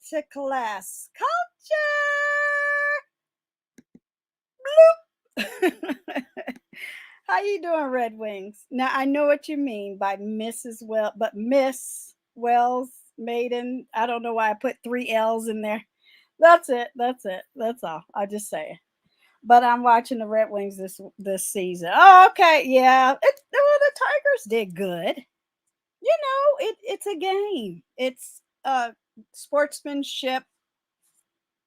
to class culture. Bloop. How you doing, Red Wings? Now I know what you mean by Mrs. Well, but Miss Wells Maiden. I don't know why I put three L's in there. That's it. That's it. That's all. I just say it. But I'm watching the Red Wings this season. Oh, okay, yeah. Well, the Tigers did good. You know, it's a game. It's sportsmanship.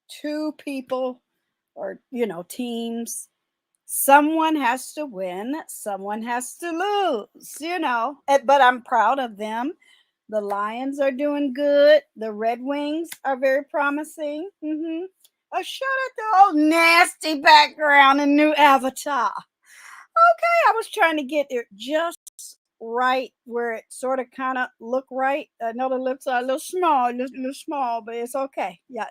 Two people, or teams. Someone has to win. Someone has to lose. But I'm proud of them. The Lions are doing good. The Red Wings are very promising. A shout out to old nasty background and new avatar. Okay, I was trying to get it just right where it sort of kind of look right. I know the lips are a little small, but it's okay. Yeah,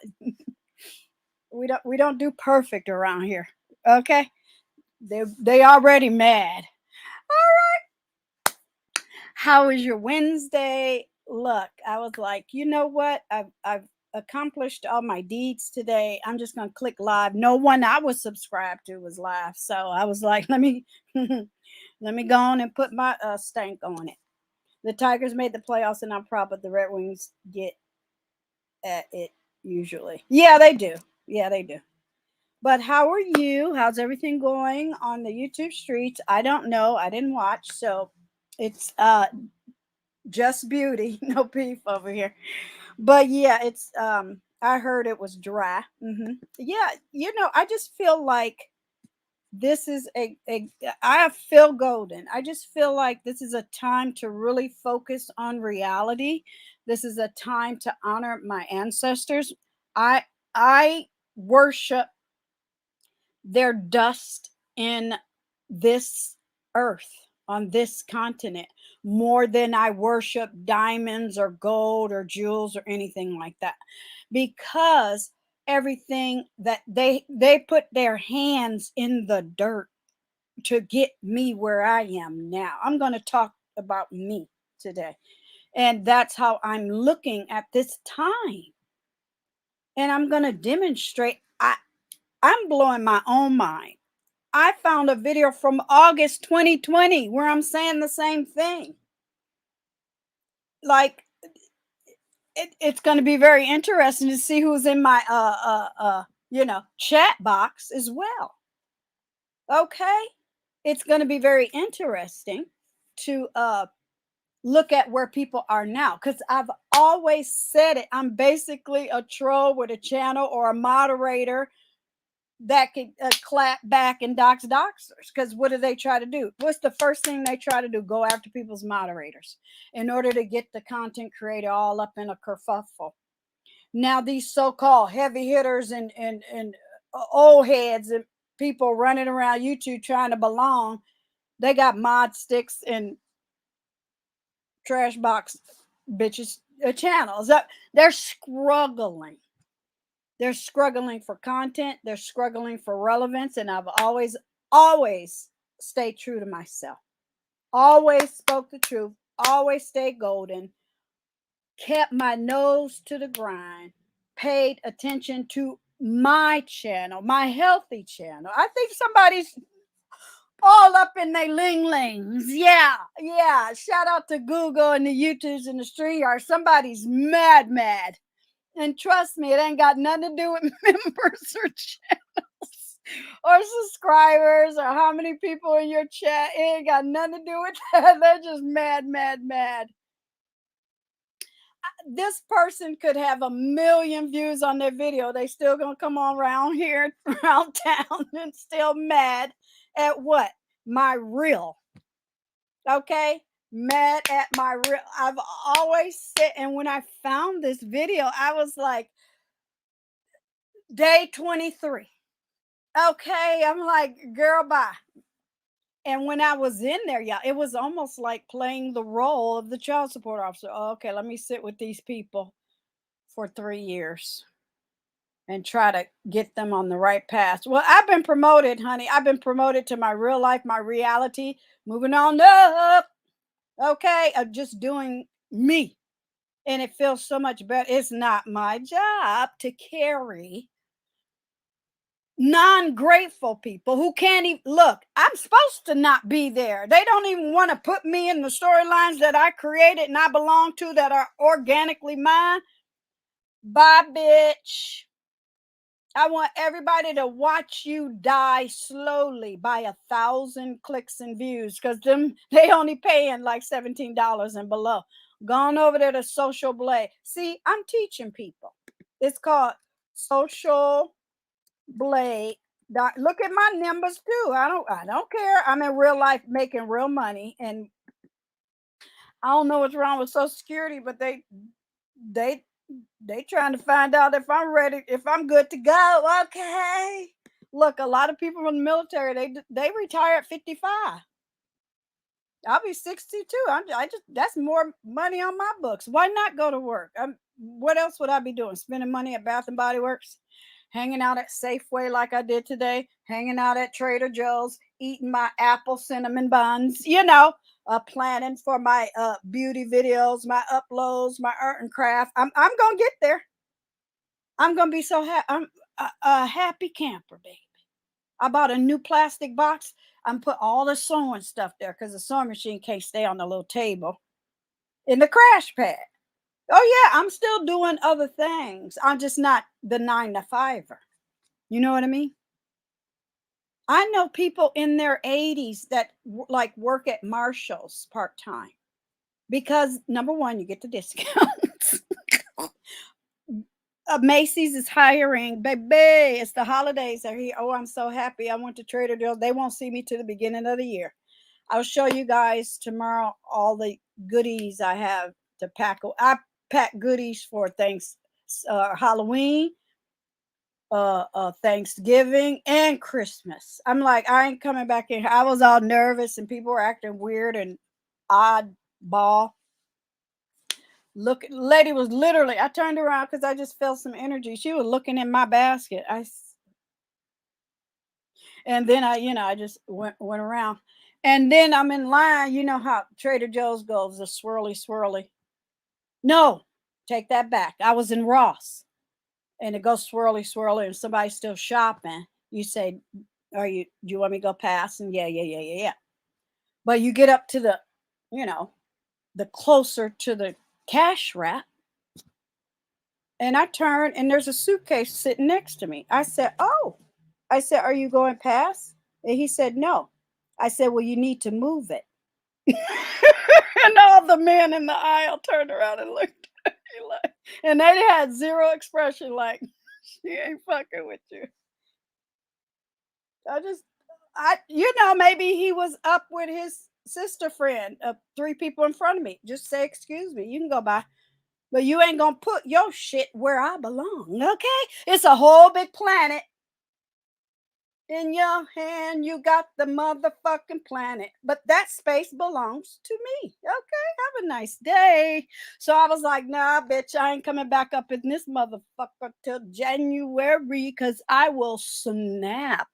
we don't do perfect around here. Okay, they already mad. How was your Wednesday? Look, I was like, you know what? I've accomplished all my deeds today. I'm just gonna click live. No one I was subscribed to was live, so I was like, let me let me go on and put my stank on it. The Tigers made the playoffs, and I'm proud, but the Red Wings get at it usually. Yeah, they do. Yeah, they do. But how are you? How's everything going on the YouTube streets? I don't know. I didn't watch, so it's just beauty, no beef over here. But yeah, it's I heard it was dry. Yeah, I just feel like this is I feel golden. I just feel like this is a time to really focus on reality. This is a time to honor my ancestors. I worship their dust in this earth, on this continent, more than I worship diamonds or gold or jewels or anything like that, because everything that they put their hands in the dirt to get me where I am now. I'm going to talk about me today, and that's how I'm looking at this time, and I'm going to demonstrate. I'm blowing my own mind. I found a video from August 2020 where I'm saying the same thing. Like, it's going to be very interesting to see who's in my chat box as well. Okay, it's going to be very interesting to look at where people are now, because I've always said it. I'm basically a troll with a channel or a moderator that could clap back and doxers. Because what do they try to do? What's the first thing they try to do? Go after people's moderators in order to get the content creator all up in a kerfuffle. Now these so-called heavy hitters and old heads and people running around YouTube trying to belong, they got mod sticks and trash box bitches channels. They're struggling. They're struggling for content. They're struggling for relevance. And I've always stayed true to myself. Always spoke the truth. Always stayed golden. Kept my nose to the grind. Paid attention to my channel, my healthy channel. I think somebody's all up in their ling-lings. Yeah. Shout out to Google and the YouTubes and the StreamYard. Somebody's mad. And trust me, it ain't got nothing to do with members or channels or subscribers or how many people in your chat. It ain't got nothing to do with that. They're just mad. This person could have 1 million views on their video. They still gonna come on around here, around town, and still mad at what? My reel. Okay? Mad at my reel. I've always said, and when I found this video, I was like, day 23. Okay, I'm like, girl, bye. And when I was in there, yeah, it was almost like playing the role of the child support officer. Oh, okay, let me sit with these people for 3 years and try to get them on the right path. Well, I've been promoted, honey. I've been promoted to my real life, my reality, moving on up. Okay, of just doing me. And it feels so much better. It's not my job to carry non-grateful people who can't even look. I'm supposed to not be there. They don't even want to put me in the storylines that I created and I belong to that are organically mine. Bye, bitch. I want everybody to watch you die slowly by 1,000 clicks and views, because them they only paying like $17 and below. Gone over there to Social Blade. See, I'm teaching people. It's called Social Blade. Look at my numbers too. I don't care. I'm in real life making real money, and I don't know what's wrong with Social Security, but they trying to find out if I'm ready, if I'm good to go. Okay. Look, a lot of people in the military, they retire at 55. I'll be 62. I just that's more money on my books. Why not go to work? What else would I be doing? Spending money at Bath and Body Works, hanging out at Safeway like I did today, hanging out at Trader Joe's, eating my apple cinnamon buns, planning for my beauty videos, my uploads, my art and craft. I'm gonna get there. I'm gonna be so happy. I'm a happy camper, baby. I bought a new plastic box. I'm put all the sewing stuff there because the sewing machine can't stay on the little table in the crash pad. Oh yeah, I'm still doing other things. I'm just not the 9-to-5er. You know what I mean? I know people in their 80s that like work at Marshall's part-time because number one, you get the discounts. Macy's is hiring, baby. It's the holidays are here. Oh, I'm so happy. I went to Trader Joe's. They won't see me to the beginning of the year. I'll show you guys tomorrow all the goodies I have to pack. I pack goodies for Halloween, Thanksgiving, and Christmas. I'm like, I ain't coming back in. I was all nervous and people were acting weird and oddball. Look, lady was literally, I turned around because I just felt some energy. She was looking in my basket. And then I just went around. And then I'm in line. You know how Trader Joe's goes, the swirly, swirly. No, take that back. I was in Ross and it goes swirly, swirly, and somebody's still shopping. You say, do you want me to go past? And yeah. But you get up to the closer to the cash wrap. And I turned and there's a suitcase sitting next to me. I said, oh, are you going past? And he said, no. I said, well, you need to move it. And all the men in the aisle turned around and looked at me like, and they had zero expression, like, she ain't fucking with you. Maybe he was up with his sister friend, 3 people in front of me. Just say, excuse me, you can go by. But you ain't gonna put your shit where I belong, okay? It's a whole big planet. In your hand, you got the motherfucking planet. But that space belongs to me, okay? Have a nice day. So I was like, nah, bitch, I ain't coming back up in this motherfucker till January because I will snap.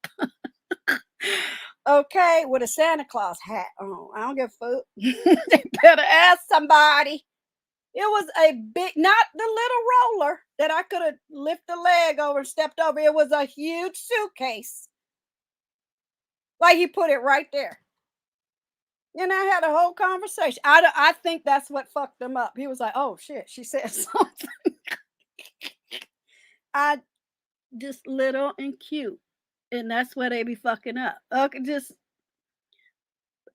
Okay, with a Santa Claus hat on. I don't give a fuck. They better ask somebody. It was a big, not the little roller that I could have lifted a leg over and stepped over. It was a huge suitcase. Like he put it right there. And I had a whole conversation. I think that's what fucked him up. He was like, oh shit, she said something. I just little and cute. And that's where they be fucking up. Okay, just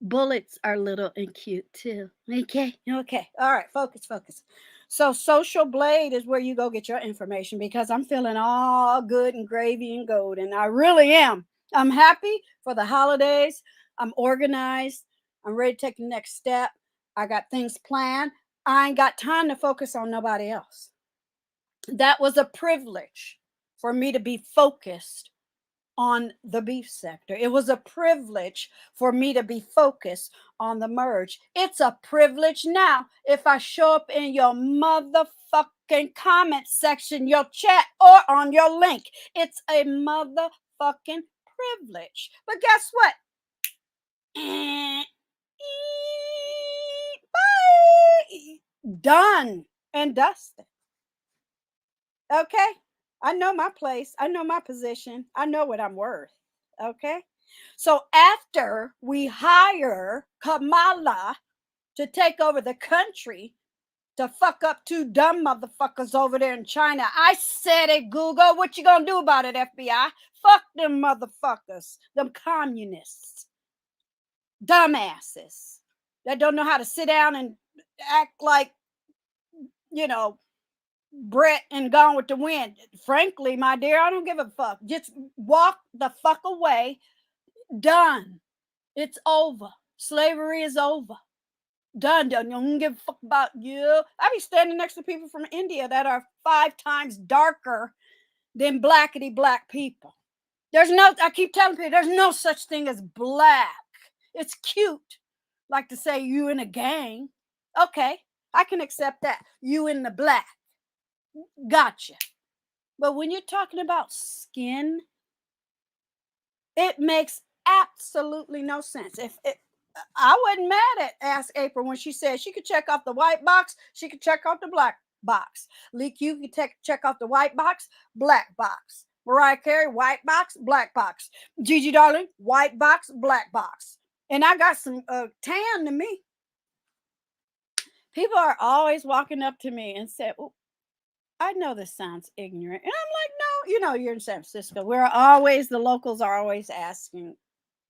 bullets are little and cute too. Okay. All right, focus. So Social Blade is where you go get your information because I'm feeling all good and gravy and gold, and I really am. I'm happy for the holidays. I'm organized. I'm ready to take the next step. I got things planned. I ain't got time to focus on nobody else. That was a privilege for me to be focused on the beef sector. It was a privilege for me to be focused on the merge. It's a privilege now if I show up in your motherfucking comment section, your chat, or on your link. It's a motherfucking privilege. But guess what? Bye. Done. and dust it. Okay? I know my place. I know my position. I know what I'm worth. Okay? So after we hire Kamala to take over the country, to fuck up two dumb motherfuckers over there in China, I said it, Google. What you gonna do about it, FBI? Fuck them motherfuckers, them communists, dumbasses that don't know how to sit down and act like, you know, Brett and Gone with the Wind. Frankly, my dear, I don't give a fuck. Just walk the fuck away. Done. It's over. Slavery is over. Done. Don't give a fuck about you. I be standing next to people from India that are 5 times darker than blackety black people. I keep telling people, there's no such thing as black. It's cute. Like to say you in a gang. Okay, I can accept that. You in the black. Gotcha. But when you're talking about skin, it makes absolutely no sense. I wasn't mad at Ask April when she said she could check off the white box, she could check off the black box. Leak, you could check off the white box, black box. Mariah Carey, white box, black box. Gigi Darling, white box, black box. And I got some tan to me. People are always walking up to me and say, oh, I know this sounds ignorant. And I'm like, no, you're in San Francisco. The locals are always asking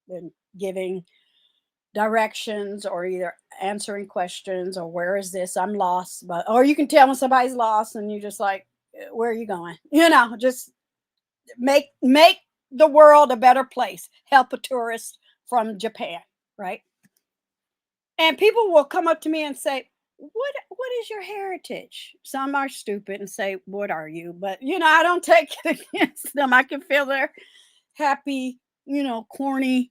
and giving directions or either answering questions or where is this? I'm lost. Or you can tell when somebody's lost and you're just like, where are you going? Just make the world a better place. Help a tourist from Japan, right? And people will come up to me and say, what is your heritage? Some are stupid and say, what are you? But I don't take it against them. I can feel their happy, corny,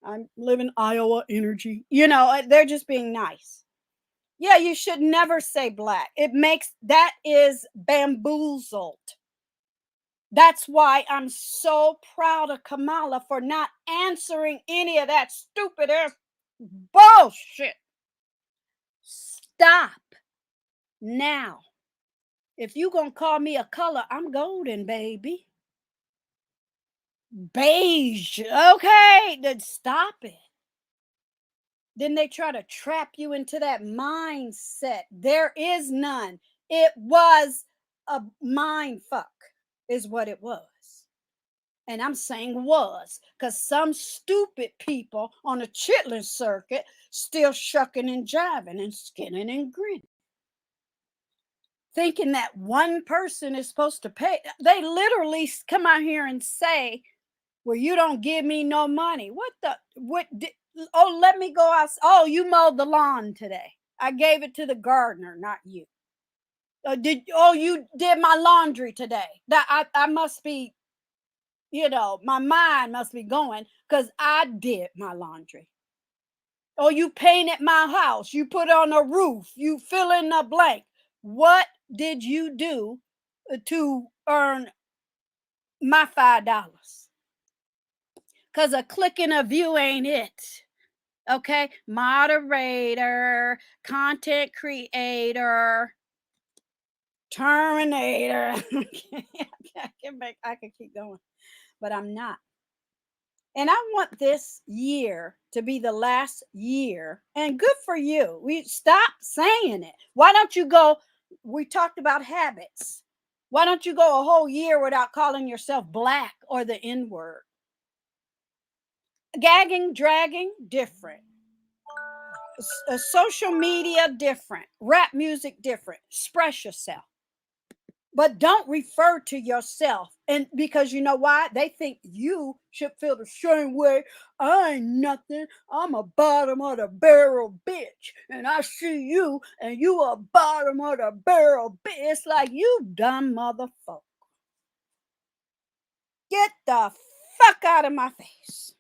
I'm living Iowa energy. They're just being nice. Yeah, you should never say black. That is bamboozled. That's why I'm so proud of Kamala for not answering any of that stupid ass bullshit. Stop now. If you gonna call me a color, I'm golden, baby. Beige. Okay, then stop it. Then they try to trap you into that mindset. There is none. It was a mind fuck, is what it was. And I'm saying was, because some stupid people on a chitlin circuit still shucking and jiving and skinning and grinning, thinking that one person is supposed to pay. They literally come out here and say, well, you don't give me no money. Let me go out. Oh, you mowed the lawn today. I gave it to the gardener, not you. You did my laundry today. That I must be, my mind must be going because I did my laundry. Oh, you painted my house. You put on a roof. You fill in the blank. What did you do to earn my $5? Because a click and a view ain't it. Okay? Moderator, content creator, Terminator. I can keep going, but I'm not. And I want this year to be the last year. And good for you. We stop saying it. Why don't you go? We talked about habits. Why don't you go a whole year without calling yourself black or the N-word? Gagging, dragging, different. Social media, different. Rap music, different. Express yourself. But don't refer to yourself. And because you know why? They think you should feel the same way. I ain't nothing. I'm a bottom of the barrel bitch. And I see you and you a bottom of the barrel bitch. It's like, you dumb motherfucker. Get the fuck out of my face.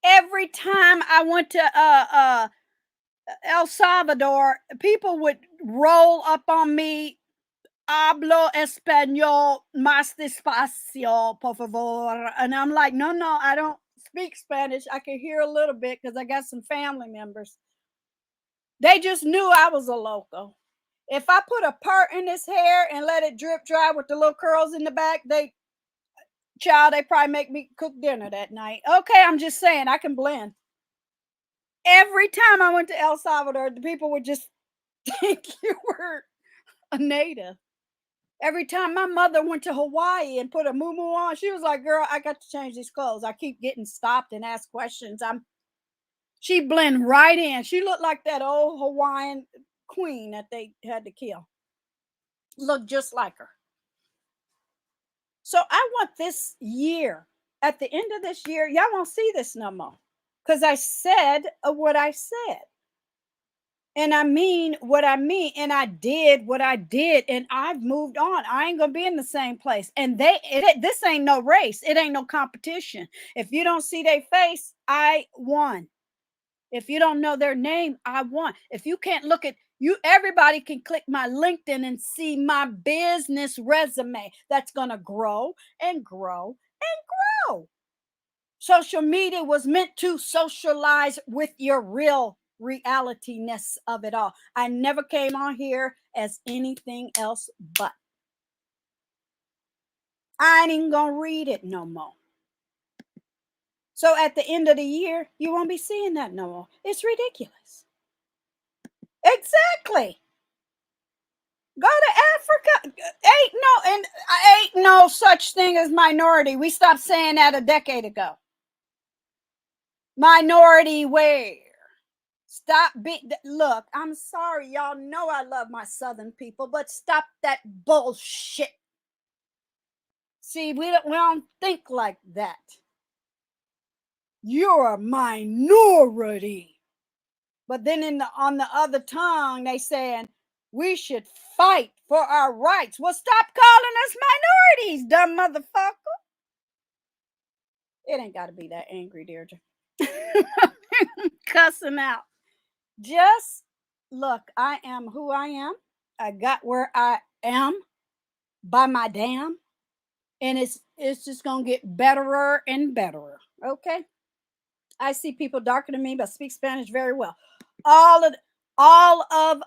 Every time I went to El Salvador, people would roll up on me. Hablo español más despacio, por favor. And I'm like, no, I don't speak Spanish. I can hear a little bit because I got some family members. They just knew I was a local. If I put a part in his hair and let it drip dry with the little curls in the back, they probably make me cook dinner that night. Okay, I'm just saying I can blend. Every time I went to El Salvador, the people would just think you were a native. Every time my mother went to Hawaii and put a muumuu on, she was like, "Girl, I got to change these clothes. I keep getting stopped and asked questions." She blend right in. She looked like that old Hawaiian queen that they had to kill. Looked just like her. So I want this year, at the end of this year, y'all won't see this no more. Because I said what I said. And I mean what I mean. And I did what I did. And I've moved on. I ain't going to be in the same place. And this ain't no race. It ain't no competition. If you don't see their face, I won. If you don't know their name, I won. If you can't look at you, everybody can click my LinkedIn and see my business resume that's going to grow and grow and grow. Social media was meant to socialize with your real reality-ness of it all. I never came on here as anything else but. I ain't even gonna read it no more. So at the end of the year, you won't be seeing that no more. It's ridiculous. Exactly. Go to Africa. Ain't no such thing as minority. We stopped saying that a decade ago. Minority where? Stop being. Look, I'm sorry, y'all know I love my Southern people, but stop that bullshit. See, we don't think like that. You're a minority. But then on the other tongue, they saying we should fight for our rights. Well, stop calling us minorities, dumb motherfucker. It ain't got to be that angry, Deirdre. Cussing out. Just look, I am who I am. I got where I am by my damn. And it's just gonna get betterer and betterer. Okay. I see people darker than me, but speak Spanish very well. All of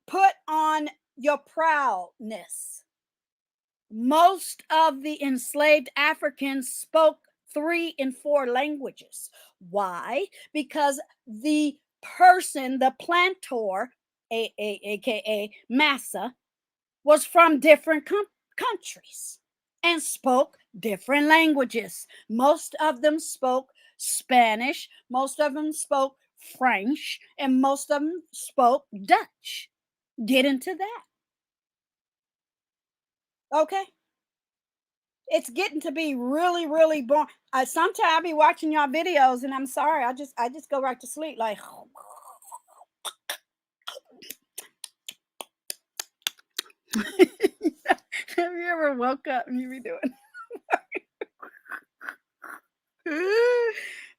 put on your proudness. Most of the enslaved Africans spoke 3 and 4 languages. Why? Because the person, the planter, aka massa, was from different countries and spoke different languages. Most of them spoke Spanish, most of them spoke French, and most of them spoke Dutch. Get into that. Okay. It's getting to be really, really boring. Sometimes I be watching y'all videos, and I'm sorry, I just go right to sleep. Like, have you ever woke up and you be doing?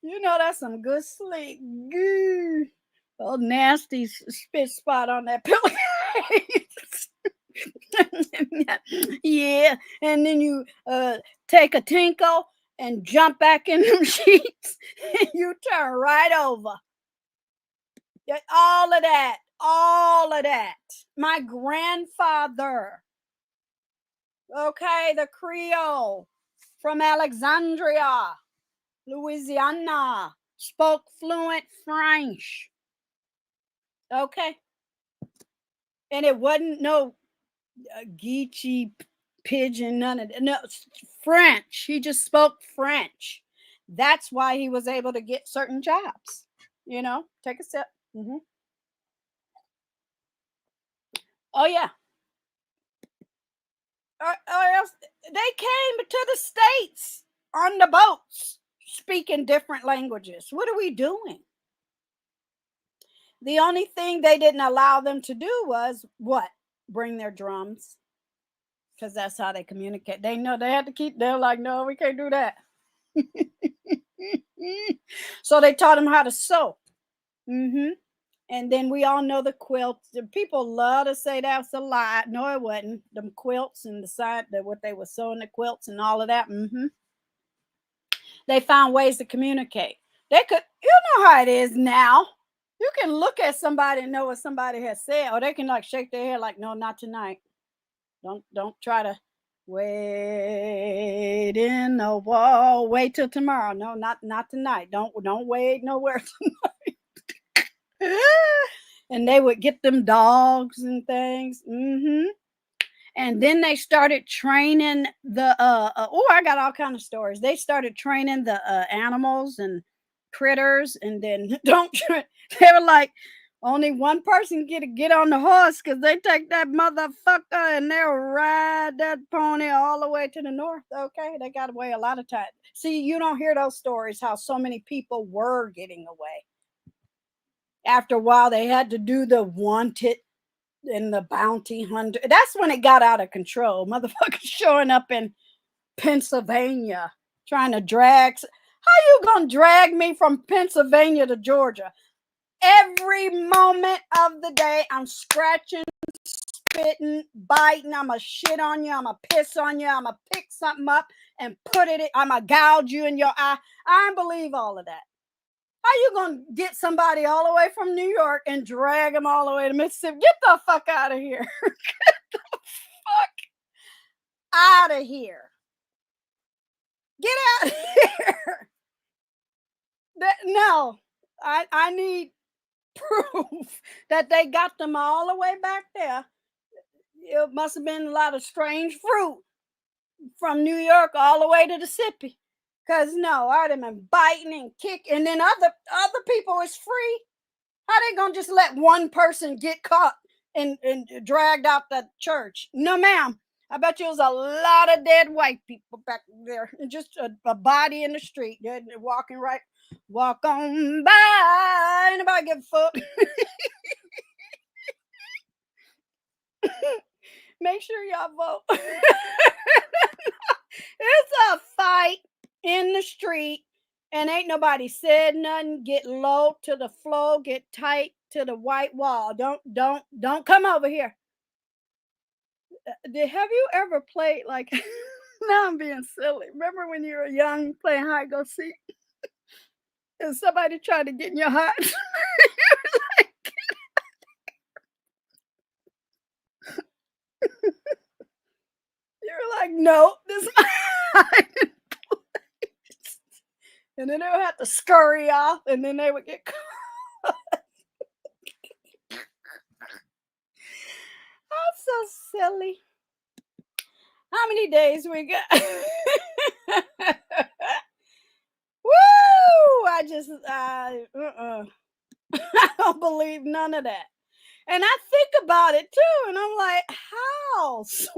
You know that's some good sleep. Good. Oh, nasty spit spot on that pillow. Yeah, and then you take a tinkle and jump back in them sheets. And you turn right over. All of that. My grandfather, okay, the Creole from Alexandria, Louisiana, spoke fluent French. Okay, and it wasn't no Geechee pigeon, none of that. No, French. He just spoke French. That's why he was able to get certain jobs. You know, take a sip. Mm-hmm. Oh yeah. Or else they came to the States on the boats speaking different languages. What are we doing? The only thing they didn't allow them to do was what? Bring their drums. Because that's how they communicate. They know they had to keep, they're like, no, we can't do that. So they taught them how to sew. Mm-hmm. And then we all know the quilts. The people love to say that's a lie. No, it wasn't. Them quilts and the side that what they were sewing, the quilts and all of that. Mm-hmm. They found ways to communicate. They could, you know how it is now. You can look at somebody and know what somebody has said, or they can like shake their head like, no, not tonight. Don't try to wait in the wall. Wait till tomorrow. No, not tonight. Don't wait nowhere tonight. And they would get them dogs and things. And then they started training the I got all kind of stories. They started training the animals and critters, and then they were like, only one person get on the horse, because they take that motherfucker and they'll ride that pony all the way to the north. Okay, they got away a lot of time. See, you don't hear those stories how so many people were getting away. After a while, they had to do the wanted and the bounty hunter. That's when it got out of control. Motherfuckers showing up in Pennsylvania trying to drag. How you gonna drag me from Pennsylvania to Georgia? Every moment of the day, I'm scratching, spitting, biting. I'm gonna shit on you. I'm gonna piss on you. I'm gonna pick something up and put it in. I'm gonna gouge you in your eye. I don't believe all of that. How you gonna get somebody all the way from New York and drag them all the way to Mississippi? Get the fuck out of here. Get the fuck out of here. Get out of here. No, I need proof that they got them all the way back there. It must have been a lot of strange fruit from New York all the way to the Mississippi. Cause no, I'd have been biting and kicking, and then other people is free. How they gonna just let one person get caught and dragged out the church? No, ma'am. I bet you was a lot of dead white people back there, and just a body in the street. They're walking right, walk on by. Anybody give a fuck? Make sure y'all vote. It's a fight in the street, and ain't nobody said nothing. Get low to the floor, get tight to the white wall. Don't come over here. Have you ever played like now I'm being silly. Remember when you were young playing hide go seek? And somebody tried to get in your heart? You're like, no, this is my hiding place. And then they would have to scurry off, and then they would get caught. I'm so silly. How many days we got? Woo! I don't believe none of that. And I think about it too, and I'm like, how? Sway?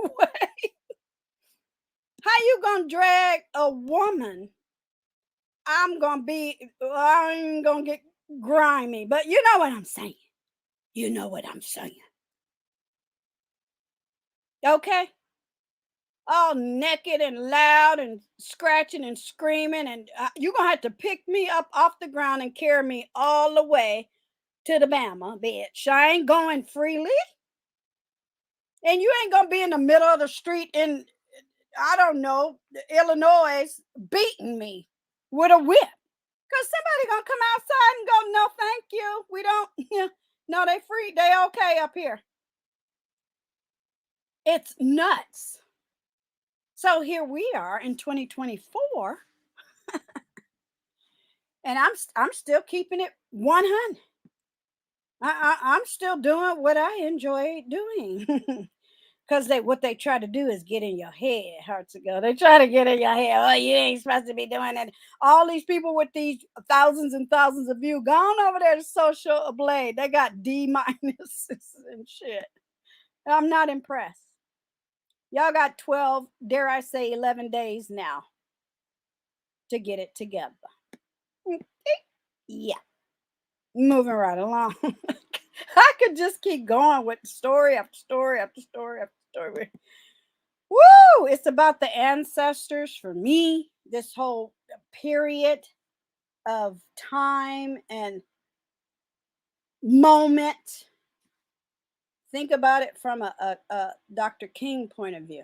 How you gonna drag a woman? I ain't gonna get grimy, but you know what I'm saying. You know what I'm saying. Okay? All naked and loud and scratching and screaming, and you're gonna have to pick me up off the ground and carry me all the way to the Bama, bitch. I ain't going freely. And you ain't gonna be in the middle of the street in, I don't know, Illinois, beating me with a whip. Because somebody gonna come outside and go, no, thank you. We don't, no, they free. They okay up here. It's nuts. So here we are in 2024, and I'm still keeping it 100. I'm still doing what I enjoy doing. Because what they try to do is get in your head, HUGz. They try to get in your head. Oh, you ain't supposed to be doing that. All these people with these thousands and thousands of views, gone over there to Social Blade. They got D minuses and shit. I'm not impressed. Y'all got 12, dare I say 11 days now to get it together. Yeah. Moving right along. I could just keep going with story after story after story after story. Woo! It's about the ancestors for me. This whole period of time and moment. Think about it from a Dr. King point of view.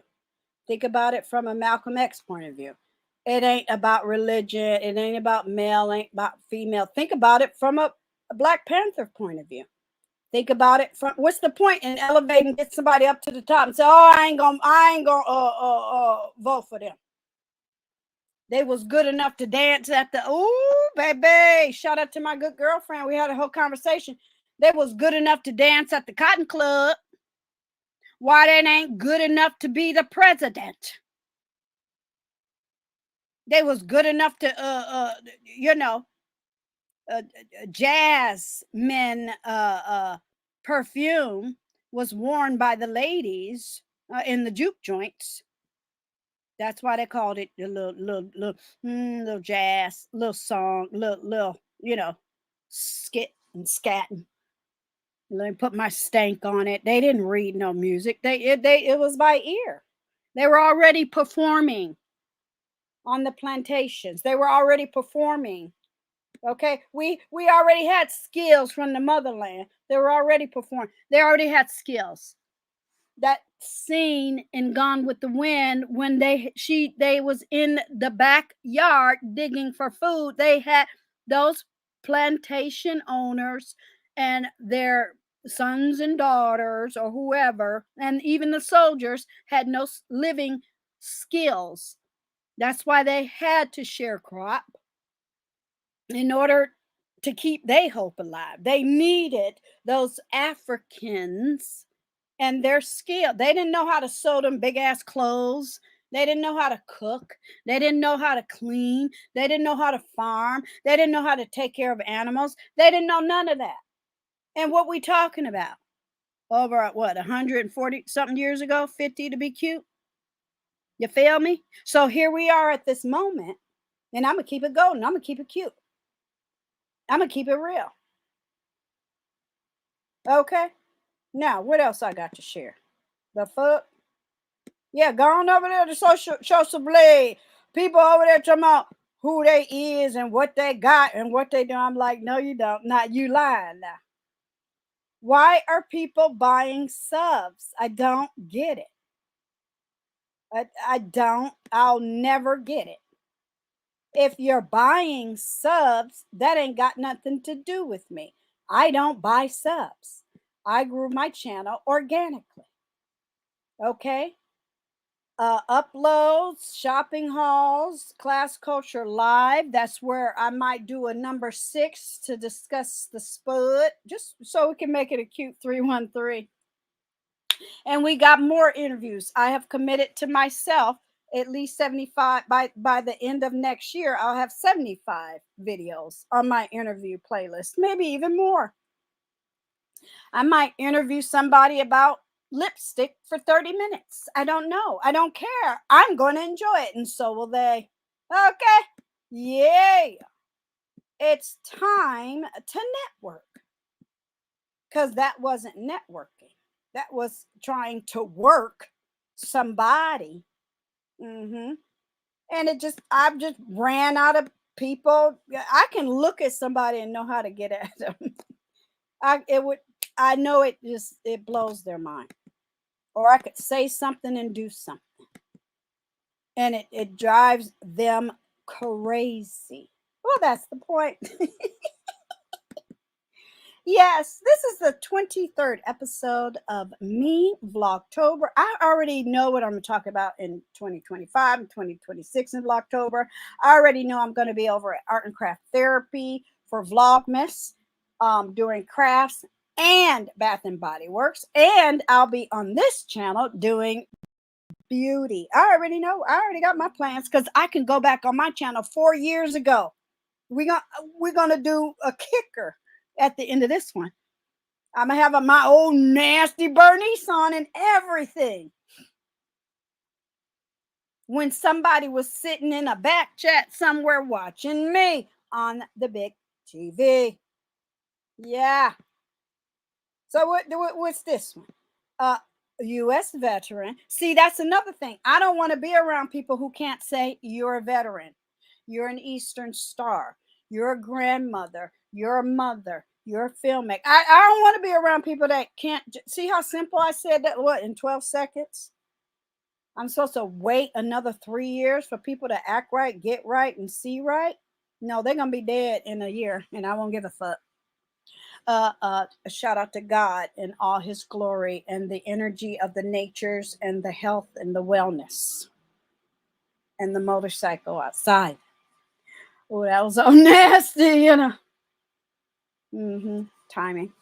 Think about it from a Malcolm X point of view. It ain't about religion. It ain't about male, ain't about female. Think about it from a Black Panther point of view. Think about it from what's the point in elevating, get somebody up to the top and say, "Oh, I ain't gonna vote for them." They was good enough to dance at the baby. Shout out to my good girlfriend. We had a whole conversation. They was good enough to dance at the Cotton Club. Why they ain't good enough to be the president? They was good enough to Jasmine perfume was worn by the ladies in the juke joints. That's why they called it the little jazz, little song, little skit and scatting. Let me put my stank on it. They didn't read no music. It was by ear. They were already performing on the plantations. They were already performing. Okay, we already had skills from the motherland. They were already performing. They already had skills. That scene in Gone with the Wind when they was in the backyard digging for food. They had those plantation owners and their sons and daughters or whoever, and even the soldiers had no living skills. That's why they had to sharecrop in order to keep their hope alive. They needed those Africans and their skill. They didn't know how to sew them big ass clothes. They didn't know how to cook. They didn't know how to clean. They didn't know how to farm. They didn't know how to take care of animals. They didn't know none of that. And what we talking about? Over at what, 140 something years ago, 50 to be cute? You feel me? So here we are at this moment, and I'm going to keep it golden. I'm going to keep it cute. I'm going to keep it real. Okay? Now, what else I got to share? The fuck? Yeah, go on over there to social blade. People over there talking about who they is and what they got and what they do. I'm like, no, you don't. Not you lying now. Why are people buying subs? I don't get it. I don't. I'll never get it. If you're buying subs, that ain't got nothing to do with me. I don't buy subs. I grew my channel organically. Okay? Uploads, shopping hauls, class culture live. That's where I might do a number 6 to discuss the spud, just so we can make it a cute 313. And we got more interviews. I have committed to myself at least 75 by the end of next year. I'll have 75 videos on my interview playlist, maybe even more. I might interview somebody about lipstick for 30 minutes. I don't know. I don't care. I'm going to enjoy it, and so will they. Okay. Yeah. It's time to network. Because that wasn't networking. That was trying to work somebody. And I've just ran out of people. I can look at somebody and know how to get at them. I know it blows their mind. Or I could say something and do something. And it drives them crazy. Well, that's the point. Yes, this is the 23rd episode of me Vlogtober. I already know what I'm going to talk about in 2025 and 2026 in Vlogtober. I already know I'm going to be over at Art and Craft Therapy for Vlogmas, doing crafts and Bath and Body Works. And I'll be on this channel doing beauty. I already know. I already got my plans because I can go back on my channel 4 years ago. We're gonna do a kicker at the end of this one. I'm gonna have my old nasty Bernice on and everything. When somebody was sitting in a back chat somewhere watching me on the big TV. Yeah. So what's this one? U.S. veteran. See, that's another thing. I don't want to be around people who can't say you're a veteran. You're an Eastern Star. You're a grandmother. You're a mother. You're a filmmaker. I don't want to be around people that can't. See how simple I said that? What, in 12 seconds? I'm supposed to wait another 3 years for people to act right, get right, and see right? No, they're going to be dead in a year, and I won't give a fuck. A shout out to God and all his glory and the energy of the natures and the health and the wellness and the motorcycle outside. Oh, that was so nasty, you know. Timing.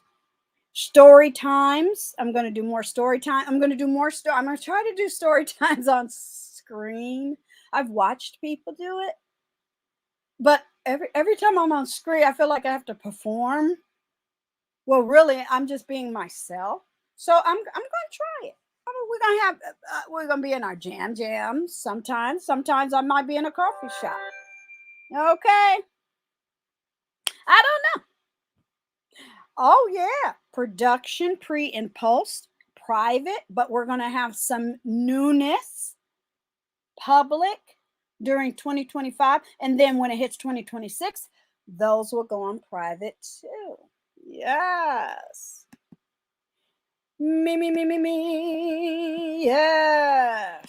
Story times. I'm going to do more story time. I'm going to do more story. I'm going to try to do story times on screen. I've watched people do it, but every time I'm on screen, I feel like I have to perform. Well, really, I'm just being myself. So I'm going to try it. I mean, we're going to be in our jams sometimes. Sometimes I might be in a coffee shop. Okay. I don't know. Oh yeah, production, pre and post, private, but we're going to have some newness, public during 2025, and then when it hits 2026, those will go on private too. Yes. Me. Yes.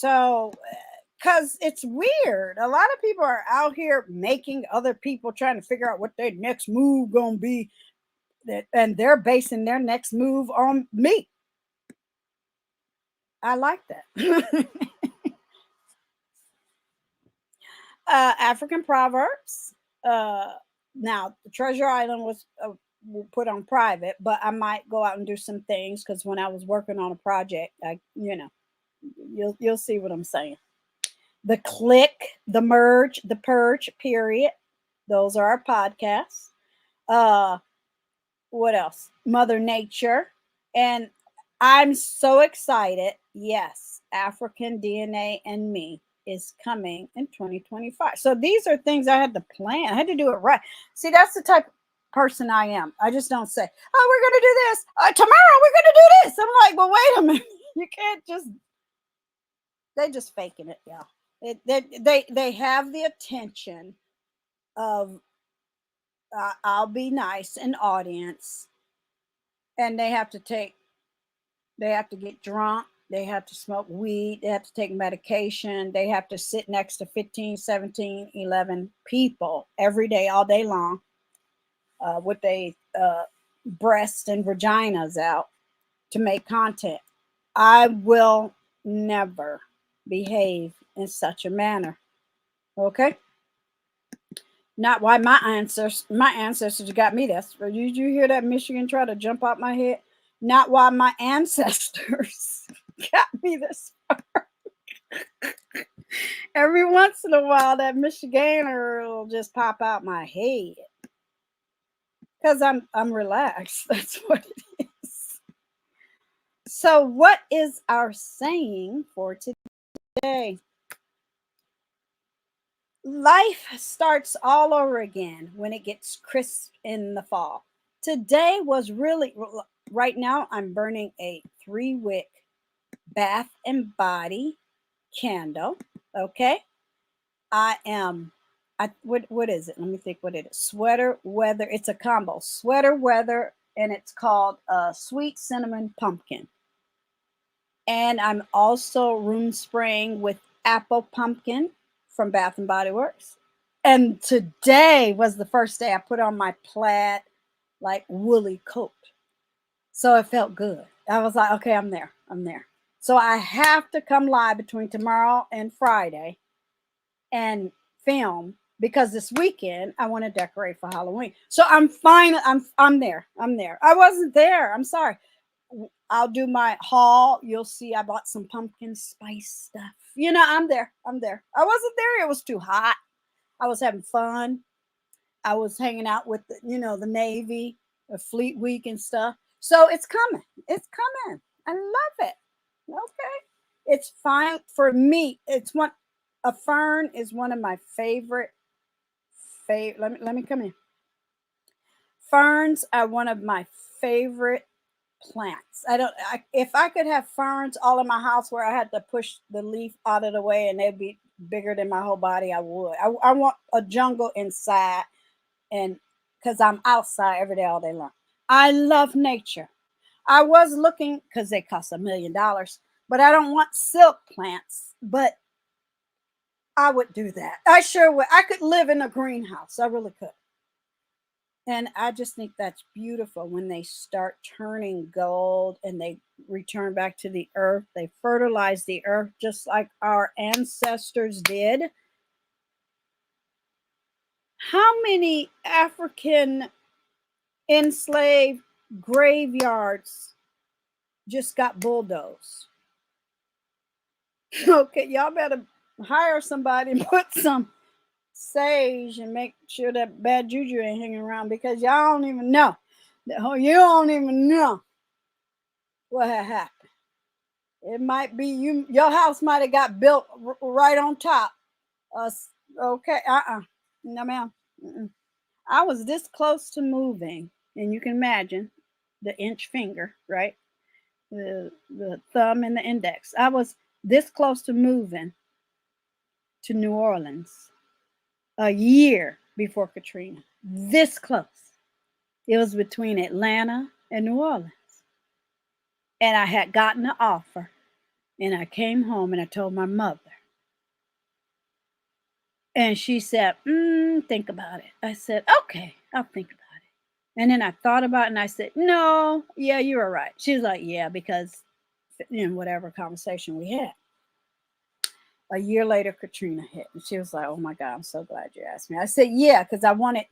So, because it's weird. A lot of people are out here making other people trying to figure out what their next move gonna be, and they're basing their next move on me. I like that. African proverbs. Now, the Treasure Island was put on private, but I might go out and do some things because when I was working on a project, you'll see what I'm saying. The Click, the Merge, the Purge, period. Those are our podcasts. What else? Mother Nature. And I'm so excited. Yes, African DNA and Me is coming in 2025. So these are things I had to plan. I had to do it right. See, that's the type of person I am. I just don't say, oh, we're going to do this. Tomorrow we're going to do this. I'm like, well, wait a minute. You can't just, they just faking it, yeah. They have the attention of I'll be nice, an audience, and they have to get drunk, they have to smoke weed, they have to take medication, they have to sit next to 15, 17, 11 people every day, all day long, with their breasts and vaginas out to make content. I will never behave in such a manner. Okay? Not why my ancestors got me this. Did you hear that Michigan try to jump out my head? Not why my ancestors got me this far. Every once in a while, that Michiganer will just pop out my head. Because I'm relaxed. That's what it is. So what is our saying for today? Life starts all over again when it gets crisp in the fall. Today was really, right now I'm burning a 3-wick bath and body candle. Okay. What is it? Let me think what it is. Sweater weather. It's a combo. Sweater weather, and it's called Sweet Cinnamon Pumpkin. And I'm also room spraying with apple pumpkin from Bath and Body Works. And today was the first day I put on my plaid, like woolly coat. So it felt good. I was like, okay, I'm there. So I have to come live between tomorrow and Friday and film because this weekend I want to decorate for Halloween. So I'm fine. I'm there. I wasn't there. I'm sorry. I'll do my haul. You'll see I bought some pumpkin spice stuff. I'm there. I wasn't there. It was too hot. I was having fun. I was hanging out with the Navy, Fleet Week and stuff. So it's coming. I love it. Okay. It's fine for me. A fern is one of my favorite. Let me come in. Ferns are one of my favorite plants. If I could have ferns all in my house where I had to push the leaf out of the way and they'd be bigger than my whole body, I would. I want a jungle inside, and because I'm outside every day, all day long. I love nature. I was looking because they cost $1 million, but I don't want silk plants, but I would do that. I sure would. I could live in a greenhouse. I really could. And I just think that's beautiful when they start turning gold and they return back to the earth. They fertilize the earth just like our ancestors did. How many African enslaved graveyards just got bulldozed? Okay, y'all better hire somebody and put some sage and make sure that bad juju ain't hanging around, because y'all don't even know. You don't even know what had happened. It might be your house might have got built right on top. Okay, no ma'am. I was this close to moving, and you can imagine the inch finger, right? The thumb and the index. I was this close to moving to New Orleans a year before Katrina. This close. It was between Atlanta and New Orleans. And I had gotten an offer, and I came home and I told my mother. And she said, think about it. I said, okay, I'll think about it. And then I thought about it and I said, no, yeah, you were right. She was like, yeah, because whatever conversation we had. A year later, Katrina hit. And she was like, oh my God, I'm so glad you asked me. I said, yeah, because I wanted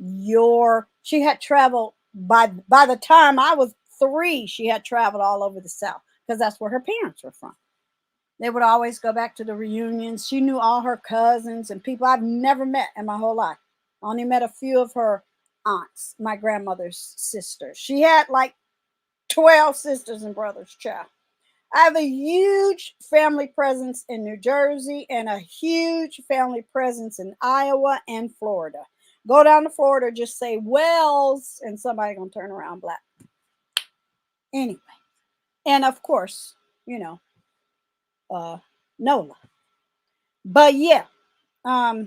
she had traveled by the time I was 3, she had traveled all over the South because that's where her parents were from. They would always go back to the reunions. She knew all her cousins and people I've never met in my whole life. I only met a few of her aunts, my grandmother's sisters. She had like 12 sisters and brothers, child. I have a huge family presence in New Jersey and a huge family presence in Iowa and Florida. Go down to Florida, just say Wells, and somebody gonna turn around black. Anyway, and of course, NOLA. But yeah, I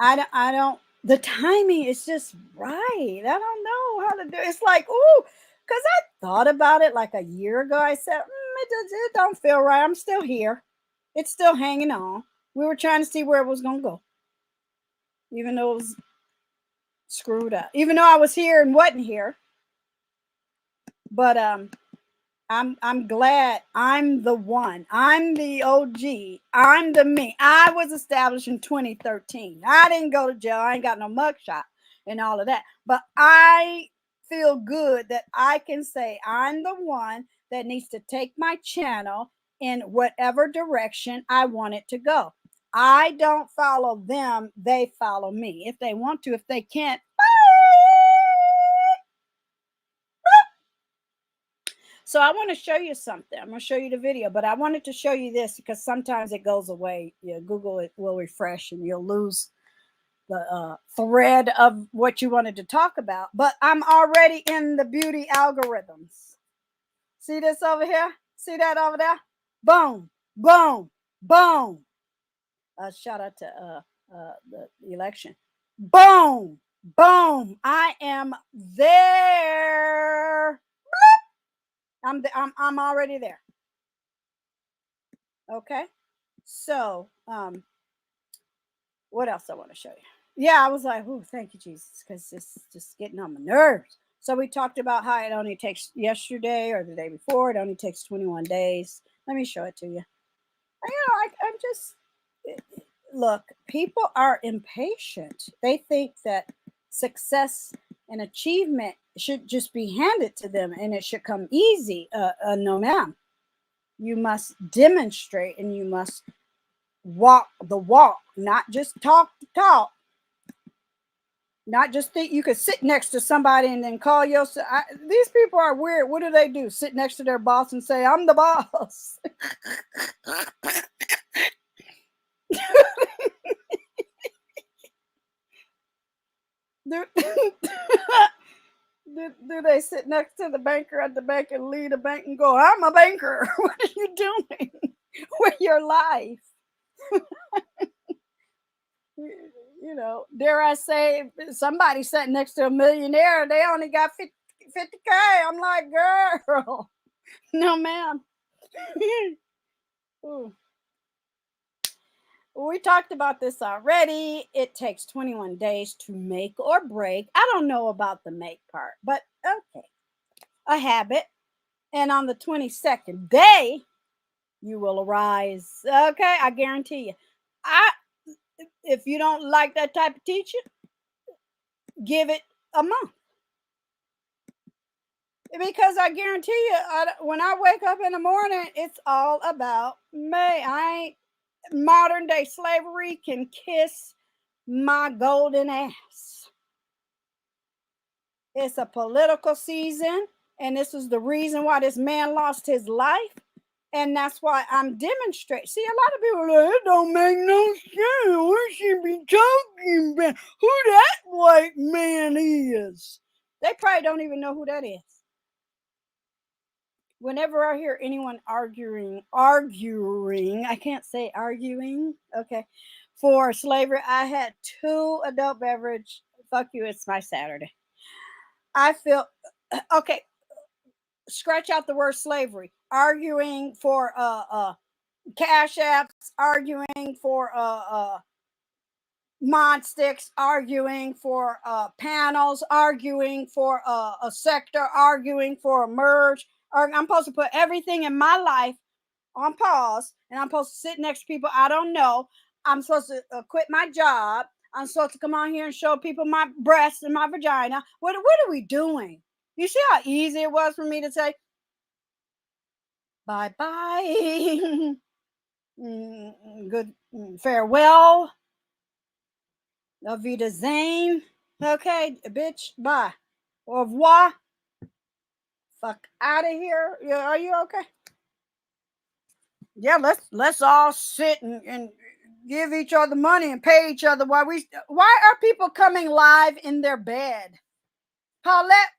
don't. The timing is just right. I don't know how to do it. It's like, ooh, because I thought about it like a year ago. I said, it don't feel right. I'm still here. It's still hanging on. We were trying to see where it was going to go, even though it was screwed up. Even though I was here and wasn't here. But I'm glad I'm the one. I'm the OG. I'm the me. I was established in 2013. I didn't go to jail. I ain't got no mugshot and all of that. But I feel good that I can say I'm the one that needs to take my channel in whatever direction I want it to go. I don't follow them. They follow me. If they want to, if they can't, so I want to show you something. I'm going to show you the video, but I wanted to show you this because sometimes it goes away. Google it will refresh and you'll lose the thread of what you wanted to talk about. But I'm already in the beauty algorithms. See this over here? See that over there? Boom, boom, boom. Shout out to the election. Boom, boom. I am there. I'm already there. Okay. So, what else I want to show you? Yeah, I was like, oh, thank you, Jesus, because this is just getting on my nerves. So we talked about how it only takes yesterday or the day before. It only takes 21 days. Let me show it to you. I'm just, look, people are impatient. They think that success and achievement should just be handed to them and it should come easy. No, ma'am. You must demonstrate and you must walk the walk, not just talk the talk. Not just think you could sit next to somebody and then call yourself. These people are weird. What do? Sit next to their boss and say, I'm the boss. Do they sit next to the banker at the bank and lead a bank and go, I'm a banker? What are you doing with your life? Dare I say, somebody sat next to a millionaire, they only got 50K. I'm like, girl, no, ma'am. We talked about this already. It takes 21 days to make or break. I don't know about the make part, but okay. A habit. And on the 22nd day, you will arise. Okay, I guarantee you. If you don't like that type of teaching, give it a month. Because I guarantee you, when I wake up in the morning, it's all about me. Modern day slavery can kiss my golden ass. It's a political season, and this is the reason why this man lost his life. And that's why I'm demonstrating. See, a lot of people are like, it don't make no sense. What should be talking about? Who that white man is? They probably don't even know who that is. Whenever I hear anyone arguing, I can't say arguing, okay, for slavery, I had 2 adult beverage. Fuck you, it's my Saturday. I feel, okay, scratch out the word slavery. Arguing for cash apps, arguing for mod sticks, arguing for panels, arguing for a sector, arguing for a merge. I'm supposed to put everything in my life on pause, and I'm supposed to sit next to people I don't know. I'm supposed to quit my job. I'm supposed to come on here and show people my breasts and my vagina. What are we doing? You see how easy it was for me to say bye bye, good farewell, auf Wiedersehen. Okay, bitch, bye, au revoir. Fuck out of here. Are you okay? Yeah, let's all sit and give each other money and pay each other why are people coming live in their bed? Paulette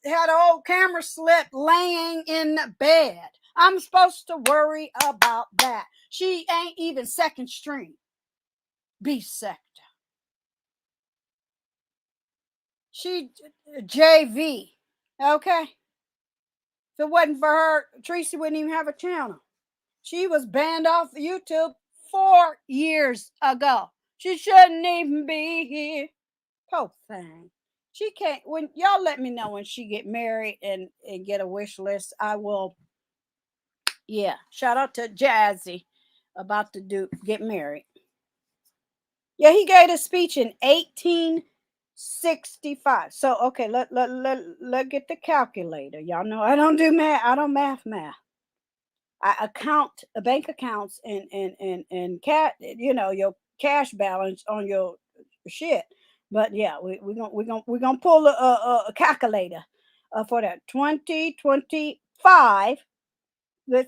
had an old camera slip laying in bed. I'm supposed to worry about that. She ain't even second string. B sector. She JV. Okay. If it wasn't for her, Tracy wouldn't even have a channel. She was banned off YouTube 4 years ago. She shouldn't even be here. Poor thing. She can't. When y'all let me know when she get married and get a wish list, I will. Yeah, shout out to Jazzy about to get married. Yeah, he gave a speech in 1865. So okay, let get the calculator. Y'all know I don't do math. I don't math. I account bank accounts and cat, your cash balance on your shit. But yeah, we're gonna pull a calculator for that 2025.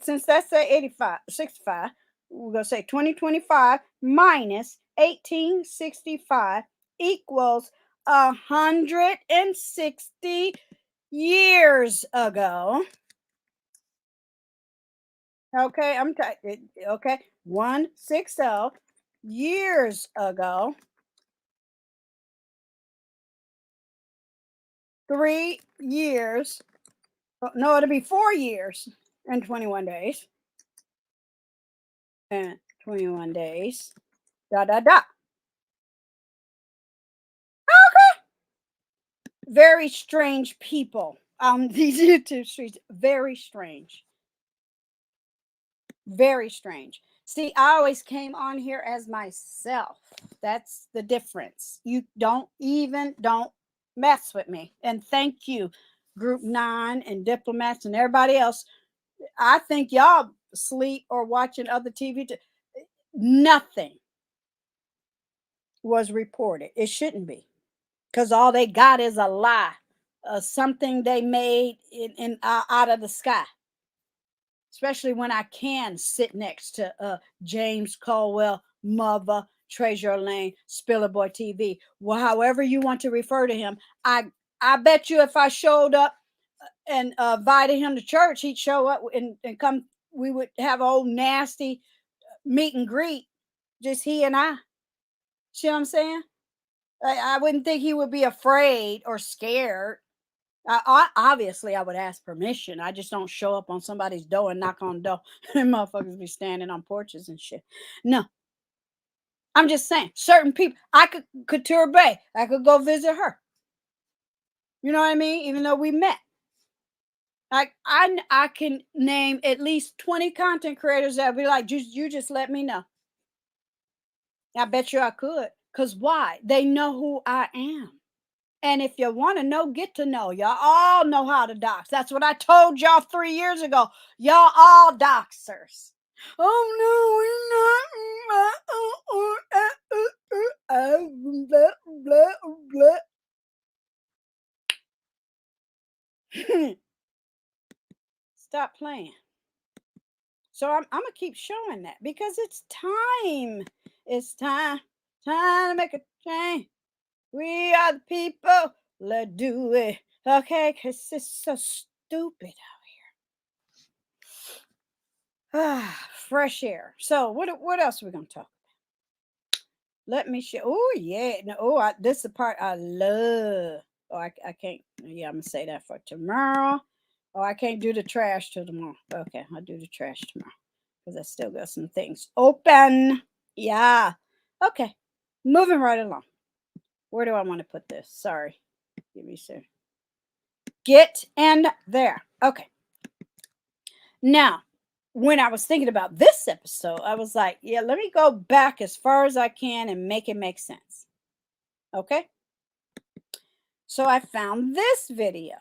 Since that's a 65, we're gonna say 2025 minus 1865 equals 160 years ago. Okay, okay, 160 years ago. 3 years. No, it'll be 4 years and 21 days. And 21 days. Okay. Very strange people on these YouTube streets. Very strange. Very strange. See, I always came on here as myself. That's the difference. You don't mess with me. And thank you, Group 9 and diplomats and everybody else. I think y'all sleep or watching other TV. Nothing was reported. It shouldn't be, because all they got is a lie, something they made in out of the sky. Especially when I can sit next to James Caldwell, Mother, Treasure Lane, Spiller Boy TV. Well, however you want to refer to him, I bet you if I showed up and invited him to church, he'd show up and come. We would have an old nasty meet and greet, just he and I. See what I'm saying? I wouldn't think he would be afraid or scared. Obviously, I would ask permission. I just don't show up on somebody's door and knock on the door. And motherfuckers be standing on porches and shit. No. I'm just saying, certain people, I could Couture Bay, I could go visit her. You know what I mean? Even though we met. I can name at least 20 content creators that would be like, you just let me know. I bet you I could. Because why? They know who I am. And if you want to know, get to know. Y'all all know how to dox. That's what I told y'all 3 years ago. Y'all all doxers. Oh no, stop playing. So I'm gonna keep showing that because it's time. It's time to make a change. We are the people. Let's do it. Okay, because it's so stupid out here. Fresh air. So what else are we gonna talk about? Let me show. Oh yeah. No, this is the part I love. Oh, I can't. Yeah, I'm gonna say that for tomorrow. Oh, I can't do the trash till tomorrow. Okay, I'll do the trash tomorrow because I still got some things open. Yeah. Okay. Moving right along. Where do I want to put this? Sorry. Give me a second. Get in there. Okay. Now, when I was thinking about this episode, I was like, yeah, let me go back as far as I can and make it make sense. Okay. So I found this video.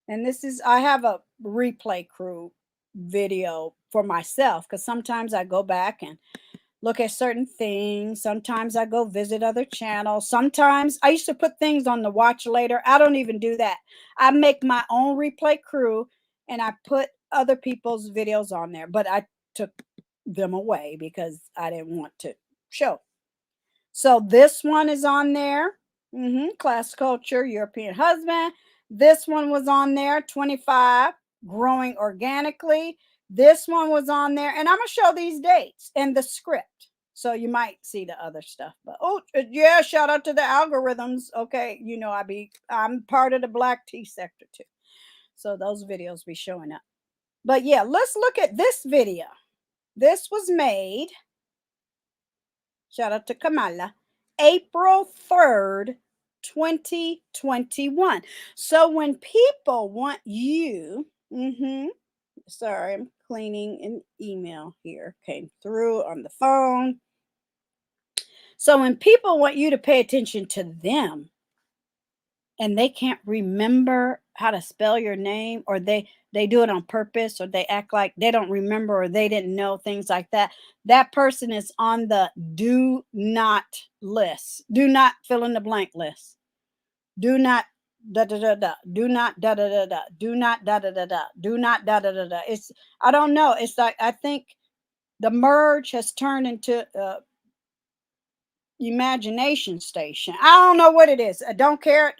And this is, I have a replay crew video for myself because sometimes I go back and look at certain things. Sometimes I go visit other channels. Sometimes I used to put things on the watch later. I don't even do that. I make my own replay crew and I put other people's videos on there, but I took them away because I didn't want to show. So this one is on there. Class culture, European husband. This one was on there, 25, growing organically. This one was on there, and I'm gonna show these dates and the script. So you might see the other stuff. But oh yeah, shout out to the algorithms. Okay, you know I'm part of the black tea sector too. So those videos be showing up. But yeah, let's look at this video. This was made. Shout out to Kamala. April 3rd, 2021. So when people want you, sorry, I'm cleaning an email here. Came through on the phone. So when people want you to pay attention to them and they can't remember how to spell your name, or they do it on purpose, or they act like they don't remember, or they didn't know, things like that, that person is on the do not list. Do not fill in the blank list. Do not da da da da. Do not da da da da. Do not da da da da. Do not da da da da. It's, I don't know. It's like, I think the merge has turned into imagination station. I don't know what it is. I don't care.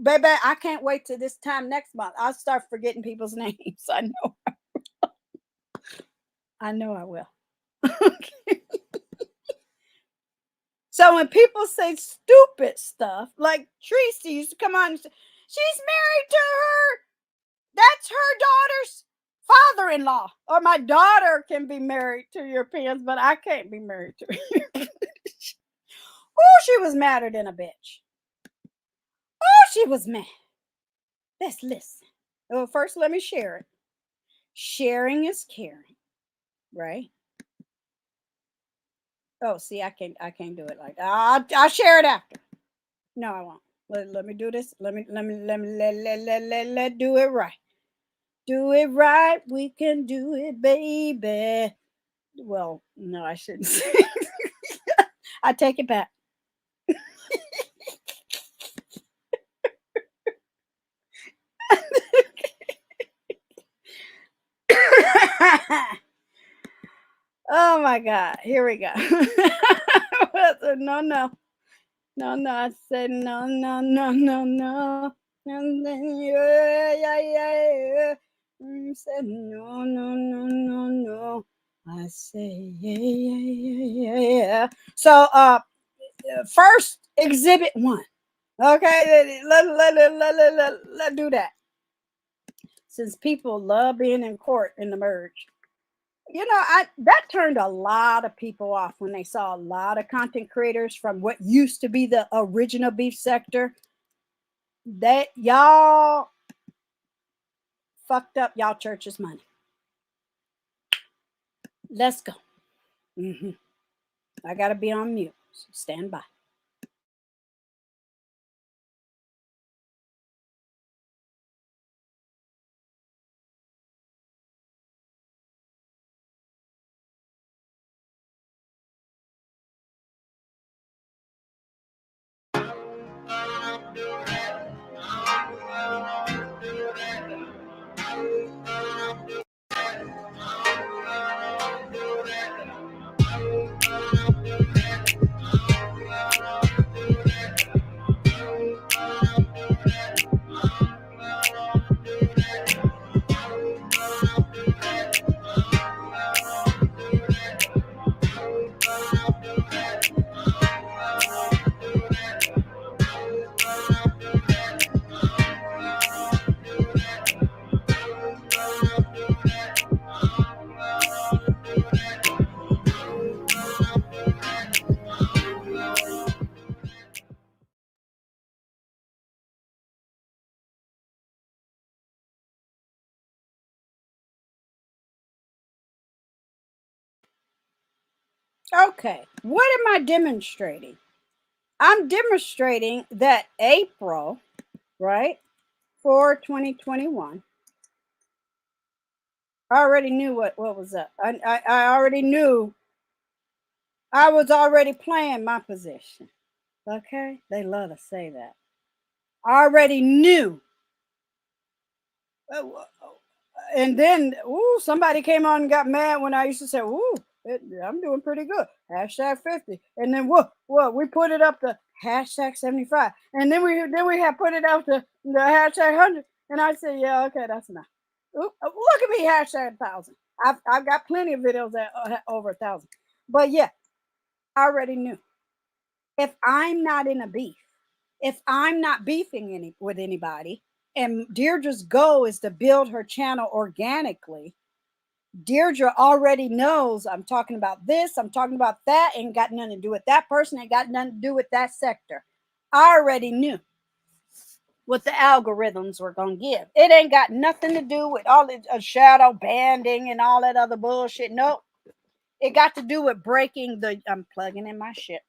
Baby, I can't wait till this time next month. I'll start forgetting people's names. I know. I know I will. So when people say stupid stuff, like Tracy used to come on and say, she's married to her, that's her daughter's father-in-law. Or my daughter can be married to Europeans, but I can't be married to Europeans. Oh, she was madder than a bitch. Oh, she was mad. Let's listen. Well, first, let me share it. Sharing is caring, right? Oh, see, I can't do it like that. I'll share it after. No, I won't. Let me do this. Let do it right. Do it right. We can do it, baby. Well, no, I shouldn't say. I take it back. Oh my God. Here we go. No. I said no. And then yeah. I said no. I say yeah. So first exhibit 1. Okay, let's do that. Since people love being in court in the merge. You know, I that turned a lot of people off when they saw a lot of content creators from what used to be the original beef sector. That y'all fucked up y'all church's money. Let's go. I gotta be on mute. So stand by. Okay, what am I demonstrating? I'm demonstrating that April, right, for 2021. I already knew what was up. I already knew. I was already playing my position. Okay, they love to say that. I already knew. And then, ooh, somebody came on and got mad when I used to say, ooh, I'm doing pretty good. Hashtag 50. And then what? We put it up to hashtag 75. And then we had put it up to the hashtag 100. And I said, yeah, okay, that's enough. Ooh, look at me, hashtag 1,000. I've got plenty of videos that over 1,000. But yeah, I already knew. If I'm not in a beef, if I'm not beefing with anybody, and Deirdre's goal is to build her channel organically, Deirdre already knows I'm talking about this, I'm talking about that, ain't got nothing to do with that person, ain't got nothing to do with that sector. I already knew what the algorithms were going to give. It ain't got nothing to do with all the shadow banding and all that other bullshit. Nope. It got to do with breaking the, I'm plugging in my shit.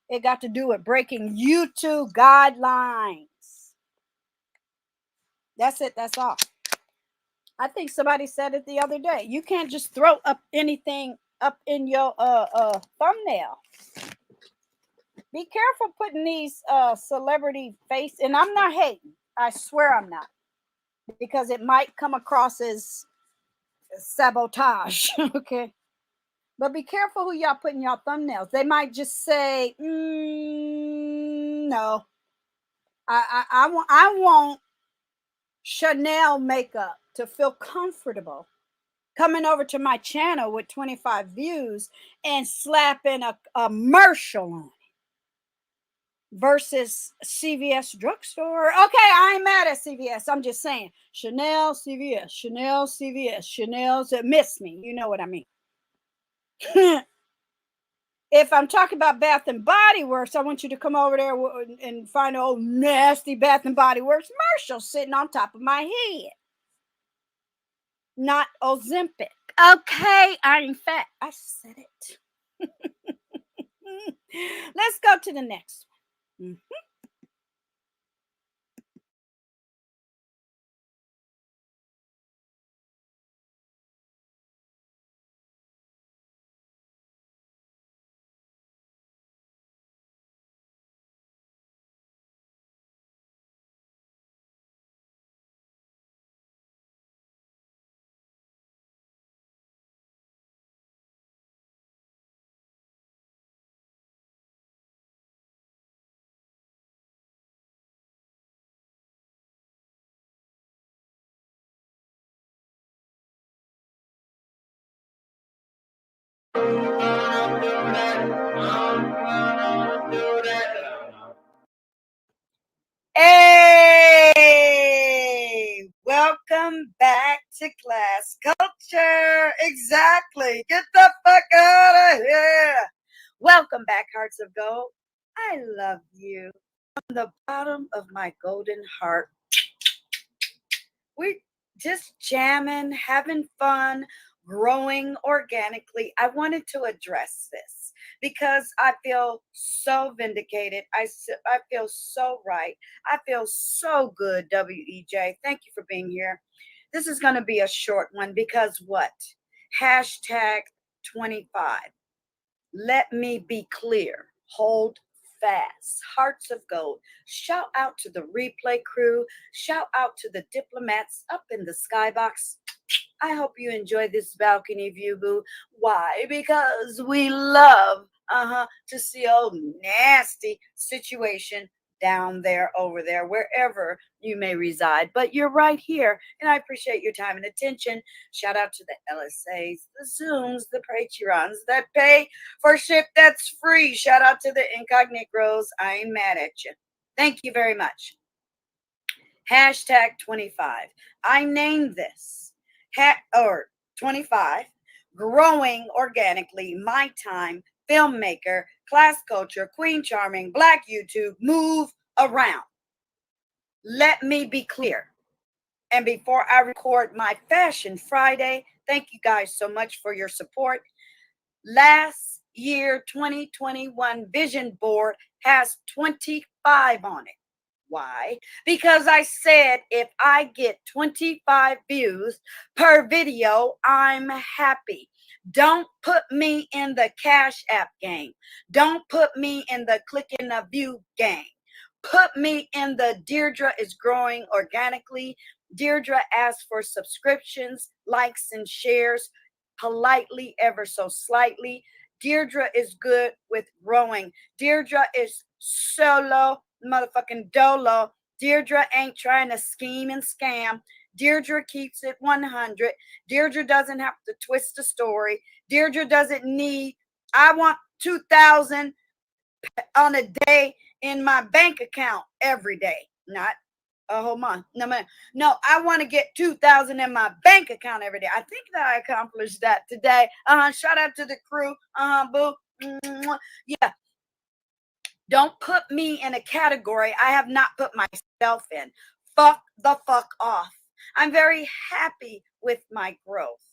It got to do with breaking YouTube guidelines. That's it. That's all. I think somebody said it the other day. You can't just throw up anything up in your thumbnail. Be careful putting these celebrity face, and I'm not hating. I swear I'm not, because it might come across as sabotage. Okay, but be careful who y'all put in y'all thumbnails. They might just say, "No, I want Chanel makeup to feel comfortable coming over to my channel with 25 views and slapping a commercial on it versus CVS drugstore. Okay, I ain't mad at CVS. I'm just saying Chanel, CVS, Chanel, CVS, Chanel's miss me. You know what I mean. If I'm talking about Bath and Body Works, I want you to come over there and find an old nasty Bath and Body Works commercial sitting on top of my head. Not Ozempic. Okay, I ain't fat. I said it. Let's go to the next one. Welcome back to class culture. Exactly. Get the fuck out of here. Welcome back, Hearts of Gold. I love you from the bottom of my golden heart. We're just jamming, having fun, growing organically. I wanted to address this because I feel so vindicated. I feel so right. I feel so good, WEJ. Thank you for being here. This is going to be a short one because what? Hashtag 25. Let me be clear. Hold fast. Hearts of Gold. Shout out to the replay crew. Shout out to the diplomats up in the skybox. I hope you enjoy this balcony view, boo. Why? Because we love to see old nasty situation down there, over there, wherever you may reside. But you're right here, and I appreciate your time and attention. Shout out to the LSAs, the Zooms, the Patreons that pay for shit that's free. Shout out to the Incognegros. I ain't mad at you. Thank you very much. Hashtag 25. I named this. 25. Growing organically. My time. Filmmaker. Class culture. Queen charming. Black YouTube. Move around. Let me be clear. And before I record my Fashion Friday, thank you guys so much for your support. Last year, 2021 vision board has 25 on it. Why? Because I said if I get 25 views per video, I'm happy. Don't put me in the Cash App game. Don't put me in the clicking a view game. Put me in the Deirdre is growing organically. Deirdre asks for subscriptions, likes, and shares politely, ever so slightly. Deirdre is good with growing. Deirdre is solo motherfucking dolo. Deirdre ain't trying to scheme and scam. Deirdre keeps it 100. Deirdre doesn't have to twist the story. Deirdre doesn't need, I want 2,000 on a day in my bank account every day, not a whole month. No, I want to get 2,000 in my bank account every day. I think that I accomplished that today. Shout out to the crew. Boo. Yeah. Don't put me in a category I have not put myself in. Fuck the fuck off. I'm very happy with my growth.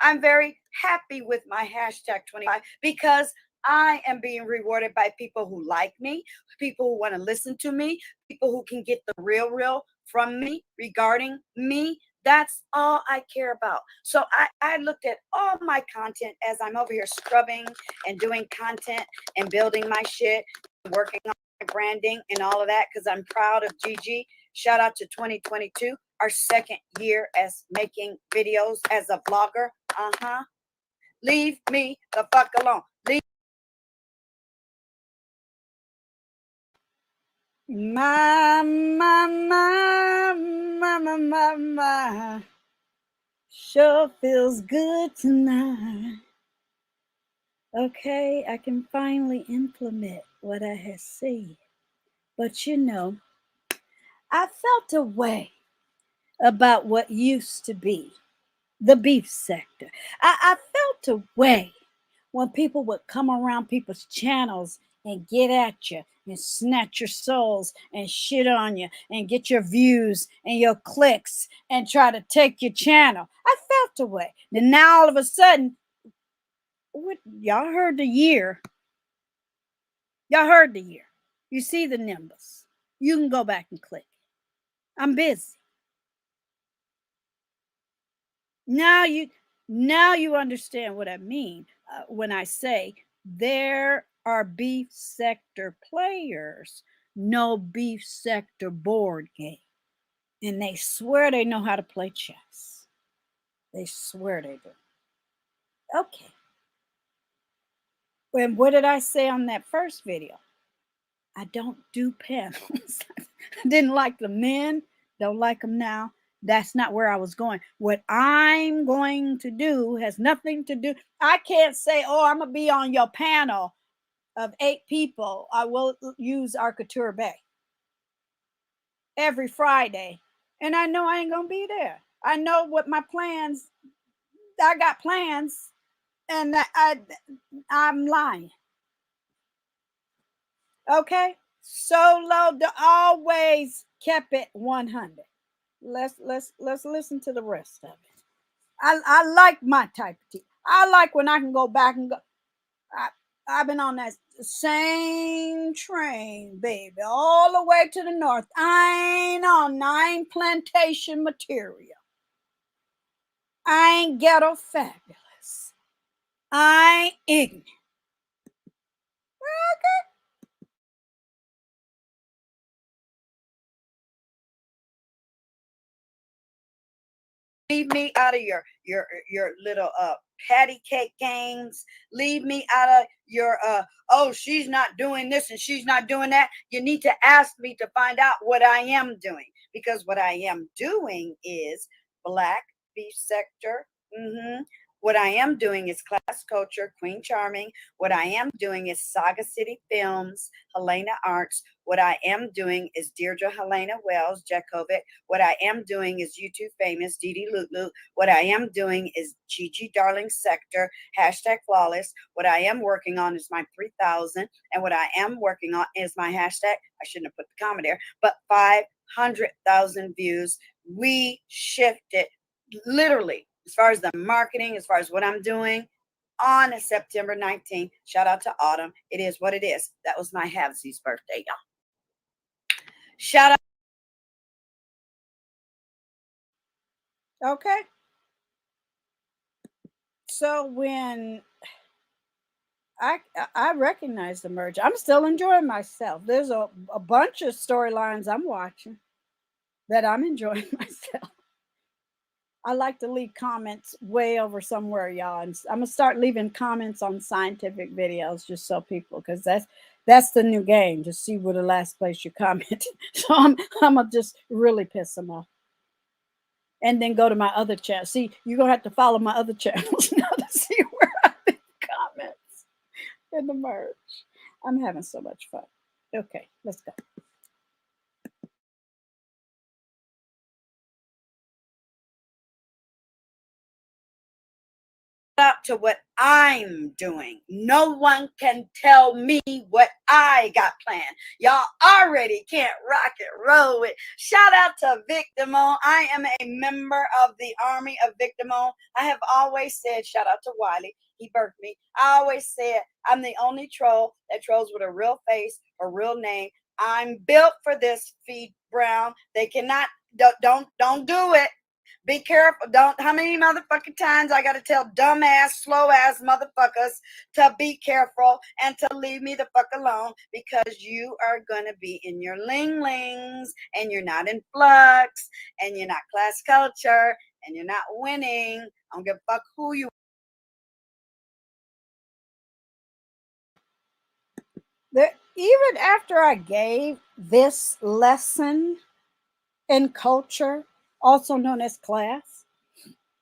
I'm very happy with my hashtag 25 because I am being rewarded by people who like me, people who want to listen to me, people who can get the real from me regarding me. That's all I care about. So I looked at all my content as I'm over here scrubbing and doing content and building my shit, working on my branding and all of that because I'm proud of Gigi. Shout out to 2022, our second year as making videos as a vlogger. Leave me the fuck alone. Leave my sure feels good tonight. Okay, I can finally implement what I have said. But you know, I felt a way about what used to be the beef sector. I felt a way when people would come around people's channels and get at you and snatch your souls and shit on you and get your views and your clicks and try to take your channel. I felt a way. Then now all of a sudden, what y'all heard the year. Y'all heard the year. You see the nimbus. You can go back and click. I'm busy. Now you understand what I mean when I say there are beef sector players, no beef sector board game. And they swear they know how to play chess. They swear they do. Okay. And what did I say on that first video? I don't do panels. I didn't like the men, don't like them now. That's not where I was going. What I'm going to do has nothing to do. I can't say, oh, I'm going to be on your panel of 8 people. I will use our Couture Bay every Friday. And I know I ain't going to be there. I know what my plans. I got plans, and I'm lying. Okay, Solo always kept it 100. Let's listen to the rest of it. I like my type of tea. I like when I can go back and go. I, I've been on that same train, baby, all the way to the north. I ain't plantation material. I ain't ghetto fabulous. I ain't ignorant. Leave me out of your little patty cake games. Leave me out of your oh, she's not doing this and she's not doing that. You need to ask me to find out what I am doing, because what I am doing is Black beef sector. What I am doing is Class Culture, Queen Charming. What I am doing is Saga City Films, Helena Arts. What I am doing is Deirdre Helena Wells, Jakovic. What I am doing is YouTube famous Dee Loot. What I am doing is Gigi Darling Sector, hashtag flawless. What I am working on is my 3,000. And what I am working on is my hashtag, I shouldn't have put the comma there, but 500,000 views. We shifted literally as far as the marketing, as far as what I'm doing on September 19th. Shout out to Autumn. It is what it is. That was my HUGz's birthday, y'all. Shout out. Okay. So when I recognize the merge, I'm still enjoying myself. There's a bunch of storylines I'm watching that I'm enjoying myself. I like to leave comments way over somewhere, y'all. And I'm gonna start leaving comments on scientific videos just so people, because that's the new game. Just see where the last place you comment. So I'm gonna just really piss them off. And then go to my other channel. See, you're gonna have to follow my other channels now to see where I leave comments in the merge. I'm having so much fun. Okay, let's go. Up to what I'm doing. No one can tell me what I got planned. Y'all already can't rock and roll with. Shout out to Victimon. I am a member of the army of Victimon. I have always said, shout out to Wiley. He birthed me. I always said I'm the only troll that trolls with a real face, a real name. I'm built for this, Feed Brown. They cannot, don't do it. Be careful. Don't, how many motherfucking times I got to tell dumbass, slow ass motherfuckers to be careful and to leave me the fuck alone, because you are going to be in your ling-lings and you're not in flux and you're not class culture and you're not winning. I don't give a fuck who you are. Even after I gave this lesson in culture, also known as class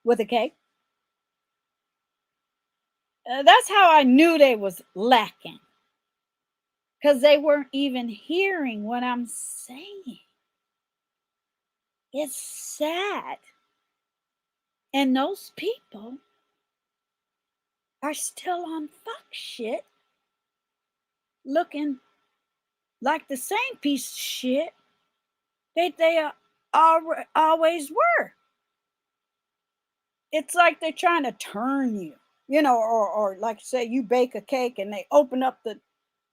with a K, that's how I knew they was lacking, because they weren't even hearing what I'm saying. It's sad. And those people are still on fuck shit, looking like the same piece of shit that they always were. It's like they're trying to turn you, or like say you bake a cake and they open up the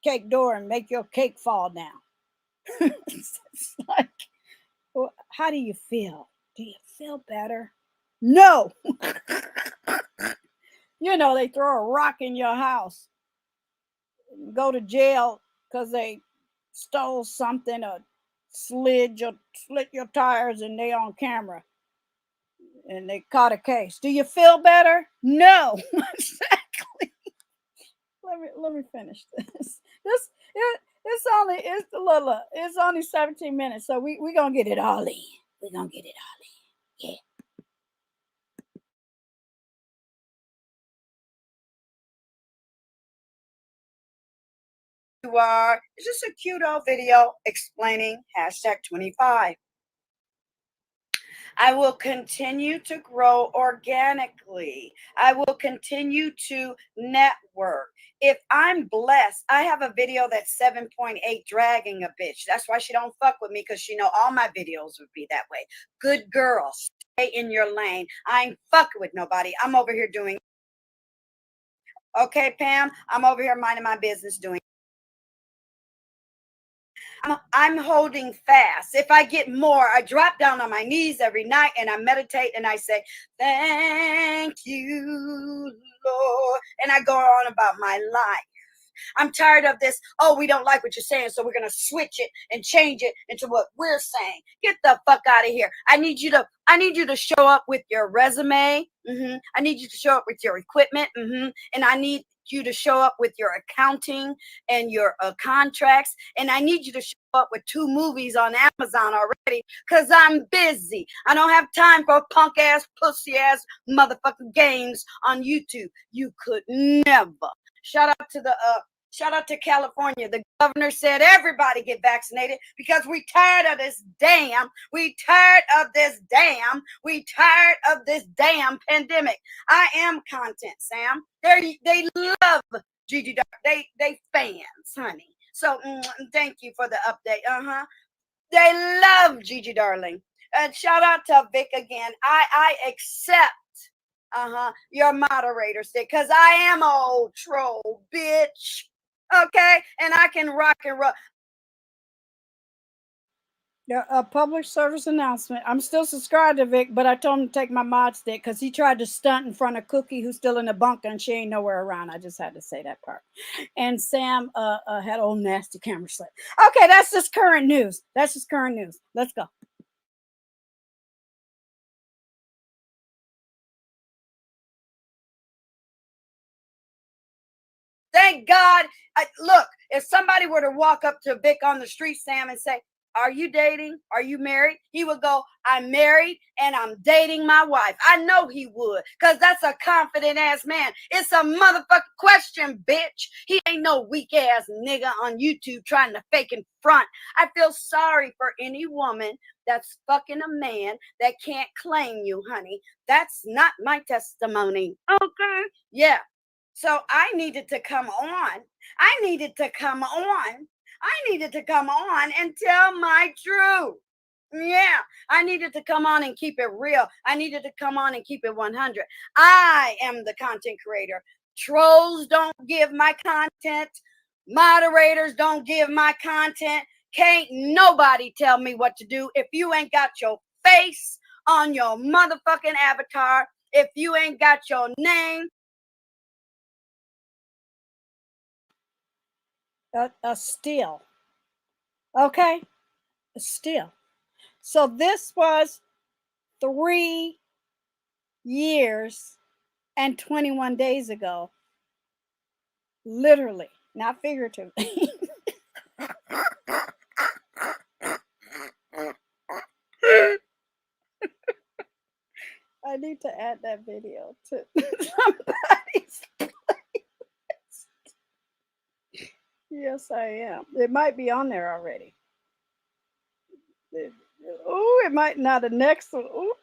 cake door and make your cake fall down. It's like, well, how do you feel? Do you feel better? No. They throw a rock in your house, go to jail because they stole something or slit your tires, and they on camera and they caught a case. Do you feel better? No. Exactly. Let me finish this. It's only 17 minutes, so we gonna get it all in. We're gonna get it all in. Yeah. You are. It's just a cute old video explaining hashtag 25. I will continue to grow organically. I will continue to network. If I'm blessed, I have a video that's 7.8 dragging a bitch. That's why she don't fuck with me, because she know all my videos would be that way. Good girl, stay in your lane. I ain't fucking with nobody. I'm over here doing. Okay, Pam, I'm over here minding my business doing. I'm holding fast. If I get more, I drop down on my knees every night and I meditate and I say, thank you, Lord. And I go on about my life. I'm tired of this. Oh, we don't like what you're saying, so we're going to switch it and change it into what we're saying. Get the fuck out of here. I need you to show up with your resume. I need you to show up with your equipment. And I need you to show up with your accounting and your contracts. And I need you to show up with 2 movies on Amazon already, because I'm busy. I don't have time for punk ass, pussy ass motherfucking games on YouTube. You could never. Shout out to California. The governor said everybody get vaccinated because we tired of this damn. We tired of this damn pandemic. I am content, Sam. They love Gigi Dark. They fans, honey. So thank you for the update. They love Gigi Darling. And shout out to Vic again. I accept your moderator stick, because I am an old troll, bitch. Okay, and I can rock and roll. A public service announcement. I'm still subscribed to Vic, but I told him to take my mod stick because he tried to stunt in front of Cookie, who's still in the bunker, and she ain't nowhere around. I just had to say that part. And Sam had old nasty camera slip. Okay, that's just current news. Let's go. Thank God. Look, if somebody were to walk up to Vic on the street, Sam, and say, are you dating? Are you married? He would go, I'm married and I'm dating my wife. I know he would, because that's a confident ass man. It's a motherfucking question, bitch. He ain't no weak ass nigga on YouTube trying to fake and front. I feel sorry for any woman that's fucking a man that can't claim you, honey. That's not my testimony. Okay. Yeah. So I needed to come on. I needed to come on and tell my truth. Yeah, I needed to come on and keep it real. I needed to come on and keep it 100. I am the content creator. Trolls don't give my content. Moderators don't give my content. Can't nobody tell me what to do if you ain't got your face on your motherfucking avatar, if you ain't got your name. A steal. Okay? A steal. So this was 3 years and 21 days ago. Literally, not figuratively. I need to add that video to somebody's playlist. Yes, I am. It might be on there already. Oh, it might not. The next one. Ooh.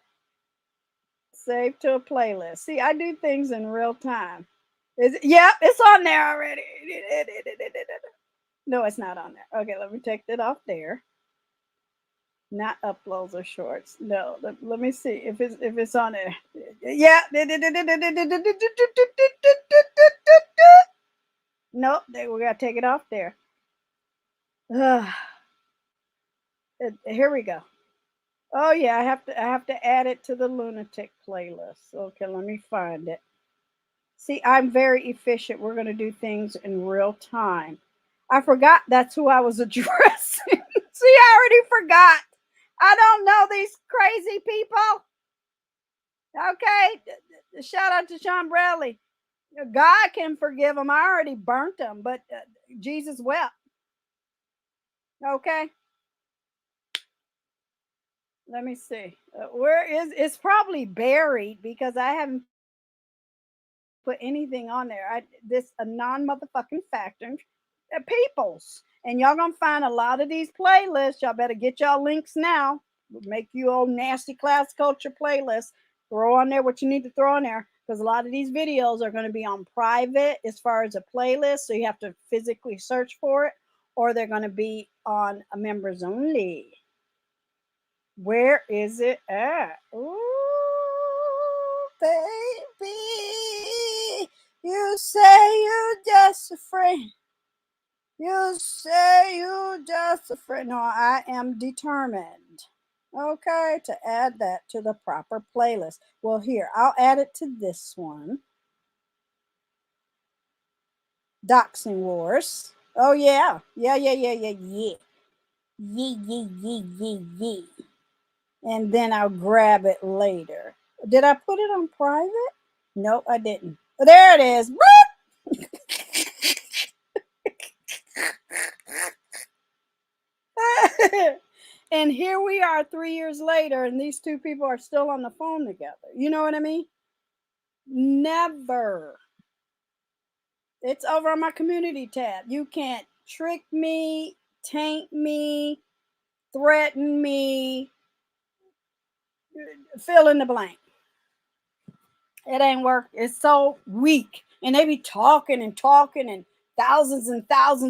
Save to a playlist. See, I do things in real time. Yep, it's on there already. No, it's not on there. Okay, let me take that off there. Not uploads or shorts. No, let me see if it's on there. Yeah. Nope, we gotta take it off there. Here we go. Oh yeah, I have to add it to the lunatic playlist. Okay, let me find it. See, I'm very efficient. We're gonna do things in real time. I forgot that's who I was addressing. See, I already forgot. I don't know these crazy people. Okay, shout out to Sean Bradley. God can forgive them. I already burnt them, but Jesus wept. Okay. Let me see. Where is it's probably buried because I haven't put anything on there. This a non-motherfucking factor. Peoples. And y'all gonna find a lot of these playlists. Y'all better get y'all links now. make you old nasty class culture playlist. Throw on there what you need to throw on there, because a lot of these videos are going to be on private as far as a playlist, so you have to physically search for it, or they're going to be on a members only. Where is it at? Ooh, baby, you say you just a friend. You say you just a friend. No, I am determined, okay, to add that to the proper playlist. Well, here, I'll add it to this one. Doxing Wars. Oh, yeah. Yeah. Yeah. And then I'll grab it later. Did I put it on private? Nope, I didn't. There it is. And here we are 3 years later, and these two people are still on the phone together. You know what I mean? Never. It's over on my community tab. You can't trick me, taint me, threaten me, fill in the blank. It ain't work. It's so weak. And they be talking and thousands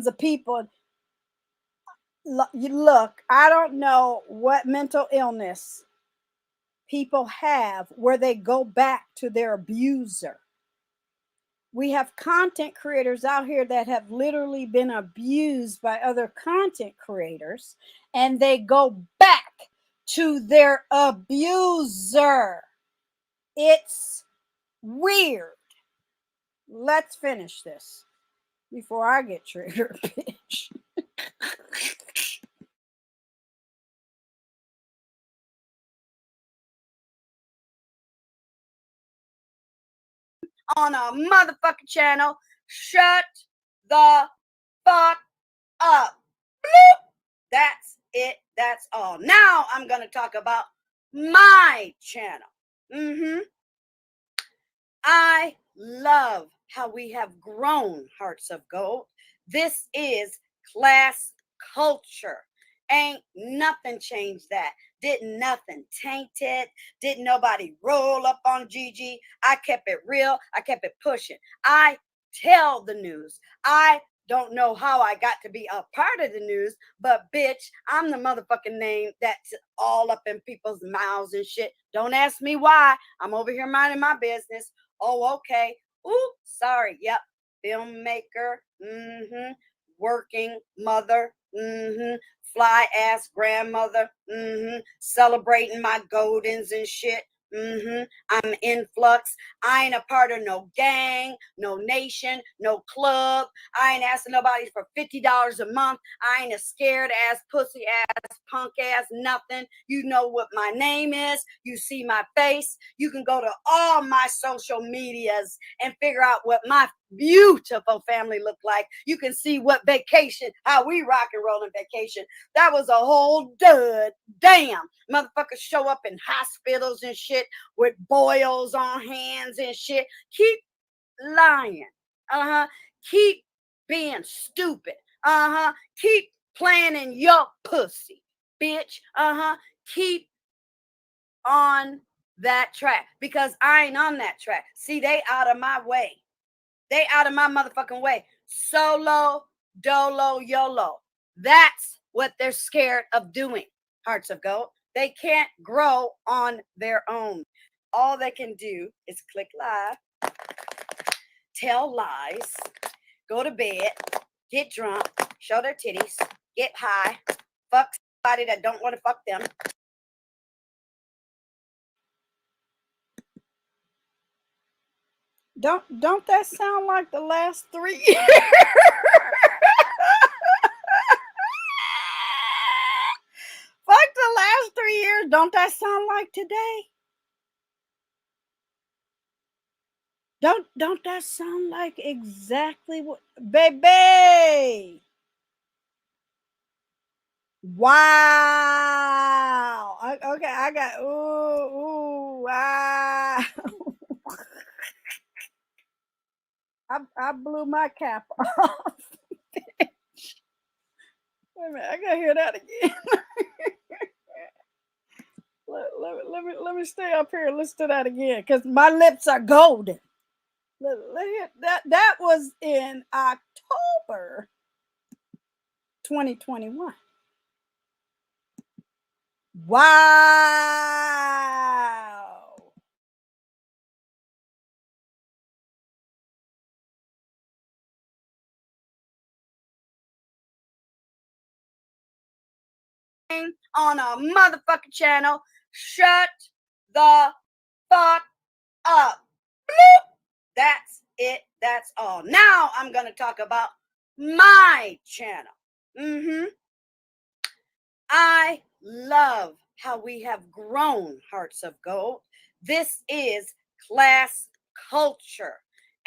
of people. Look, I don't know what mental illness people have where they go back to their abuser. We have content creators out here that have literally been abused by other content creators, and they go back to their abuser. It's weird. Let's finish this before I get triggered, bitch. On a motherfucking channel. Shut the fuck up. Bloop. That's it. That's all. Now I'm going to talk about my channel. I love how we have grown, Hearts of Gold. This is class culture. Ain't nothing changed that. Didn't nothing taint it. Didn't nobody roll up on Gigi. I kept it real. I kept it pushing. I tell the news. I don't know how I got to be a part of the news, but bitch, I'm the motherfucking name that's all up in people's mouths and shit. Don't ask me why. I'm over here minding my business. Oh, okay. Ooh, sorry. Yep. Filmmaker. Working mother. Fly ass grandmother. Celebrating my goldens and shit. I'm influx. I ain't a part of no gang, no nation, no club. I ain't asking nobody for $50 a month. I ain't a scared ass, pussy ass, punk ass, nothing. You know what my name is. You see my face. You can go to all my social medias and figure out what my beautiful family look like. You can see what vacation, how we rock and roll in vacation. That was a whole dud. Damn. Motherfuckers show up in hospitals and shit with boils on hands and shit. Keep lying. Keep being stupid. Keep playing in your pussy, bitch. Keep on that track, because I ain't on that track. See, they out of my way. They out of my motherfucking way. Solo, dolo, YOLO. That's what they're scared of doing, Hearts of Gold. They can't grow on their own. All they can do is click live, tell lies, go to bed, get drunk, show their titties, get high, fuck somebody that don't want to fuck them. Don't that sound like the last 3 years? Fuck the last 3 years. Don't that sound like today? Don't that sound like exactly what, baby? Wow. Okay, I got wow. I blew my cap off. Wait a minute, I gotta hear that again. Let me stay up here and listen to that again because my lips are golden. That was in October 2021. Wow. On a motherfucking channel. Shut the fuck up. Bloop. That's it. That's all. Now I'm going to talk about my channel. I love how we have grown, Hearts of Gold. This is class culture.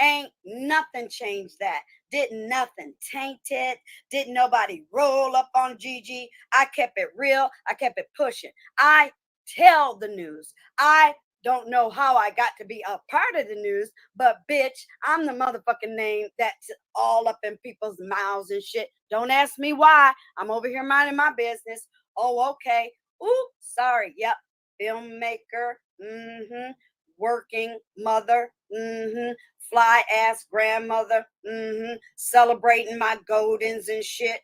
Ain't nothing changed that. Didn't nothing taint it. Didn't nobody roll up on Gigi. I kept it real. I kept it pushing. I tell the news. I don't know how I got to be a part of the news, but bitch, I'm the motherfucking name that's all up in people's mouths and shit. Don't ask me why. I'm over here minding my business. Oh, okay. Ooh, sorry. Yep. Filmmaker. Working mother. Fly ass grandmother. Celebrating my goldens and shit.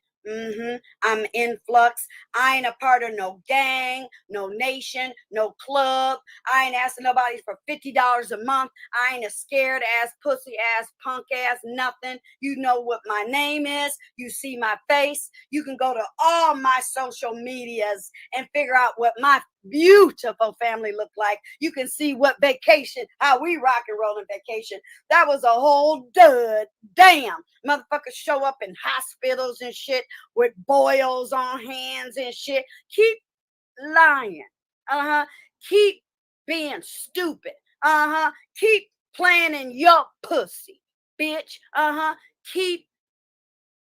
I'm in flux. I ain't a part of no gang, no nation, no club. I ain't asking nobody for $50 a month. I ain't a scared ass, pussy ass, punk ass, nothing. You know what my name is. You see my face. You can go to all my social medias and figure out what my beautiful family look like. You can see what vacation, how we rock and roll in vacation. That was a whole dud. Damn. Motherfuckers show up in hospitals and shit with boils on hands and shit. Keep lying. Keep being stupid. Keep playing in your pussy, bitch. Keep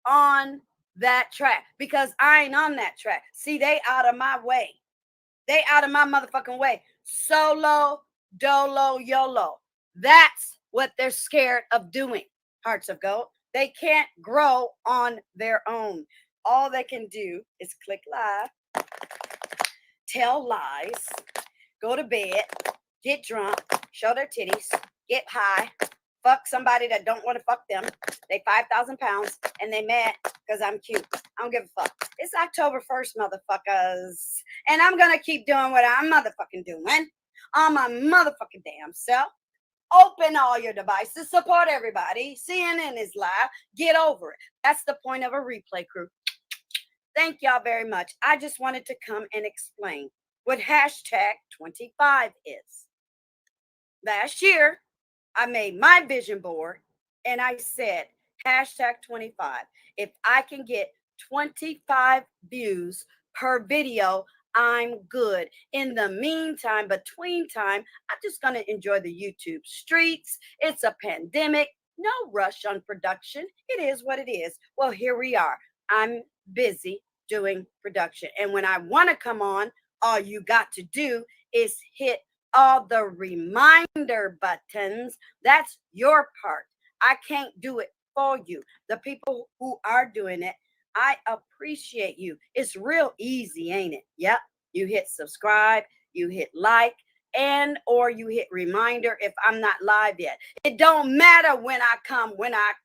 on that track because I ain't on that track. See, they out of my way. They out of my motherfucking way. Solo, dolo, YOLO. That's what they're scared of doing, Hearts of Gold. They can't grow on their own. All they can do is click live, tell lies, go to bed, get drunk, show their titties, get high, fuck somebody that don't want to fuck them. They 5,000 pounds and they mad because I'm cute. I don't give a fuck. It's October 1st, motherfuckers. And I'm going to keep doing what I'm motherfucking doing on my motherfucking damn self. Open all your devices. Support everybody. CNN is live. Get over it. That's the point of a replay crew. Thank y'all very much. I just wanted to come and explain what hashtag 25 is. Last year, I made my vision board and I said, hashtag 25. If I can get 25 views per video, I'm good. In the meantime, between time, I'm just going to enjoy the YouTube streets. It's a pandemic. No rush on production. It is what it is. Well, here we are. I'm busy doing production. And when I want to come on, all you got to do is hit all the reminder buttons. That's your part. I can't do it for you. The people who are doing it, I appreciate you. It's real easy, ain't it? Yep. You hit subscribe, you hit like, and or you hit reminder if I'm not live yet. It don't matter when I come, when I'm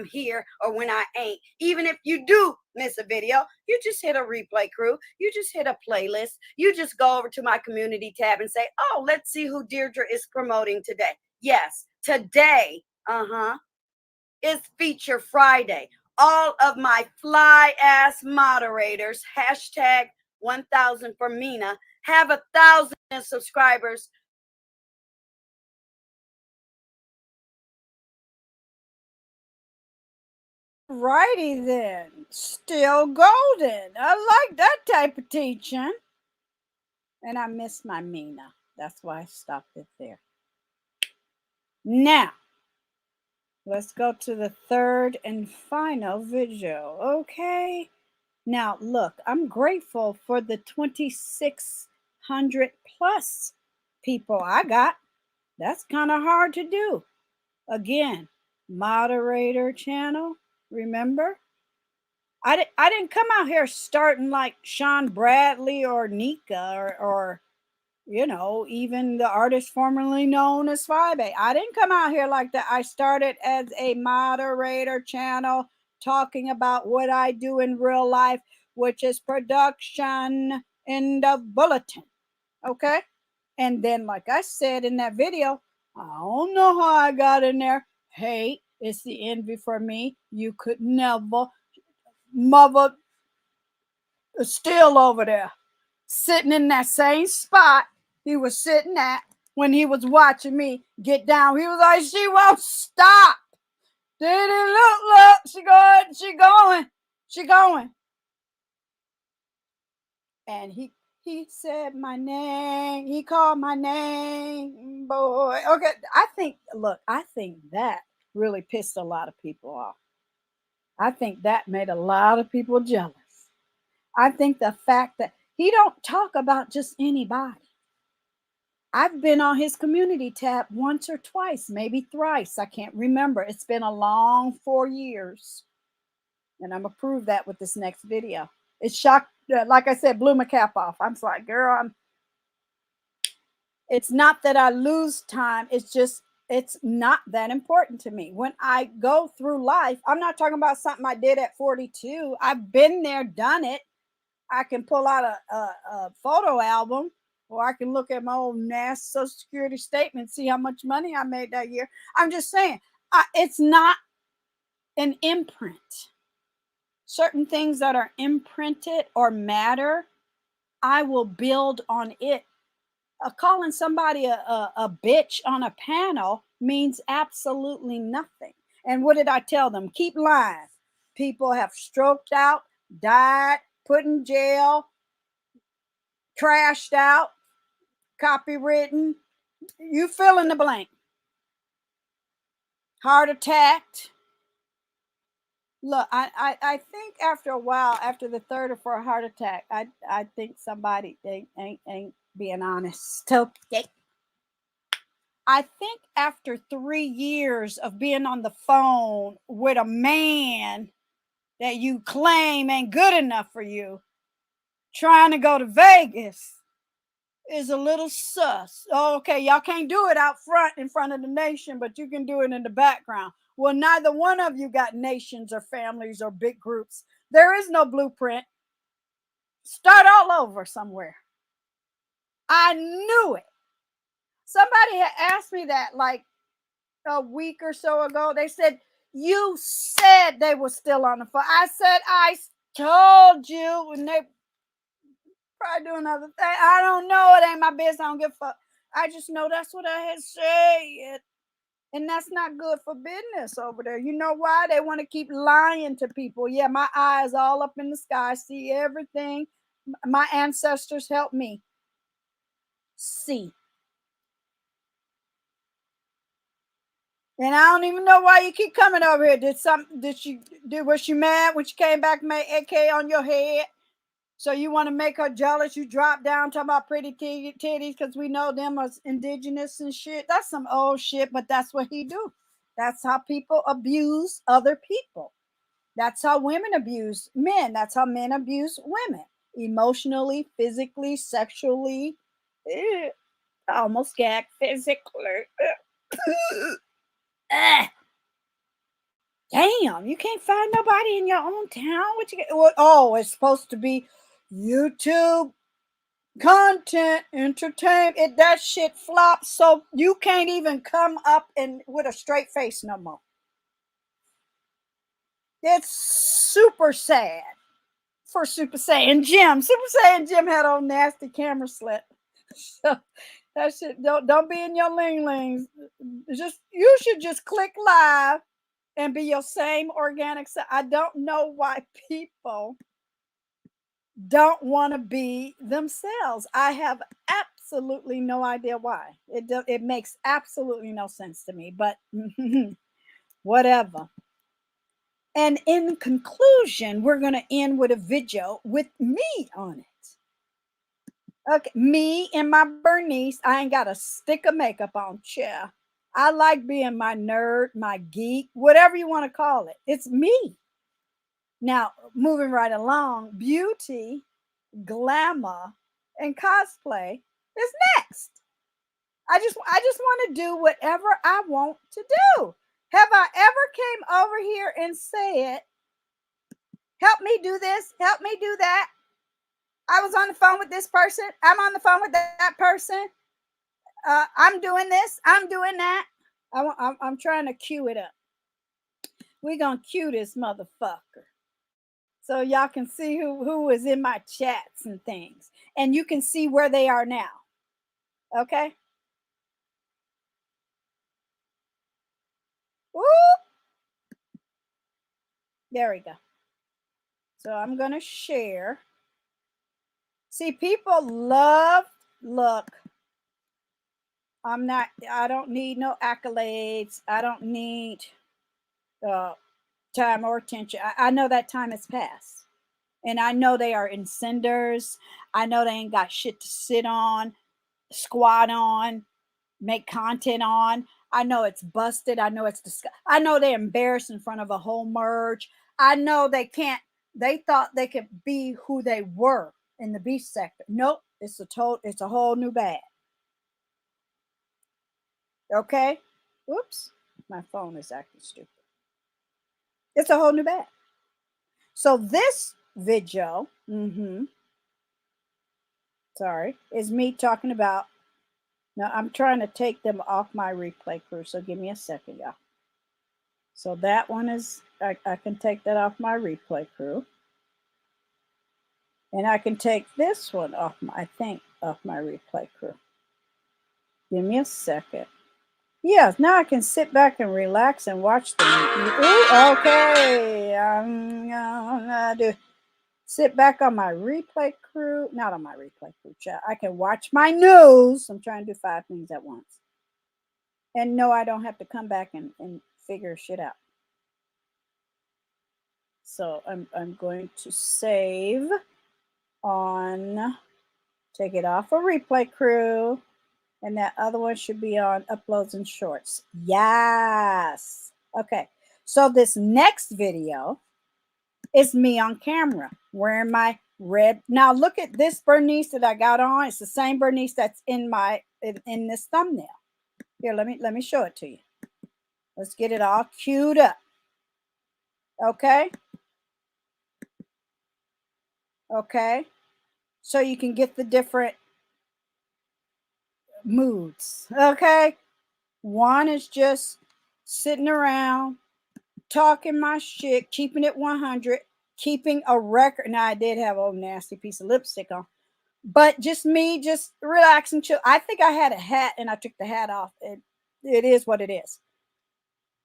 here or when I ain't. Even if you do miss a video, you just hit a replay crew. You just hit a playlist. You just go over to my community tab and say, oh, let's see who Deirdre is promoting today. Yes, today, is Feature Friday. All of my fly ass moderators, hashtag 1,000 for Mina, have 1,000 subscribers. Righty then, still golden. I like that type of teaching. And I miss my Mina. That's why I stopped it there. Now, let's go to the third and final video, okay? Now, look, I'm grateful for the 2,600 plus people I got. That's kind of hard to do. Again, moderator channel, remember? I didn't come out here starting like Sean Bradley or Nika or you know, even the artist formerly known as 5A. I didn't come out here like that. I started as a moderator channel talking about what I do in real life, which is production in the bulletin. Okay. And then, like I said in that video, I don't know how I got in there. Hate is the envy for me. You could never, mother, still over there, sitting in that same spot he was sitting at when he was watching me get down. He was like, she won't stop. Did it look, she going. And he said my name. He called my name, boy. Okay, I think that really pissed a lot of people off. I think that made a lot of people jealous. I think the fact that he don't talk about just anybody. I've been on his community tab once or twice, maybe thrice. I can't remember. It's been a long 4 years. And I'm going to prove that with this next video. It shocked, like I said, blew my cap off. I'm like, girl, it's not that I lose time. It's not that important to me. When I go through life, I'm not talking about something I did at 42. I've been there, done it. I can pull out a photo album, or I can look at my old nasty Social Security statement, see how much money I made that year. I'm just saying, it's not an imprint. Certain things that are imprinted or matter, I will build on it. Calling somebody a bitch on a panel means absolutely nothing. And what did I tell them? Keep lying. People have stroked out, died, put in jail, crashed out, copywritten, you fill in the blank. Heart attacked. Look, I think after a while, after the third or fourth heart attack, I think somebody ain't being honest. Okay. I think after 3 years of being on the phone with a man that you claim ain't good enough for you, trying to go to Vegas, is a little sus. Oh, okay, y'all can't do it out front in front of the nation, but you can do it in the background. Well, neither one of you got nations or families or big groups. There is no blueprint. Start all over somewhere. I knew it. Somebody had asked me that like a week or so ago. They said, you said they were still on the phone. I said, I told you, and they probably doing other thing. I don't know. It ain't my business. I don't give a fuck. I just know that's what I had said. And that's not good for business over there. You know why? They want to keep lying to people. Yeah, my eyes all up in the sky, see everything. My ancestors helped me see. And I don't even know why you keep coming over here. Was she mad when she came back and made AK on your head? So you want to make her jealous? You drop down talking about pretty titties because we know them as indigenous and shit. That's some old shit, but that's what he do. That's how people abuse other people. That's how women abuse men. That's how men abuse women. Emotionally, physically, sexually. I almost gagged physically. Damn, you can't find nobody in your own town. What you get? Oh, it's supposed to be YouTube content, entertainment. That shit flops, so you can't even come up and with a straight face no more. It's super sad for Super Saiyan Jim. Super Saiyan Jim had on nasty camera slip. So that shit don't be in your ling-lings. You should just click live and be your same organic self. I don't know why people don't want to be themselves. I have absolutely no idea why. It makes absolutely no sense to me, but whatever. And in conclusion, we're going to end with a video with me on it. Okay, me and my Bernice. I ain't got a stick of makeup on, chair. I like being my nerd, my geek, whatever you want to call it. It's me. Now, moving right along, beauty, glamour, and cosplay is next. I just want to do whatever I want to do. Have I ever came over here and said, help me do this, help me do that? I was on the phone with this person. I'm on the phone with that person. I'm doing this. I'm doing that. I'm trying to cue it up. We're going to cue this motherfucker. So y'all can see who is in my chats and things. And you can see where they are now. Okay? Woo! There we go. So I'm going to share. See, people love, look, I don't need no accolades. I don't need time or attention. I know that time has passed. And I know they are incenders. I know they ain't got shit to sit on, squat on, make content on. I know it's busted. I know it's disgusting. I know they're embarrassed in front of a whole merge. I know they thought they could be who they were in the beef sector. Nope, it's a whole new bag. Okay? Oops, my phone is acting stupid. It's a whole new bag. So this video, sorry, is me talking about. Now I'm trying to take them off my replay crew, so give me a second, y'all. So that one is, I can take that off my replay crew. And I can take this one off my replay crew. Give me a second. Yeah, now I can sit back and relax and watch the Ooh, okay. I'm gonna sit back on my replay crew. Not on my replay crew, chat. I can watch my news. I'm trying to do 5 things at once. And no, I don't have to come back and figure shit out. So I'm going to save on, take it off a replay crew, and that other one should be on uploads and shorts. Yes. Okay. So this next video is me on camera wearing my red. Now look at this Bernice that I got on. It's the same Bernice that's in this thumbnail. Here, let me show it to you. Let's get it all queued up. Okay. Okay. So you can get the different moods. Okay. One is just sitting around, talking my shit, keeping it 100, keeping a record. Now, I did have a old nasty piece of lipstick on, but just me, just relaxing, chill. I think I had a hat and I took the hat off. It is what it is.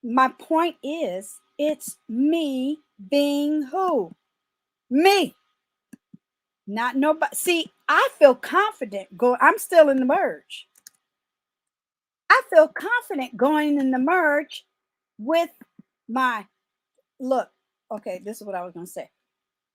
My point is, it's me being who? Me. Not nobody. See, I feel confident going. I'm still in the merge. I feel confident going in the merge with my look. Okay, this is what I was going to say.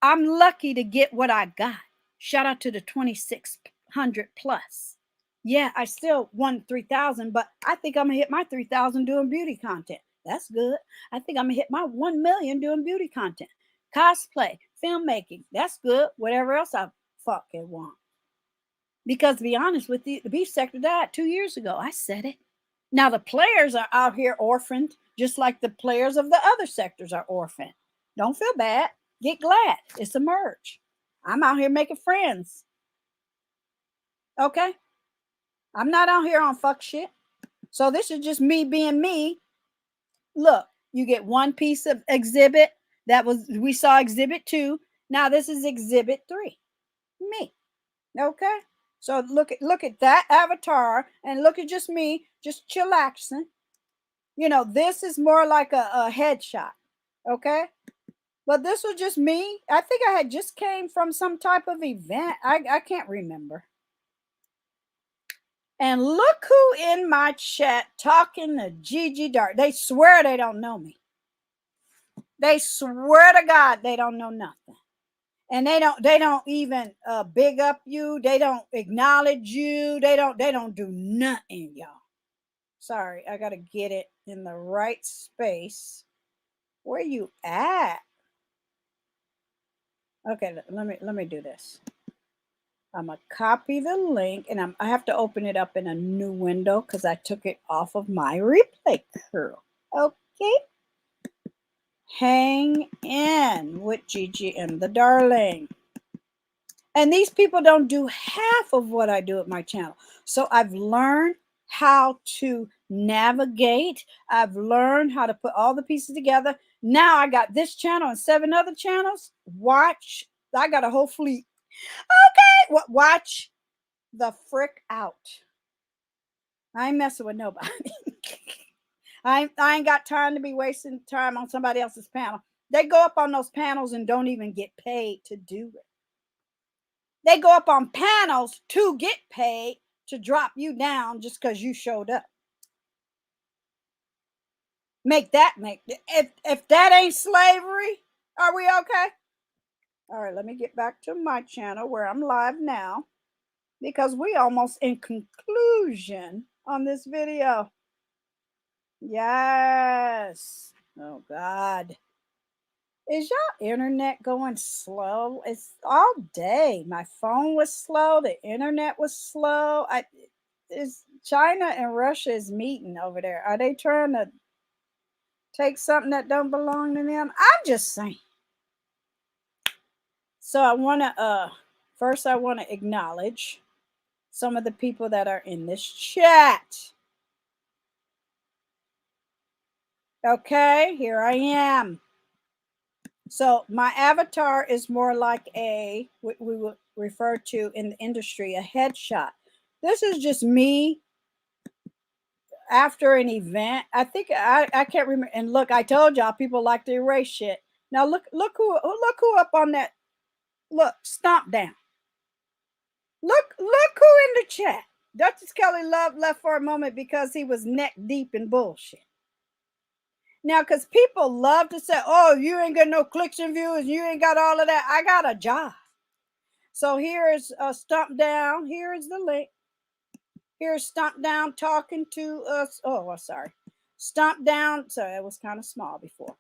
I'm lucky to get what I got. Shout out to the 2,600 plus. Yeah, I still won 3,000, but I think I'm going to hit my 3,000 doing beauty content. That's good. I think I'm going to hit my 1 million doing beauty content. Cosplay, filmmaking. That's good. Whatever else I fucking want. Because to be honest with you, the beef sector died 2 years ago. I said it. Now the players are out here orphaned, just like the players of the other sectors are orphaned. Don't feel bad. Get glad. It's a merge. I'm out here making friends. Okay? I'm not out here on fuck shit. So this is just me being me. Look, you get one piece of exhibit. We saw exhibit 2. Now this is exhibit 3. Me. Okay? So look at that avatar and look at just me, just chillaxing. You know, this is more like a headshot. Okay? But this was just me. I think I had just came from some type of event. I can't remember. And look who in my chat talking to Gigi Dart. They swear they don't know me. They swear to God they don't know nothing. And they don't even big up you. They don't acknowledge you. They don't do nothing, y'all. Sorry, I gotta get it in the right space. Where you at? Okay, let me do this. I'm going to copy the link, and I have to open it up in a new window because I took it off of my replay crew. Okay. Hang in with Gigi and the Darling. And these people don't do half of what I do at my channel. So I've learned how to navigate. I've learned how to put all the pieces together. Now I got this channel and 7 other channels. Watch. I got a whole fleet. Okay. Watch the frick out. I ain't messing with nobody. I ain't got time to be wasting time on somebody else's panel. They go up on those panels and don't even get paid to do it. They go up on panels to get paid to drop you down just because you showed up. If that ain't slavery, are we okay? All right, let me get back to my channel where I'm live now, because we almost in conclusion on this video. Yes. Oh God. Is your internet going slow? It's all day. My phone was slow. The internet was slow. Is China and Russia is meeting over there? Are they trying to take something that don't belong to them? I'm just saying. So I want to first I want to acknowledge some of the people that are in this chat. Okay, here I am. So my avatar is more like we would refer to in the industry a headshot. This is just me after an event. I think I can't remember. And look, I told y'all people like to erase shit. Now look who up on that. Look, stomp down. Look who in the chat. Duchess Kelly Love left for a moment because he was neck deep in bullshit. Now, because people love to say, oh, you ain't got no clicks and views, you ain't got all of that. I got a job. So here is Stomp Down. Here is the link. Here's Stomp Down talking to us. Oh, sorry. Stomp Down. Sorry, it was kind of small before.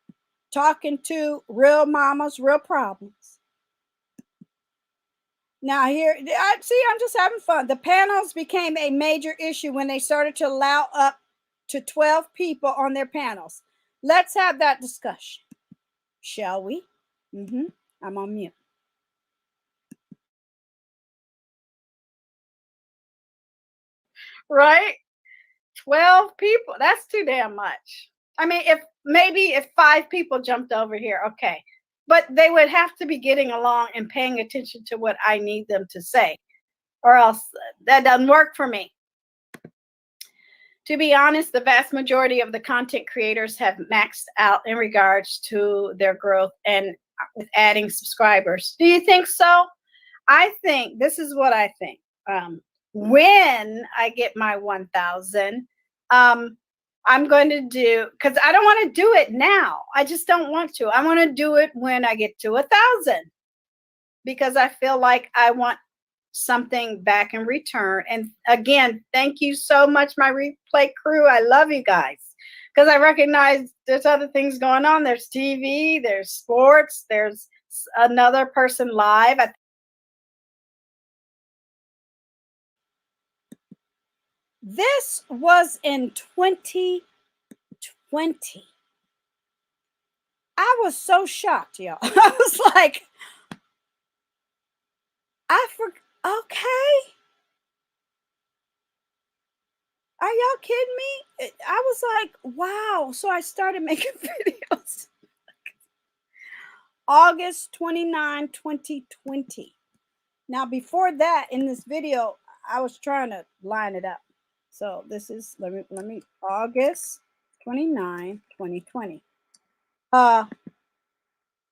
Talking to real mamas, real problems. Now here, I'm just having fun. The panels became a major issue when they started to allow up to 12 people on their panels. Let's have that discussion, shall we? I'm on mute. Right? 12 people. That's too damn much. I mean, if 5 people jumped over here, okay. But they would have to be getting along and paying attention to what I need them to say, or else that doesn't work for me. To be honest, the vast majority of the content creators have maxed out in regards to their growth and with adding subscribers. Do you think so? I think this is what I think. When I get my 1,000, I'm going to do, because I don't want to do it now. I just don't want to. I want to do it when I get to 1,000, because I feel like I want something back in return. And again, thank you so much, my replay crew. I love you guys, because I recognize there's other things going on. There's TV, there's sports, there's another person live. This was in 2020. I was so shocked, y'all. I was like, okay. Are y'all kidding me? I was like, wow. So I started making videos. August 29, 2020. Now, before that, in this video, I was trying to line it up. So this is, let me, August 29, 2020.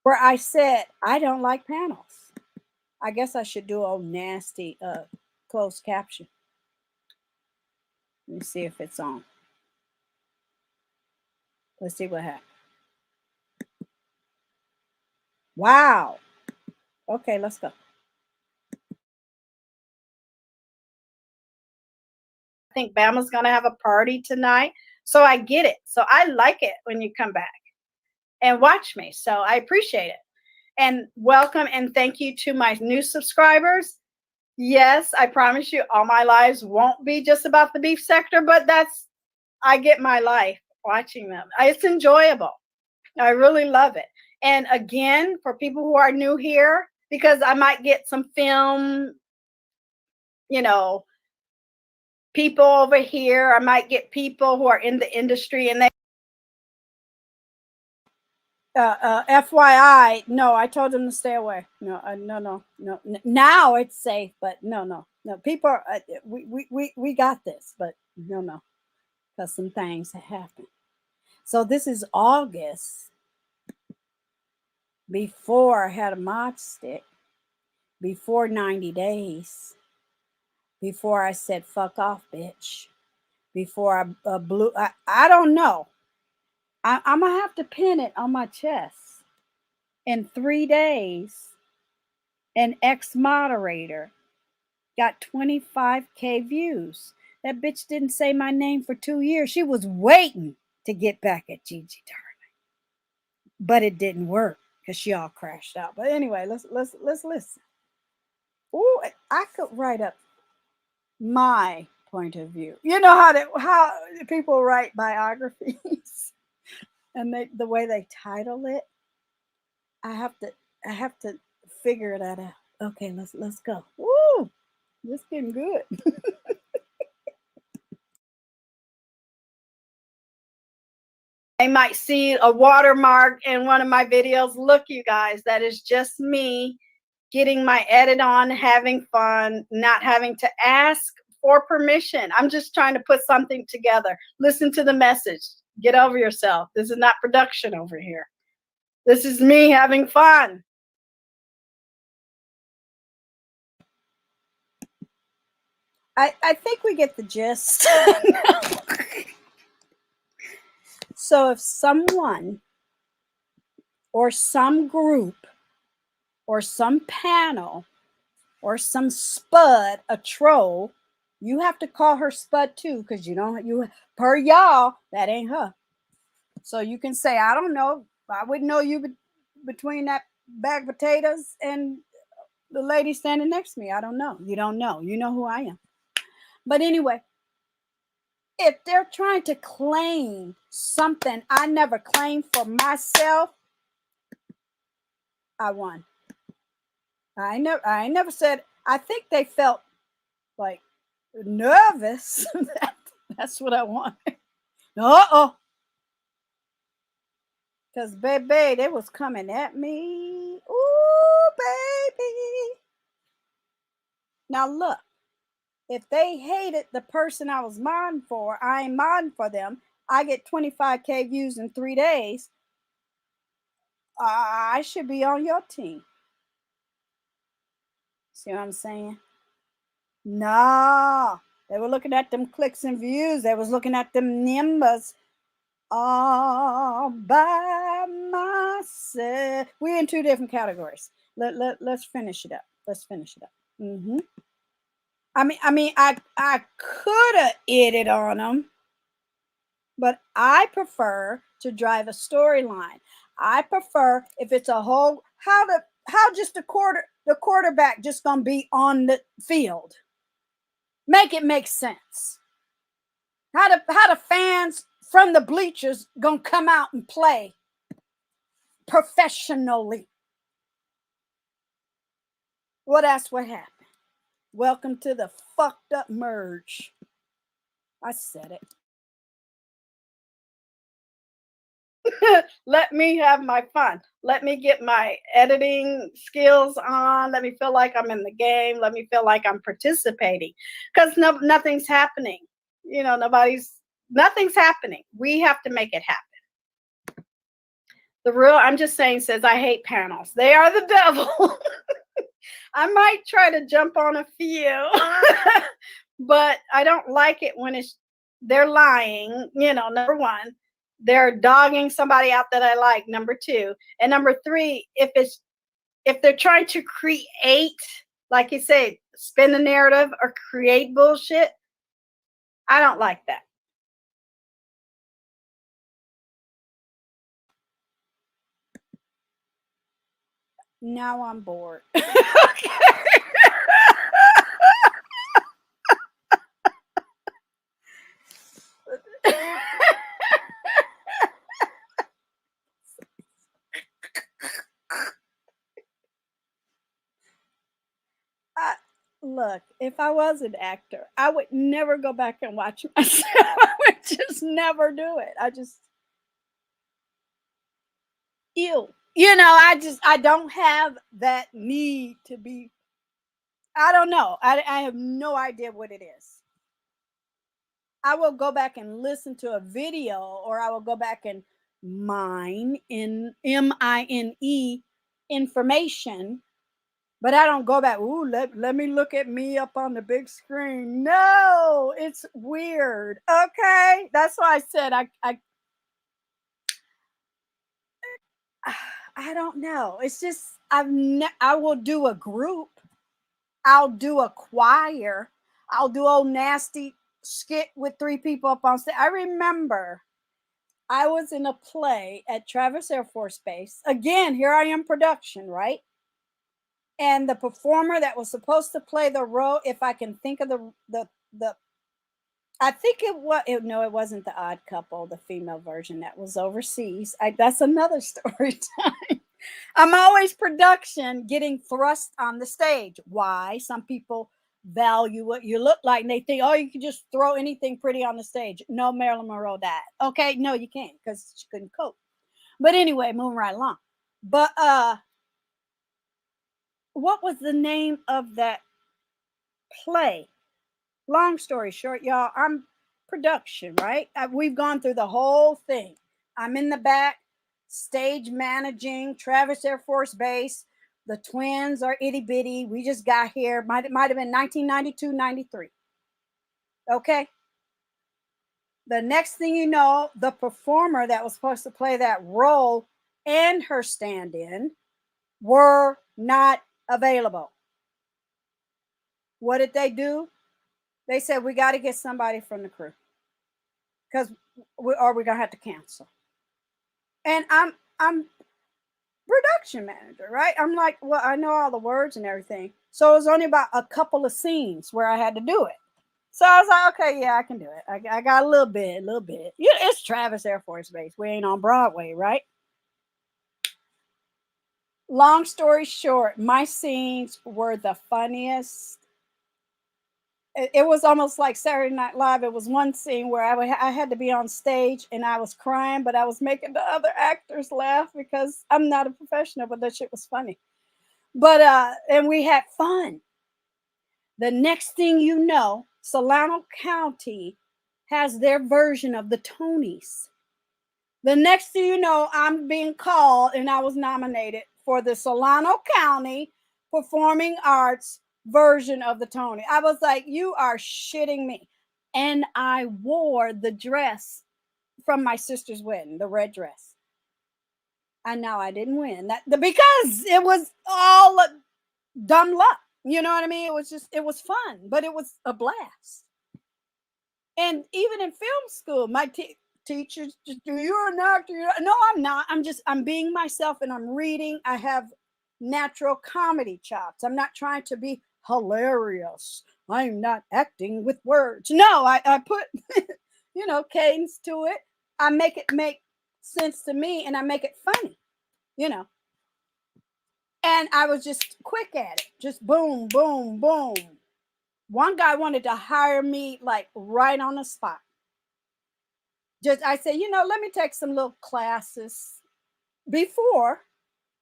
Where I said, I don't like panels. I guess I should do a nasty closed caption. Let me see if it's on. Let's see what happens. Wow. Okay, let's go. I think Bama's going to have a party tonight. So I get it. So I like it when you come back and watch me. So I appreciate it. And welcome and thank you to my new subscribers. Yes, I promise you all my lives won't be just about the beef sector, but I get my life watching them. It's enjoyable. I really love it. And again, for people who are new here, because I might get some film, you know, people over here, I might get people who are in the industry and they FYI, no, I told them to stay away. No, no. Now it's safe, but no. People are, we got this, but no, because some things have happened. So this is August, before I had a mod stick, before 90 days, before I said fuck off, bitch, before I blew. I don't know. I'm gonna have to pin it on my chest. In 3 days, an ex-moderator got 25K views. That bitch didn't say my name for 2 years. She was waiting to get back at Gigi Darling, but it didn't work because she all crashed out. But anyway, let's listen. Ooh, I could write up my point of view. You know how people write biographies and the way they title it. I have to figure that out. Okay, let's go. Woo! This getting good. I might see a watermark in one of my videos. Look, you guys, that is just me getting my edit on, having fun, not having to ask for permission. I'm just trying to put something together. Listen to the message. Get over yourself. This is not production over here. This is me having fun. I think we get the gist. So if someone or some group or some panel or some spud, a troll, you have to call her spud too, because you per y'all, that ain't her. So you can say, I don't know. I wouldn't know you between that bag of potatoes and the lady standing next to me. I don't know. You don't know. You know who I am. But anyway, if they're trying to claim something I never claimed for myself, I won. I never said. I think they felt like nervous. That's what I wanted. Because baby, they was coming at me. Ooh, baby. Now look, if they hated the person I was modding for, I ain't modding for them. I get 25K views in 3 days. I should be on your team. See what I'm saying? No, they were looking at them clicks and views. They was looking at them numbers all by myself. We're in 2 different categories. Let's finish it up. Let's finish it up. I could have edited on them, but I prefer to drive a storyline. I prefer if it's a whole how just the quarterback just gonna be on the field. Make it make sense. How the fans from the bleachers gonna come out and play professionally? Well, that's what happened. Welcome to the fucked up merge. I said it. Let me have my fun. Let me get my editing skills on. Let me feel like I'm in the game. Let me feel like I'm participating. Because nothing's happening. You know, nothing's happening. We have to make it happen. I'm just saying, says I hate panels. They are the devil. I might try to jump on a few, but I don't like it when they're lying. You know, number one, they're dogging somebody out that I like. Number two, and number three, if they're trying to create, like you said, spin the narrative or create bullshit, I don't like that. Now I'm bored. Look, if I was an actor, I would never go back and watch myself. I would just never do it. I just ew. I don't have that need to be. I don't know. I have no idea what it is. I will go back and listen to a video, or I will go back and mine information, but I don't go back. Ooh, let me look at me up on the big screen. No, it's weird. Okay, that's why I said I don't know. It's just I will do a group. I'll do a choir. I'll do old nasty skit with 3 people up on stage. I remember I was in a play at Travis Air Force Base. Again, here I am production, right? And the performer that was supposed to play the role, if I can think of the I think no, it wasn't the Odd Couple, the female version that was overseas. That's another story time. I'm always production getting thrust on the stage. Why? Some people value what you look like and they think, oh, you can just throw anything pretty on the stage. No, Marilyn Monroe died. Okay, no, you can't because she couldn't cope. But anyway, moving right along. But what was the name of that play? Long story short, y'all, I'm production, right? We've gone through the whole thing. I'm in the back, stage managing Travis Air Force Base. The twins are itty bitty. We just got here. Might have been 1992, 93. Okay. The next thing you know, the performer that was supposed to play that role and her stand in were not available. What did they do? They said, we got to get somebody from the crew because we're going to have to cancel. And I'm production manager, right? I'm like, well, I know all the words and everything. So it was only about a couple of scenes where I had to do it. So I was like, okay, yeah, I can do it. I got a little bit. Yeah, it's Travis Air Force Base. We ain't on Broadway, right? Long story short, my scenes were the funniest. It was almost like Saturday Night Live. It was one scene where I had to be on stage and I was crying, but I was making the other actors laugh because I'm not a professional, but that shit was funny. But and we had fun. The next thing you know, Solano County has their version of the Tonys. The next thing you know, I'm being called and I was nominated for the Solano County Performing Arts version of the Tony. I was like, you are shitting me. And I wore the dress from my sister's wedding, the red dress. And now I didn't win that because it was all dumb luck. You know what I mean? It was fun, but it was a blast. And even in film school, my teachers just, you're an actor. No, I'm not. I'm being myself and I'm reading. I have natural comedy chops. I'm not trying to be hilarious. I'm not acting with words. No, I put, cadence to it. I make it make sense to me and I make it funny, And I was just quick at it. Just boom, boom, boom. One guy wanted to hire me like right on the spot. I said, let me take some little classes before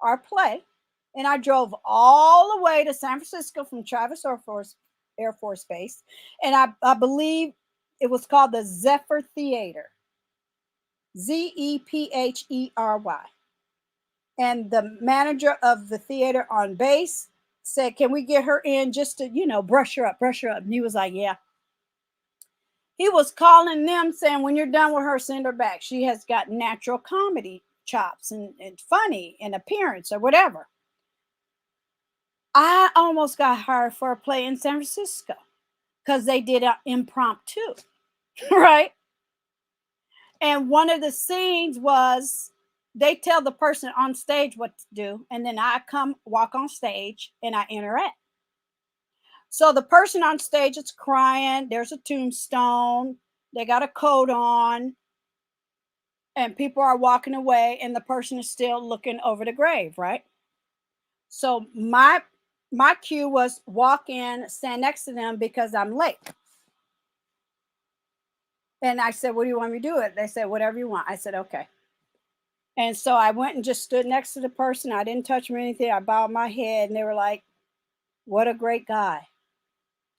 our play. And I drove all the way to San Francisco from Travis Air Force Base. And I believe it was called the Zephyr Theater. Zephery. And the manager of the theater on base said, can we get her in just to, brush her up. And he was like, yeah. He was calling them saying, when you're done with her, send her back. She has got natural comedy chops and funny and appearance or whatever. I almost got hired for a play in San Francisco because they did an impromptu, right? And one of the scenes was they tell the person on stage what to do, and then I come walk on stage and I interact. So the person on stage is crying. There's a tombstone. They got a coat on. And people are walking away, and the person is still looking over the grave, right? So my my cue was walk in, stand next to them because I'm late. And I said, what do you want me to do it? They said, whatever you want. I said, okay. And so I went and just stood next to the person. I didn't touch them or anything. I bowed my head and they were like, what a great guy.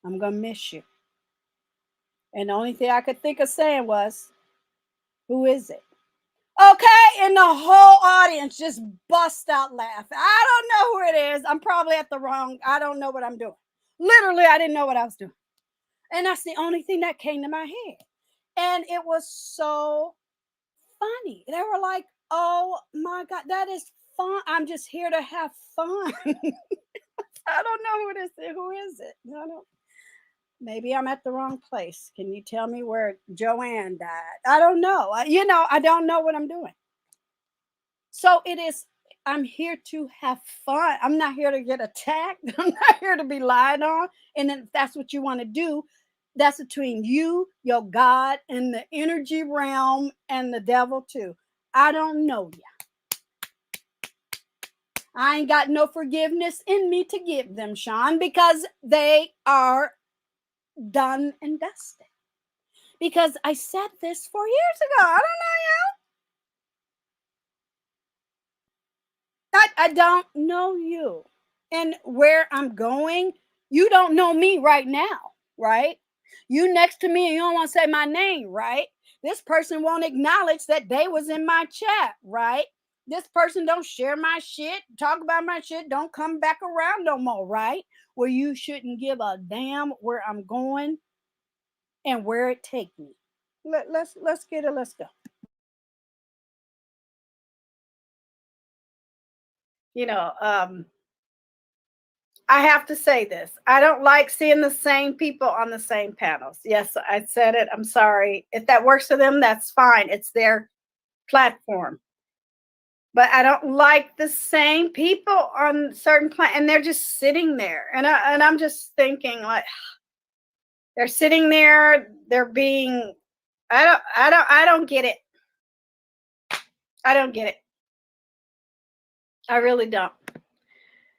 I'm going to miss you. And the only thing I could think of saying was, who is it? Okay. And the whole audience just bust out laughing. I don't know who it is. I'm probably at the wrong, I don't know what I'm doing. Literally, I didn't know what I was doing. And that's the only thing that came to my head. And it was so funny. They were like, oh my God, that is fun. I'm just here to have fun. I don't know who this is. Who is it? I don't. Maybe I'm at the wrong place. Can you tell me where Joanne died? I don't know. I don't know what I'm doing. So it is, I'm here to have fun. I'm not here to get attacked. I'm not here to be lied on. And then if that's what you want to do, that's between you, your God, and the energy realm and the devil too. I don't know ya. I ain't got no forgiveness in me to give them, Sean, because they are done and dusted. Because I said this 4 years ago. I don't know you. I don't know you. And where I'm going, you don't know me right now, right? You next to me and you don't want to say my name, right? This person won't acknowledge that they was in my chat, right? This person don't share my shit, talk about my shit, don't come back around no more, right? Where you shouldn't give a damn where I'm going and where it take me. Let's get it. Let's go. I have to say this. I don't like seeing the same people on the same panels. Yes, I said it. I'm sorry. If that works for them, that's fine. It's their platform. But I don't like the same people on certain and they're just sitting there. And I'm just thinking like they're sitting there, they're being I don't get it. I don't get it. I really don't.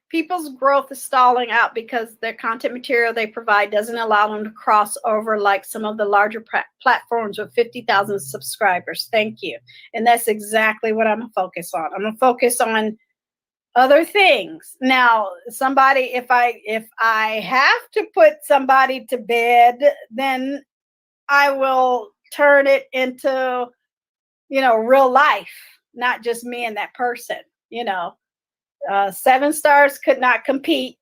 People's growth is stalling out because their content material they provide doesn't allow them to cross over like some of the larger platforms with 50,000 subscribers. Thank you. And that's exactly what I'm going to focus on. I'm going to focus on other things. Now, somebody, if I have to put somebody to bed, then I will turn it into, real life, not just me and that person, 7 stars could not compete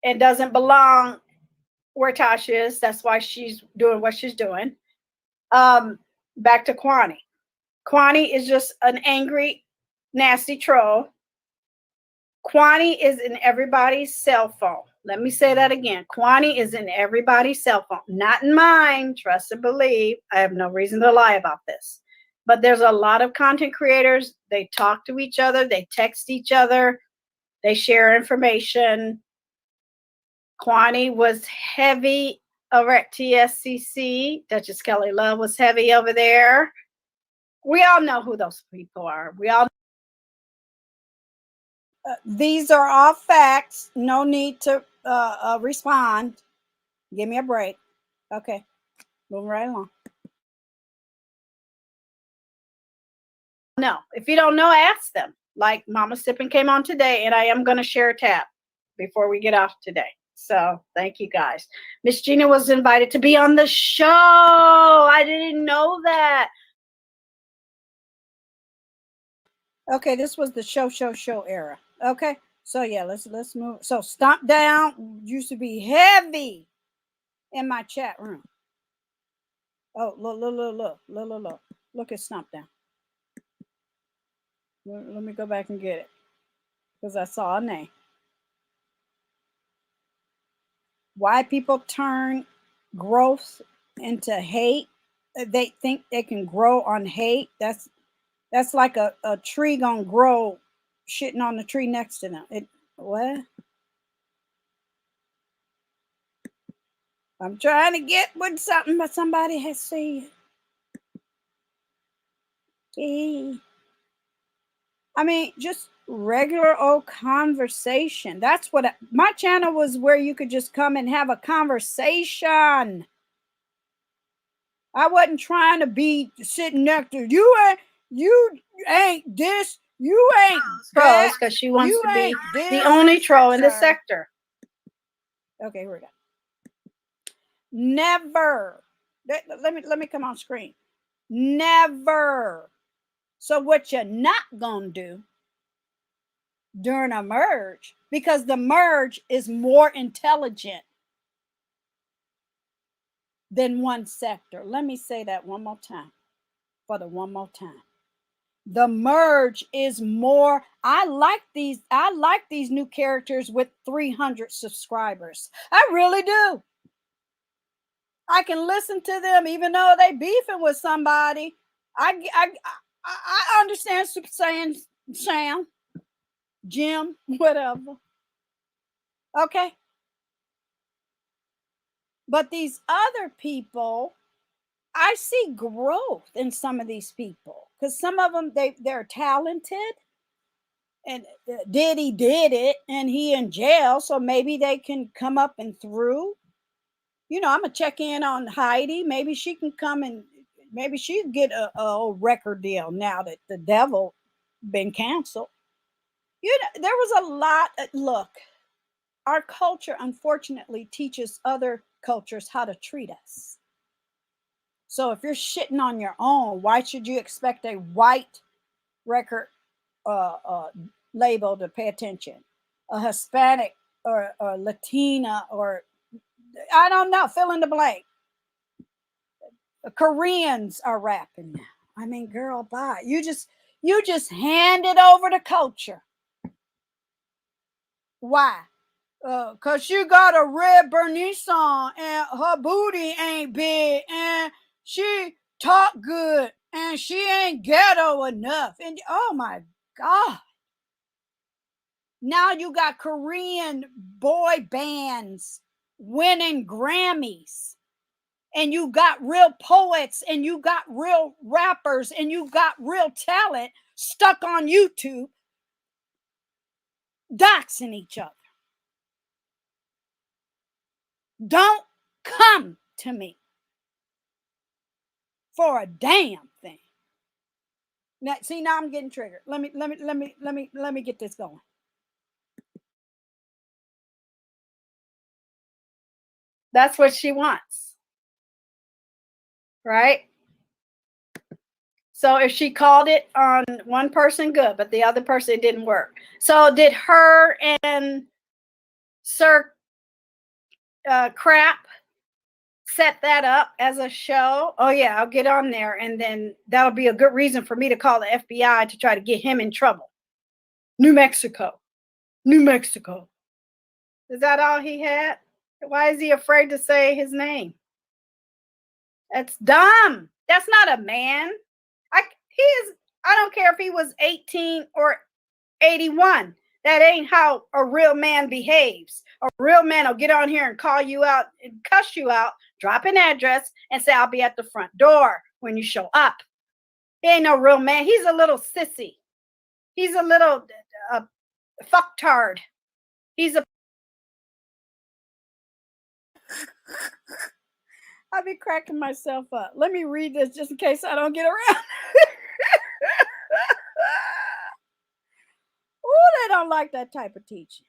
and doesn't belong where Tasha is. That's why she's doing what she's doing. Back to Kwani. Kwani is just an angry, nasty troll. Kwani is in everybody's cell phone. Let me say that again. Kwani is in everybody's cell phone, not in mine. Trust and believe. I have no reason to lie about this. But there's a lot of content creators. They talk to each other. They text each other. They share information. Kwani was heavy over at TSCC. Duchess Kelly Love was heavy over there. We all know who those people are. We all these are all facts. No need to respond. Give me a break. Okay, moving right along. No, if you don't know, ask them. Like Mama Sippin came on today, and I am going to share a tab before we get off today. So thank you guys. Miss Gina was invited to be on the show. I didn't know that. Okay, this was the show era. Okay, so yeah, let's move. So Stomp Down used to be heavy in my chat room. Oh, look at Stomp Down. Let me go back and get it because I saw a name. Why people turn growth into hate? They think they can grow on hate. That's like a tree gonna grow shitting on the tree next to them. What? I'm trying to get with something, but somebody has said. I mean, just regular old conversation. That's what my channel was, where you could just come and have a conversation. I wasn't trying to be sitting next to you. You ain't this. You ain't trolls, because she wants to be the only troll in the sector. Okay, here we go. Never. Let me come on screen. Never. So what you're not gonna do during a merge, because the merge is more intelligent than one sector. Let me say that one more time. For the one more time. The merge is more. I like these new characters with 300 subscribers. I really do. I can listen to them even though they beefing with somebody. I understand Super Saiyan Sam, Jim, whatever. Okay. But these other people, I see growth in some of these people, because some of them, they're talented, and Diddy did it and he in jail, so maybe they can come up and through. You know, I'm gonna check in on Heidi. Maybe she can come and maybe she can get a record deal now that the devil been canceled. You know, there was a lot. Look, our culture unfortunately teaches other cultures how to treat us. So if you're shitting on your own, why should you expect a white record label to pay attention? A Hispanic or Latina, or I don't know, fill in the blank. Koreans are rapping now. I mean, girl, bye. You just hand it over to culture. Why? Cause you got a red Bernice on and her booty ain't big and she talk good and she ain't ghetto enough. And oh my God. Now you got Korean boy bands winning Grammys, and you got real poets, and you got real rappers, and you got real talent stuck on YouTube doxing each other. Don't come to me for a damn thing. Now, see, now I'm getting triggered. Let me get this going. That's what she wants, right? So if she called it on one person, good, but the other person, it didn't work. So did her and Sir Crap set that up as a show? Oh yeah, I'll get on there, and then that'll be a good reason for me to call the FBI to try to get him in trouble. New Mexico. Is that all he had? Why is he afraid to say his name? That's dumb. That's not a man. I don't care if he was 18 or 81. That ain't how a real man behaves. A real man will get on here and call you out and cuss you out, drop an address, and say, I'll be at the front door when you show up. He ain't no real man. He's a little sissy. He's a little fucktard. He's a... I'll be cracking myself up. Let me read this just in case I don't get around. Oh, they don't like that type of teaching.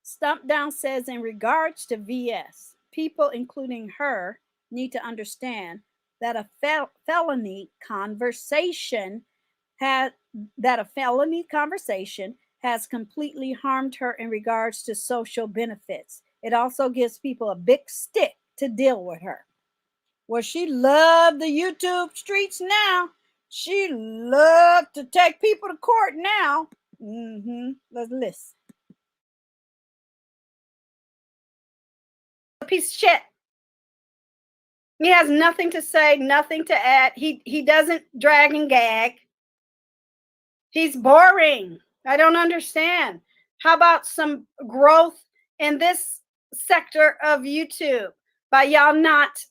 Stump Down says, in regards to VS, people, including her, need to understand that a felony conversation has completely harmed her in regards to social benefits. It also gives people a big stick to deal with her. Well, she loved the YouTube streets now. She loved to take people to court now. Let's listen. A piece of shit. He has nothing to say, nothing to add. He doesn't drag and gag. He's boring. I don't understand. How about some growth in this sector of YouTube by y'all not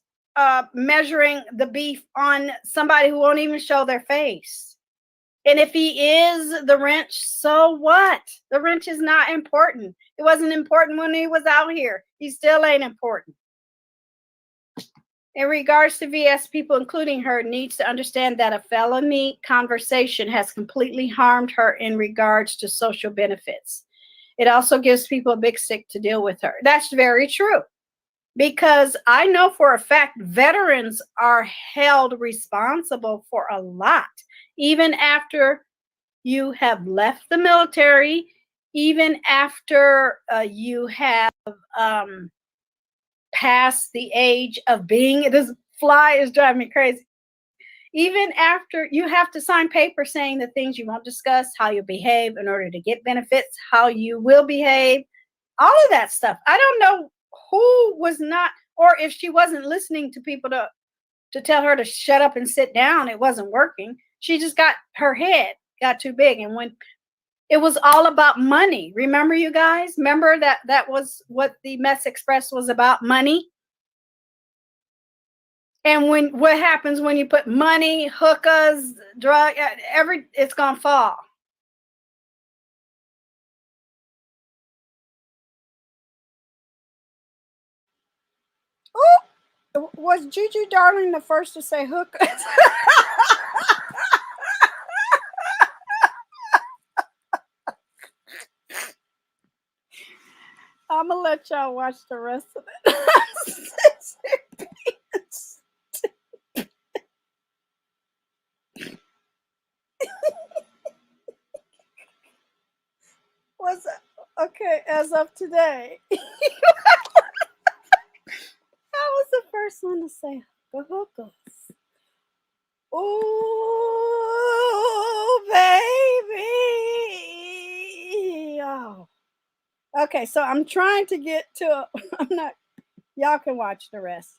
measuring the beef on somebody who won't even show their face? And if he is the wrench, so what? The wrench is not important. It wasn't important when he was out here. He still ain't important. In regards to VS, people, including her, needs to understand that a felony conversation has completely harmed her in regards to social benefits. It also gives people a big stick to deal with her. That's very true. Because I know for a fact veterans are held responsible for a lot, even after you have left the military, even after you have past the age of being, this fly is driving me crazy. Even after you have to sign paper saying the things you won't discuss, how you behave in order to get benefits, how you will behave, all of that stuff. I don't know who was not, or if she wasn't listening to people to tell her to shut up and sit down, it wasn't working. She just got, her head got too big. And when it was all about money, remember you guys? Remember that was what the Mets Express was about, money? And what happens when you put money, hookahs, drug, it's gonna fall. Oh, was Gigi Darling the first to say hookahs? I'm gonna let y'all watch the rest of it. Was okay as of today. I was the first one to say hookahs. Oh, baby. Oh. Okay, so I'm trying to get to, I'm not, y'all can watch the rest,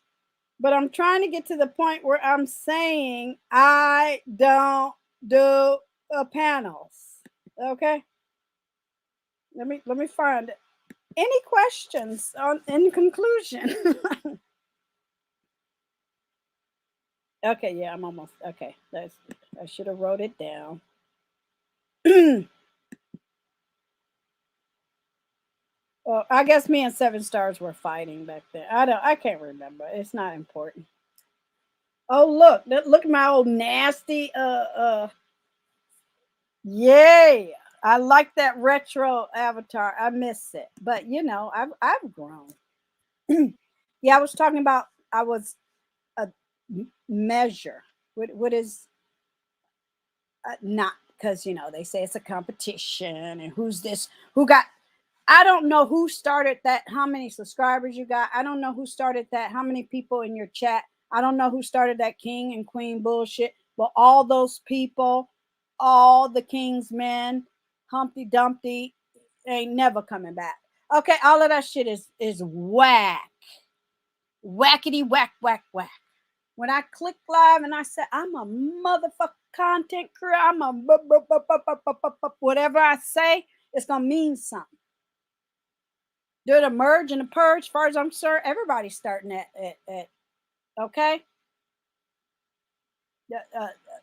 but I'm trying to get to the point where I'm saying I don't do panels. Okay, let me find it. Any questions on in conclusion? Okay, yeah, I'm almost okay. I should have wrote it down. Well, I guess me and Seven Stars were fighting back then. I can't remember. It's not important. Oh, look at my old nasty yay. I like that retro avatar. I miss it. But you know, I've grown. Yeah, I was talking about I was a measure. What is not, because you know they say it's a competition and who's this, who got, I don't know who started that, how many subscribers you got. I don't know who started that, how many people in your chat. I don't know who started that king and queen bullshit. But all those people, all the king's men, Humpty Dumpty, ain't never coming back. Okay, all of that shit is whack. Whackity whack whack whack. When I click live and I say I'm a motherfucker content creator, I'm a whatever I say, it's gonna mean something. Do the merge and the purge, as far as I'm sure, everybody's starting at okay.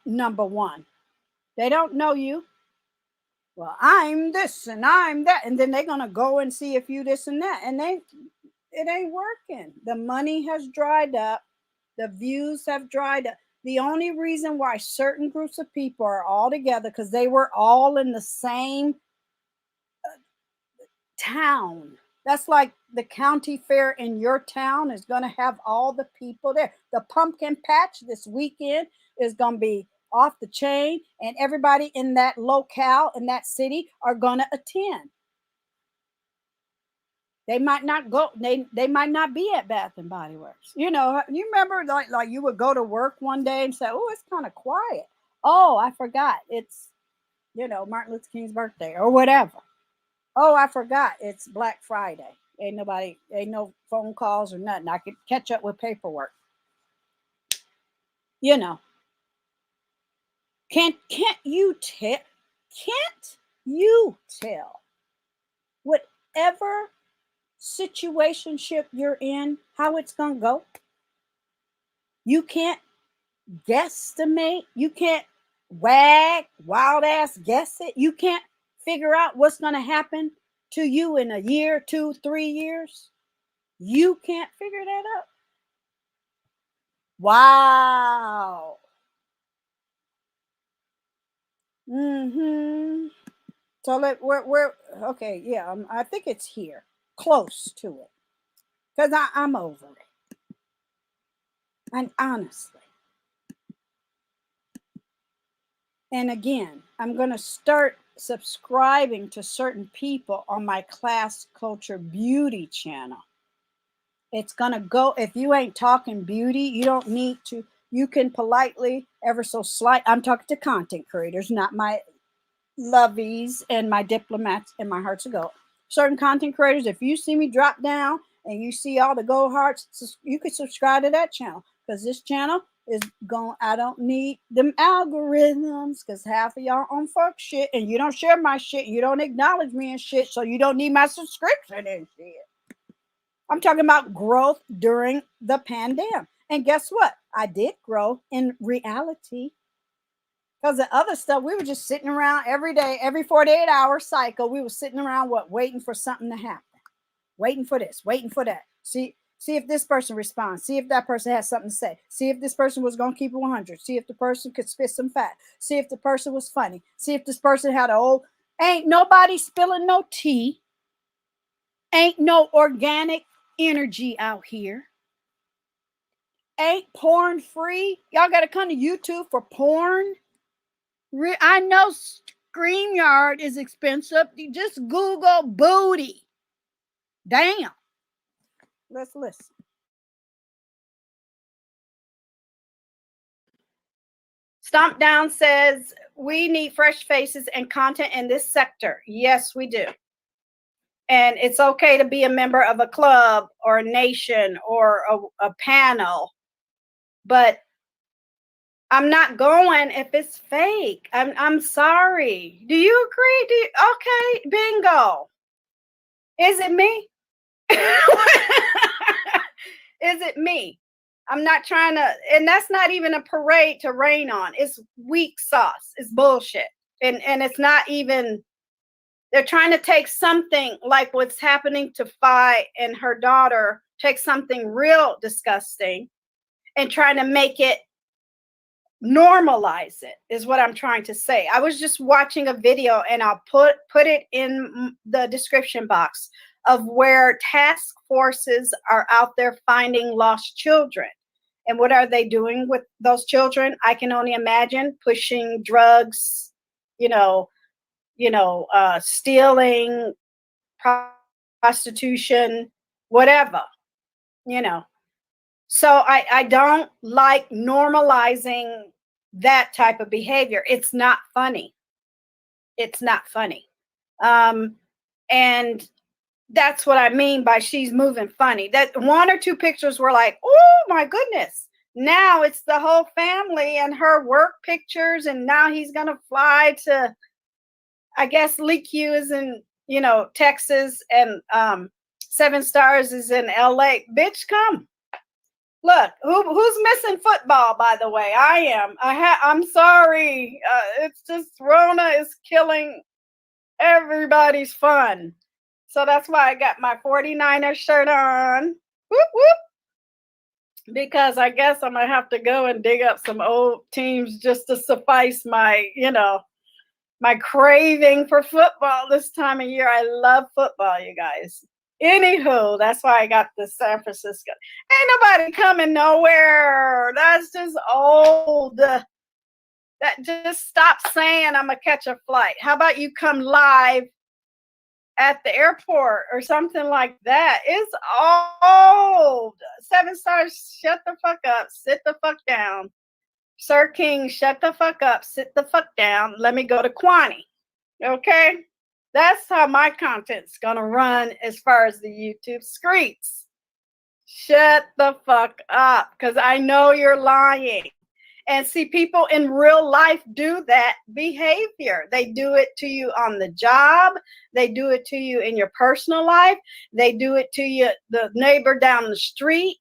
Number one, they don't know you. Well, I'm this and I'm that, and then they're gonna go and see if you this and that, and it ain't working. The money has dried up, the views have dried up. The only reason why certain groups of people are all together, because they were all in the same town. That's like the county fair in your town is going to have all the people there. The pumpkin patch this weekend is going to be off the chain, and everybody in that locale, in that city, are going to attend. They might not go, they might not be at Bath and Body Works. You know, you remember like you would go to work one day and say, oh, it's kind of quiet. Oh, I forgot. It's, you know, Martin Luther King's birthday or whatever. Oh, I forgot. It's Black Friday. Ain't no phone calls or nothing. I could catch up with paperwork. You know. Can't you tell? Can't you tell? Whatever situationship you're in, how it's gonna go. You can't guesstimate. You can't wag, wild ass guess it. You can't figure out what's going to happen to you in a year, 2, 3 years. You can't figure that out. Wow. So we're okay. Yeah, I think it's here, close to it, because I'm over it. And honestly, and again, I'm going to start subscribing to certain people on my Class Culture Beauty channel. It's going to go, if you ain't talking beauty, you don't need to, you can politely, ever so slight, I'm talking to content creators, not my lovies and my diplomats and my hearts of gold. Certain content creators, if you see me drop down and you see all the gold hearts, you can subscribe to that channel, because this channel is going, I don't need them algorithms, because half of y'all on fuck shit and you don't share my shit, you don't acknowledge me and shit, so you don't need my subscription and shit. I'm talking about growth during the pandemic. And guess what? I did grow in reality. Because the other stuff, we were just sitting around every day, every 48-hour cycle. We were sitting around, waiting for something to happen. Waiting for this, waiting for that. See if this person responds. See if that person has something to say. See if this person was going to keep it 100. See if the person could spit some fat. See if the person was funny. See if this person had ain't nobody spilling no tea. Ain't no organic energy out here. Ain't porn free. Y'all got to come to YouTube for porn. I know StreamYard is expensive. You just Google booty. Damn. Let's listen. Stomp Down says, we need fresh faces and content in this sector. Yes, we do. And it's okay to be a member of a club or a nation or a panel. But I'm not going if it's fake. I'm sorry. Do you agree? Okay, bingo. Is it me? Is it me? I'm not trying to, and that's not even a parade to rain on. It's weak sauce. It's bullshit. And it's not even, they're trying to take something like what's happening to Fi and her daughter, take something real disgusting and trying to make it, normalize it, is what I'm trying to say. I was just watching a video, and I'll put it in the description box, of where task forces are out there finding lost children. And what are they doing with those children? I can only imagine pushing drugs, stealing, prostitution, whatever, So I don't like normalizing that type of behavior. It's not funny. It's not funny. And that's what I mean by she's moving funny. That 1 or 2 pictures were like, oh my goodness. Now it's the whole family and her work pictures. And now he's going to fly to, I guess, LeQ is in, Texas, and 7 Stars is in LA. Bitch, come. Look, who's missing football, by the way? I am. I'm sorry. It's just Rona is killing everybody's fun. So that's why I got my 49er shirt on. Whoop, whoop. Because I guess I'm going to have to go and dig up some old teams just to suffice my, my craving for football this time of year. I love football, you guys. Anywho, that's why I got the San Francisco. Ain't nobody coming nowhere. That's just old. That just stop saying I'm going to catch a flight. How about you come live at the airport or something like that? It's old. 7 Stars, shut the fuck up. Sit the fuck down. Sir King, shut the fuck up. Sit the fuck down. Let me go to Kwani. Okay? That's how my content's going to run as far as the YouTube streets. Shut the fuck up, because I know you're lying. And see, people in real life do that behavior. They do it to you on the job. They do it to you in your personal life. They do it to you, the neighbor down the street.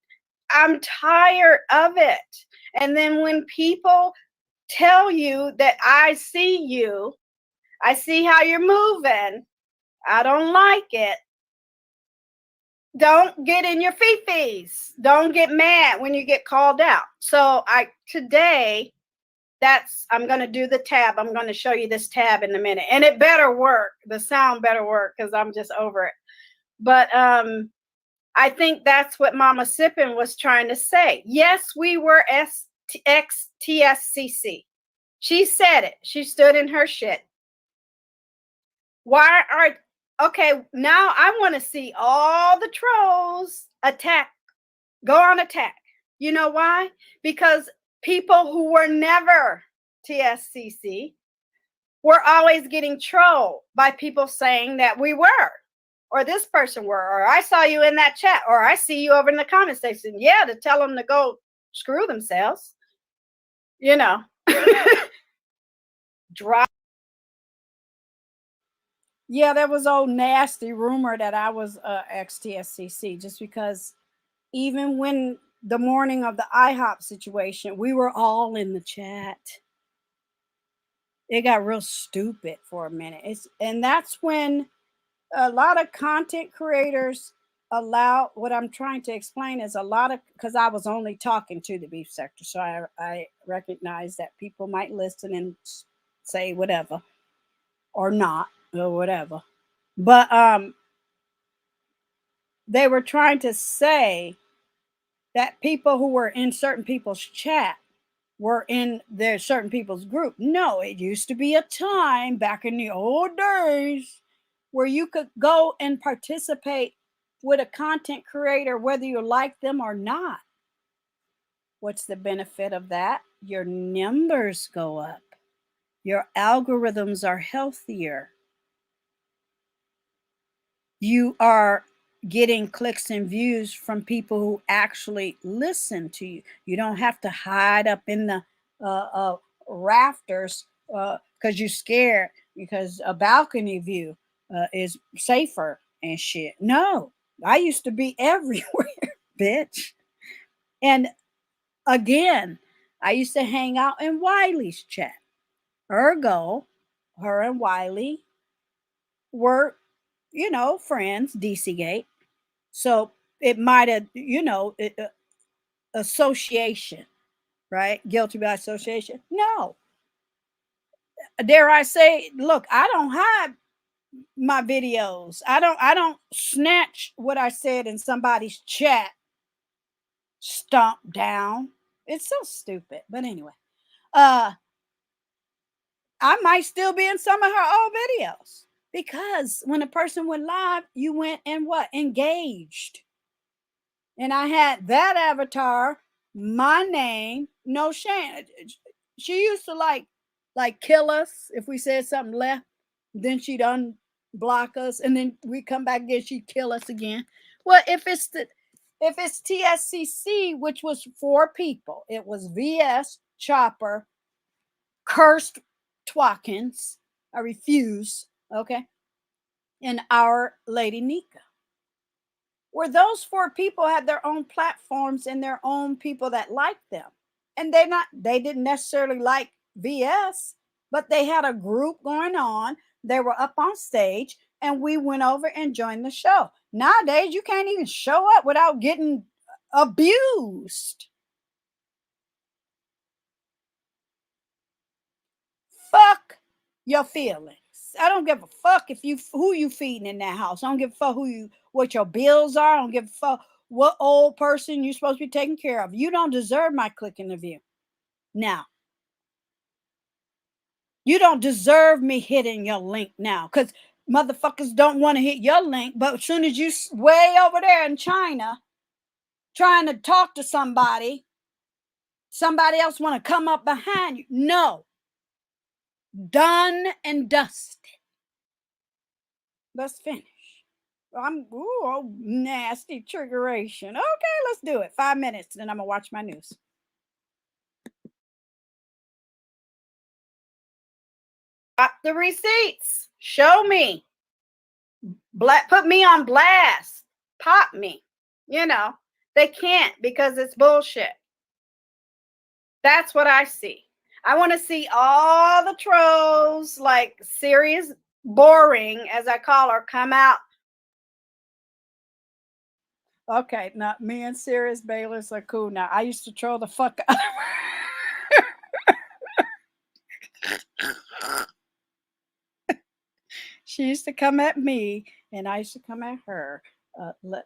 I'm tired of it. And then when people tell you that I see you. I see how you're moving. I don't like it. Don't get in your fifis. Don't get mad when you get called out. So today, I'm going to do the tab. I'm going to show you this tab in a minute. And it better work. The sound better work because I'm just over it. But I think that's what Mama Sippin was trying to say. Yes, we were ex-TSCC. She said it. She stood in her shit. Okay, now I want to see all the trolls go on attack. You know why? Because people who were never TSCC were always getting trolled by people saying that we were, or this person were, or I saw you in that chat, or I see you over in the comment section. Yeah, to tell them to go screw themselves. You know. Drop. Yeah, there was old nasty rumor that I was ex-TSCC, just because even when the morning of the IHOP situation, we were all in the chat. It got real stupid for a minute. And that's when a lot of content creators allow, what I'm trying to explain is because I was only talking to the beef sector. So I recognize that people might listen and say whatever or not or whatever. But they were trying to say that people who were in certain people's chat were in their certain people's group. No, it used to be a time back in the old days where you could go and participate with a content creator, whether you like them or not. What's the benefit of that? Your numbers go up. Your algorithms are healthier. You are getting clicks and views from people who actually listen to you. You don't have to hide up in the rafters because you're scared because a balcony view is safer and shit. No, I used to be everywhere, bitch. And again, I used to hang out in Wiley's chat. Ergo, her and Wiley were, friends, DC Gate. So it might have, association, right? Guilty by association. No. Dare I say, look, I don't hide my videos. I don't snatch what I said in somebody's chat, stomp down. It's so stupid. But anyway, I might still be in some of her old videos because when a person went live, you went and engaged. And I had that avatar, my name, no shame. She used to like kill us if we said something left. Then she'd unblock us, and then we come back again. She'd kill us again. Well, if it's TSCC, which was 4 people, it was VS, Chopper, Cursed Twatkins. I refuse. Okay, and Our Lady Nika. Where those 4 people had their own platforms and their own people that liked them. And they didn't necessarily like VS, but they had a group going on. They were up on stage and we went over and joined the show. Nowadays, you can't even show up without getting abused. Fuck your feelings. I don't give a fuck who you feeding in that house. I don't give a fuck what your bills are. I don't give a fuck what old person you're supposed to be taking care of. You don't deserve my click in the view. Now, you don't deserve me hitting your link now because motherfuckers don't want to hit your link. But as soon as you way over there in China trying to talk to somebody else want to come up behind you. No. Done and dusted. Let's finish. Nasty triggeration. Okay, let's do it. 5 minutes, then I'm gonna watch my news. Got the receipts. Show me. Put me on blast. Pop me. They can't because it's bullshit. That's what I see. I want to see all the trolls, like serious, boring, as I call her, come out. Okay, now me and Sirius Bayless are cool now. I used to troll the fuck out of her. She used to come at me, and I used to come at her. We're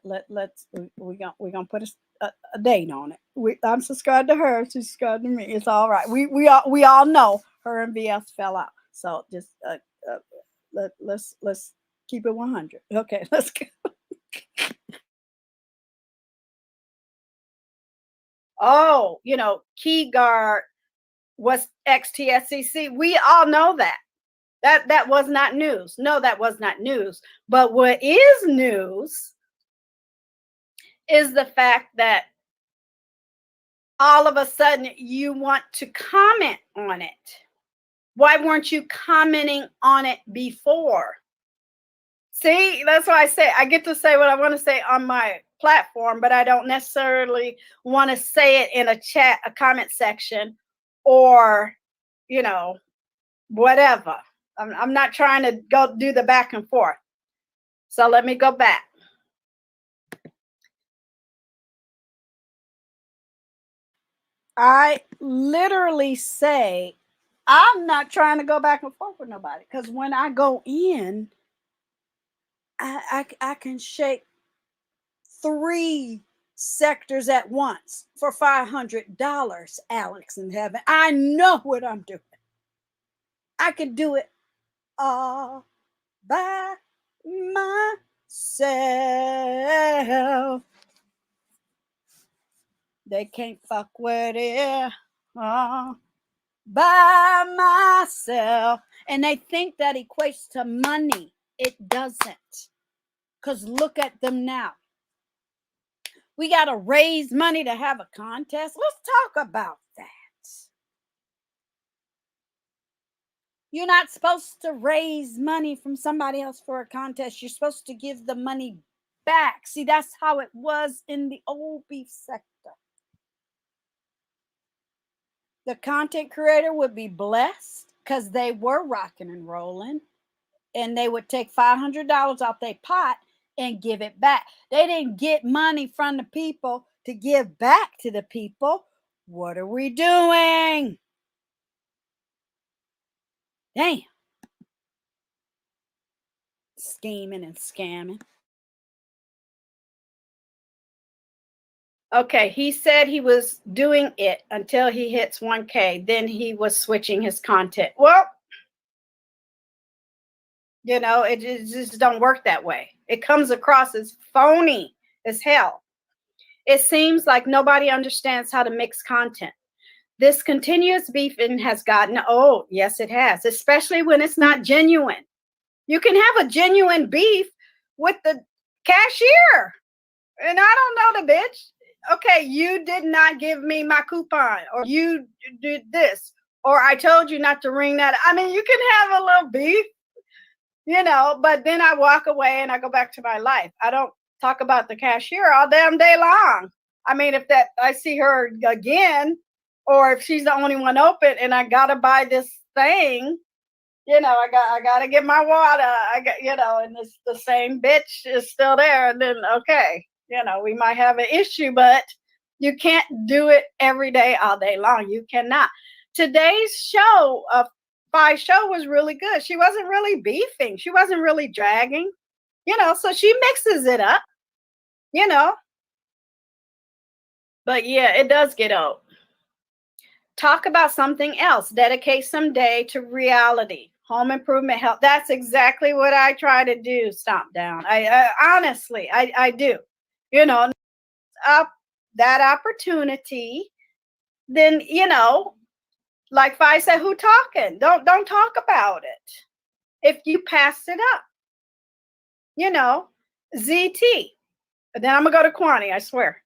gonna put a date on it. I'm subscribed to her. She's subscribed to me. It's all right. We all know her and VS fell out. So just let's keep it 100. Okay, let's go. Oh, key guard was XTSCC. We all know that. That was not news. No, that was not news. But what is news is the fact that all of a sudden you want to comment on it. Why weren't you commenting on it before? See, that's why I say I get to say what I want to say on my platform, but I don't necessarily want to say it in a comment section, or, whatever. I'm not trying to go do the back and forth. So let me go back. I literally say I'm not trying to go back and forth with nobody, because when I go in, I can shake 3 sectors at once for $500, Alex in heaven. I know what I'm doing. I can do it all by myself. They can't fuck with it all by myself. And they think that equates to money. It doesn't. Because look at them now. We got to raise money to have a contest. Let's talk about that. You're not supposed to raise money from somebody else for a contest. You're supposed to give the money back. See, that's how it was in the old beef sector. The content creator would be blessed because they were rocking and rolling, and they would take $500 off their pot and give it back. They didn't get money from the people to give back to the people. What are we doing? Damn. Scheming and scamming. Okay, he said he was doing it until he hits 1K. Then he was switching his content. Well, it just don't work that way. It comes across as phony as hell. It seems like nobody understands how to mix content. This continuous beefing has gotten old. Yes, it has, especially when it's not genuine. You can have a genuine beef with the cashier, and I don't know the bitch. Okay, you did not give me my coupon, or you did this, or I told you not to ring that. I mean, you can have a little beef, but then I walk away and I go back to my life. I don't talk about the cashier all damn day long. I mean, if I see her again, or if she's the only one open and I gotta buy this thing, I gotta get my water. I got, and it's the same bitch is still there. And then, okay, we might have an issue, but you can't do it every day, all day long. You cannot. Today's show, show was really good. She wasn't really beefing. She wasn't really dragging, so she mixes it up, But yeah, it does get old. Talk about something else. Dedicate some day to reality. Home improvement help. That's exactly what I try to do. Stomp down. I honestly, I do. Up that opportunity, then like if I say, who talking? Don't talk about it. If you pass it up, ZT. But then I'm gonna go to Kwani, I swear.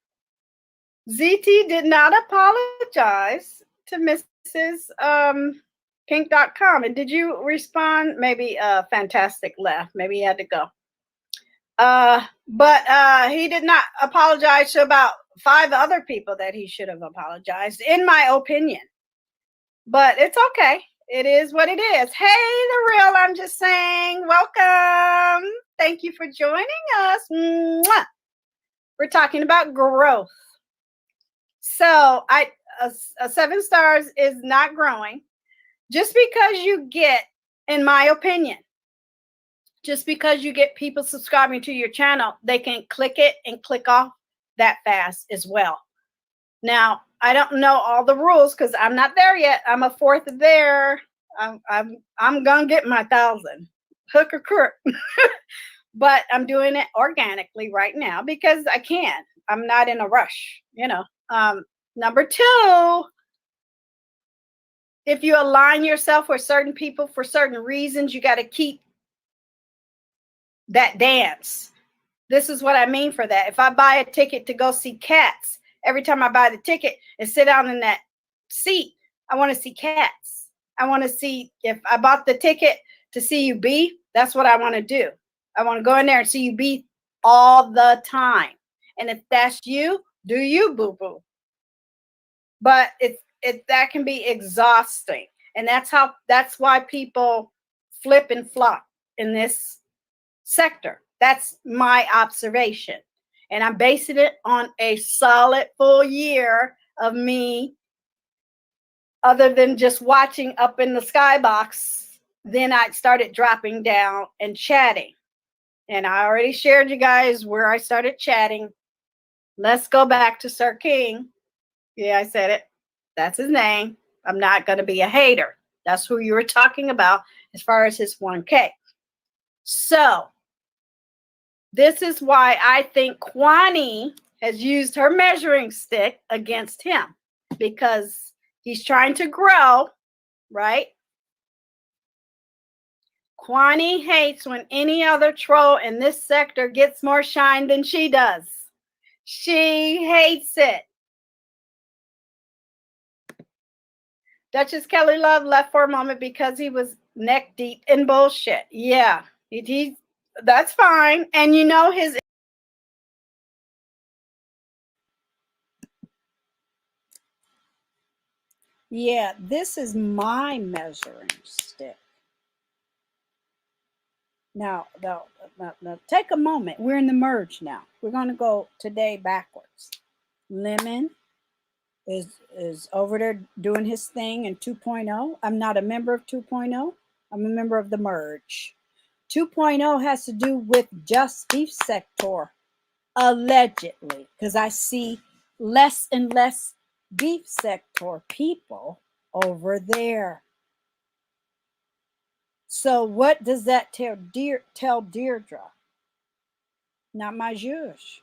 ZT did not apologize to Mrs. Pink.com. And did you respond? Maybe Fantastic left. Maybe he had to go. But he did not apologize to about 5 other people that he should have apologized, in my opinion. But it's okay. It is what it is. Hey, the real, I'm just saying, welcome. Thank you for joining us. Mwah. We're talking about growth. So a 7 stars is not growing. Just because you get, in my opinion, just because you get people subscribing to your channel, they can click it and click off that fast as well. Now, I don't know all the rules because I'm not there yet. I'm a 4th there. I'm gonna get my 1,000, hook or crook. But I'm doing it organically right now because I can. I'm not in a rush, you know. Number 2, if you align yourself with certain people for certain reasons, you got to keep that dance. This is what I mean for that. If I buy a ticket to go see cats, every time I buy the ticket and sit down in that seat, I want to see cats. I want to see, if I bought the ticket to see UB, that's what I want to do. I want to go in there and see UB all the time. And if that's you, do you, boo-boo. But that can be exhausting. And that's why people flip and flop in this sector. That's my observation. And I'm basing it on a solid full year of me, other than just watching up in the skybox. Then I started dropping down and chatting. And I already shared you guys where I started chatting. Let's go back to Sir King. Yeah, I said it. That's his name. I'm not going to be a hater. That's who you were talking about as far as his 1K. So this is why I think Kwani has used her measuring stick against him, because he's trying to grow, right? Kwani hates when any other troll in this sector gets more shine than she does. She hates it. Duchess Kelly Love left for a moment because he was neck deep in bullshit. Yeah, that's fine. And you know his... Yeah, this is my measuring stick. Now, take a moment. We're in the merge now. We're going to go today backwards. Lemon is over there doing his thing in 2.0. I'm not a member of 2.0. I'm a member of the merge. 2.0 has to do with just beef sector, allegedly, because I see less and less beef sector people over there. So what does that tell Deirdre? Not my zhuzh.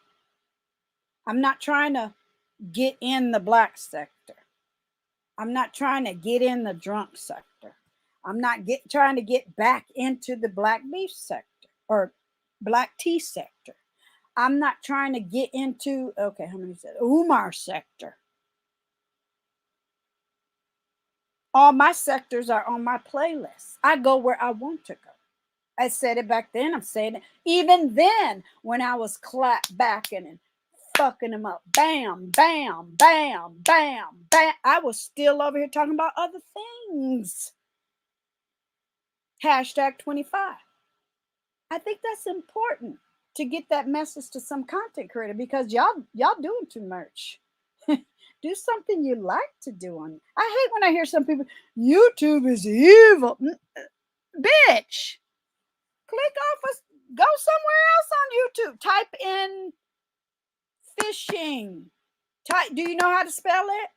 I'm not trying to get in the black sector. I'm not trying to get in the drunk sector. I'm not trying to get back into the black beef sector or black tea sector. I'm not trying to get into, okay, how many said Umar sector. All my sectors are on my playlist. I go where I want to go. I said it back then. I'm saying it even then when I was clap backing and fucking them up. Bam, bam, bam, bam, bam. I was still over here talking about other things. Hashtag 25. I think that's important to get that message to some content creator, because y'all doing too much. Do something you like to do on. I hate when I hear some people, YouTube is evil. Bitch, click off us, go somewhere else on YouTube. Type in fishing. Do you know how to spell it?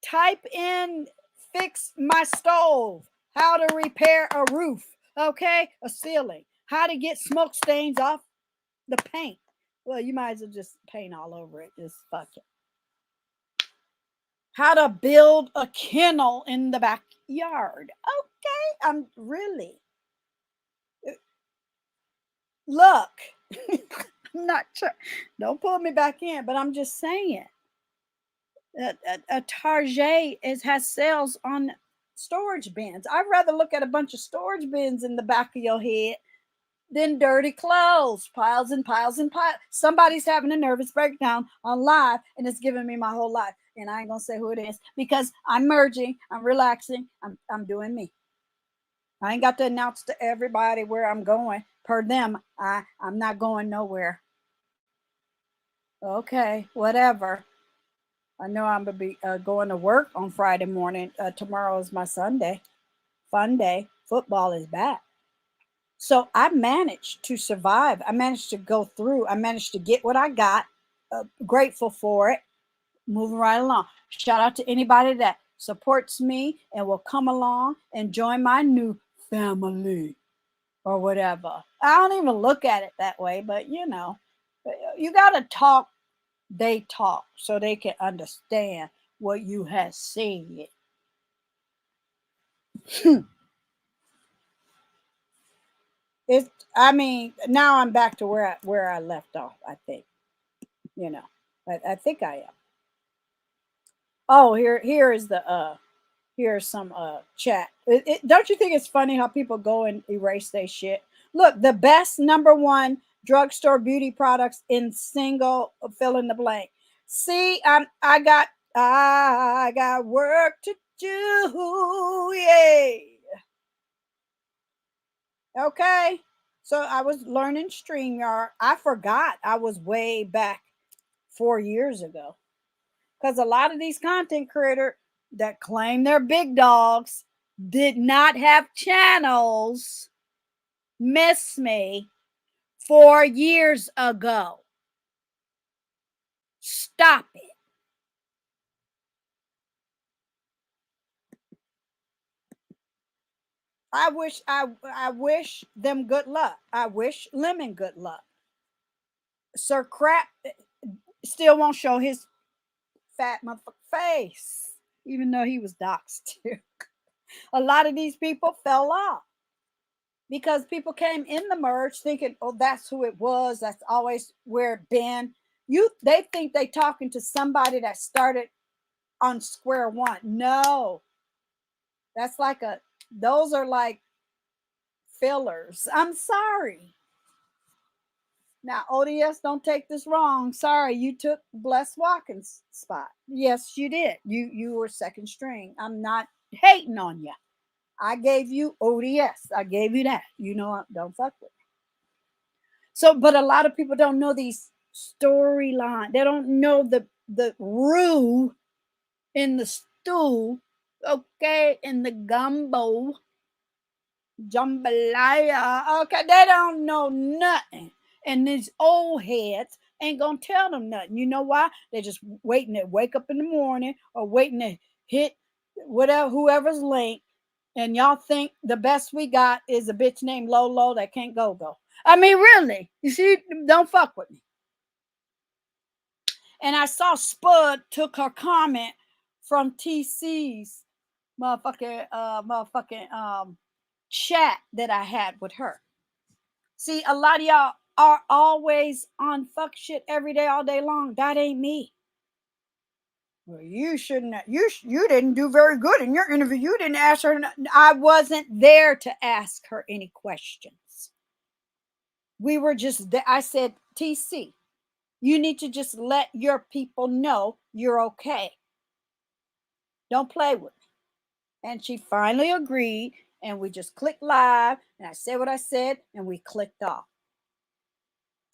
Type in fix my stove, how to repair a roof, okay, a ceiling, how to get smoke stains off the paint. Well, you might as well just paint all over it. Just fuck it. How to build a kennel in the backyard. Okay, I'm really... Look, I'm not sure. Don't pull me back in, but I'm just saying. A Target has sales on storage bins. I'd rather look at a bunch of storage bins in the back of your head Then dirty clothes, piles and piles and piles. Somebody's having a nervous breakdown on live, and it's giving me my whole life. And I ain't gonna say who it is because I'm merging, I'm relaxing, I'm doing me. I ain't got to announce to everybody where I'm going. Per them, I'm not going nowhere. Okay, whatever. I know I'm gonna be going to work on Friday morning. Tomorrow is my Sunday, fun day. Football is back. So I managed to survive. I managed to go through. I managed to get what I got. Grateful for it. Moving right along. Shout out to anybody that supports me and will come along and join my new family or whatever. I don't even look at it that way, but you know, you got to talk. They talk so they can understand what you have said. It's, I mean, now I'm back to where I left off. I think, you know, I think I am. Oh, here is the here's some chat. Don't you think it's funny how people go and erase their shit? Look, the best number one drugstore beauty products in single fill in the blank. See, I got work to do. Yay. Okay. So I was learning StreamYard. I forgot I was way back 4 years ago. Because a lot of these content creators that claim they're big dogs did not have channels. Miss me 4 years ago. Stop it. I wish them good luck. I wish Lemon good luck. Sir Crap still won't show his fat motherfucker face, even though he was doxxed too. A lot of these people fell off because people came in the merge thinking, oh, that's who it was. That's always where it been. They think they talking to somebody that started on square one. No, that's like those are like fillers. I'm sorry. Now, ODS, don't take this wrong. Sorry, you took Bless Watkins' spot. Yes, you did. You were second string. I'm not hating on you. I gave you ODS. I gave you that. You know, don't fuck with me. So, but a lot of people don't know these storyline. They don't know the roux in the stew, okay, in the gumbo, jambalaya. Okay, they don't know nothing. And these old heads ain't gonna tell them nothing. You know why? They're just waiting to wake up in the morning or waiting to hit whatever whoever's link. And y'all think the best we got is a bitch named Lolo that can't go. I mean, really, you see, don't fuck with me. And I saw Spud took her comment from TC's motherfucking chat that I had with her. See, a lot of y'all are always on fuck shit every day, all day long. That ain't me. Well, you shouldn't. You didn't do very good in your interview. You didn't ask her. I wasn't there to ask her any questions. We were just there. I said, TC, you need to just let your people know you're okay. Don't play with me. And she finally agreed, and we just clicked live, and I said what I said, and we clicked off.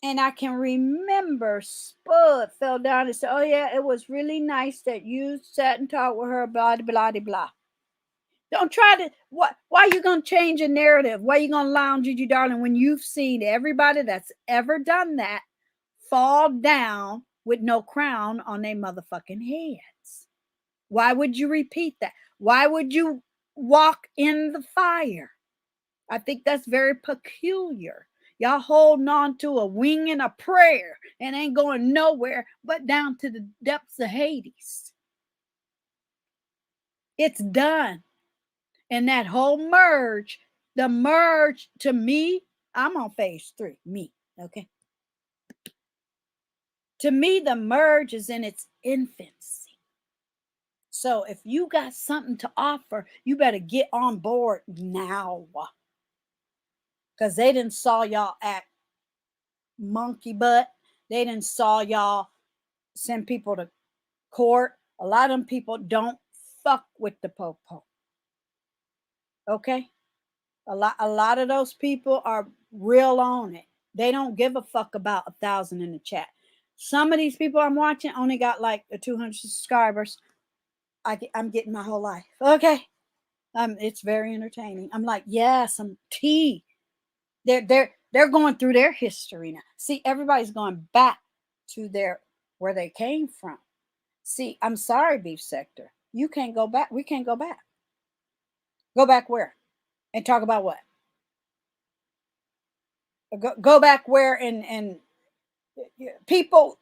And I can remember Spud fell down and said, oh, yeah, it was really nice that you sat and talked with her, blah, blah, blah, blah. Don't try to, why are you going to change a narrative? Why are you going to lie on Gigi Darling when you've seen everybody that's ever done that fall down with no crown on their motherfucking heads? Why would you repeat that? Why would you walk in the fire? I think that's very peculiar. Y'all holding on to a wing and a prayer and ain't going nowhere but down to the depths of Hades. It's done. And that whole merge, the merge to me, I'm on phase 3, me, okay? To me, the merge is in its infancy. So if you got something to offer, you better get on board now. because they didn't saw y'all act monkey butt. They didn't saw y'all send people to court. A lot of them people don't fuck with the popo. Okay? A lot of those people are real on it. They don't give a fuck about 1,000 in the chat. Some of these people I'm watching only got like 200 subscribers. I'm getting my whole life. Okay. It's very entertaining. I'm like, yeah, some tea. They're going through their history now. See, everybody's going back to where they came from. See, I'm sorry, Beef Sector. You can't go back. We can't go back. Go back where? And talk about what? Go back where and people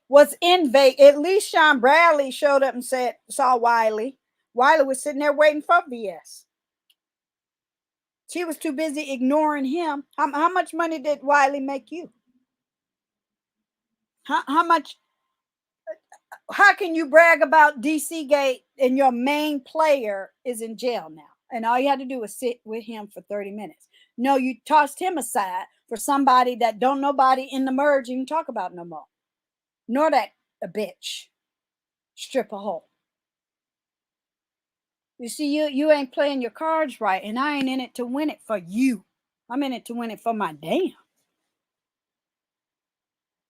was in Vegas. At least Sean Bradley showed up and saw Wiley. Wiley was sitting there waiting for BS. She was too busy ignoring him. How much money did Wiley make you? How much? How can you brag about DC Gate and your main player is in jail now? And all you had to do was sit with him for 30 minutes. No, you tossed him aside for somebody that don't nobody in the merge even talk about no more. Nor that a bitch. Strip a hole. You see, you ain't playing your cards right, and I ain't in it to win it for you. I'm in it to win it for my damn.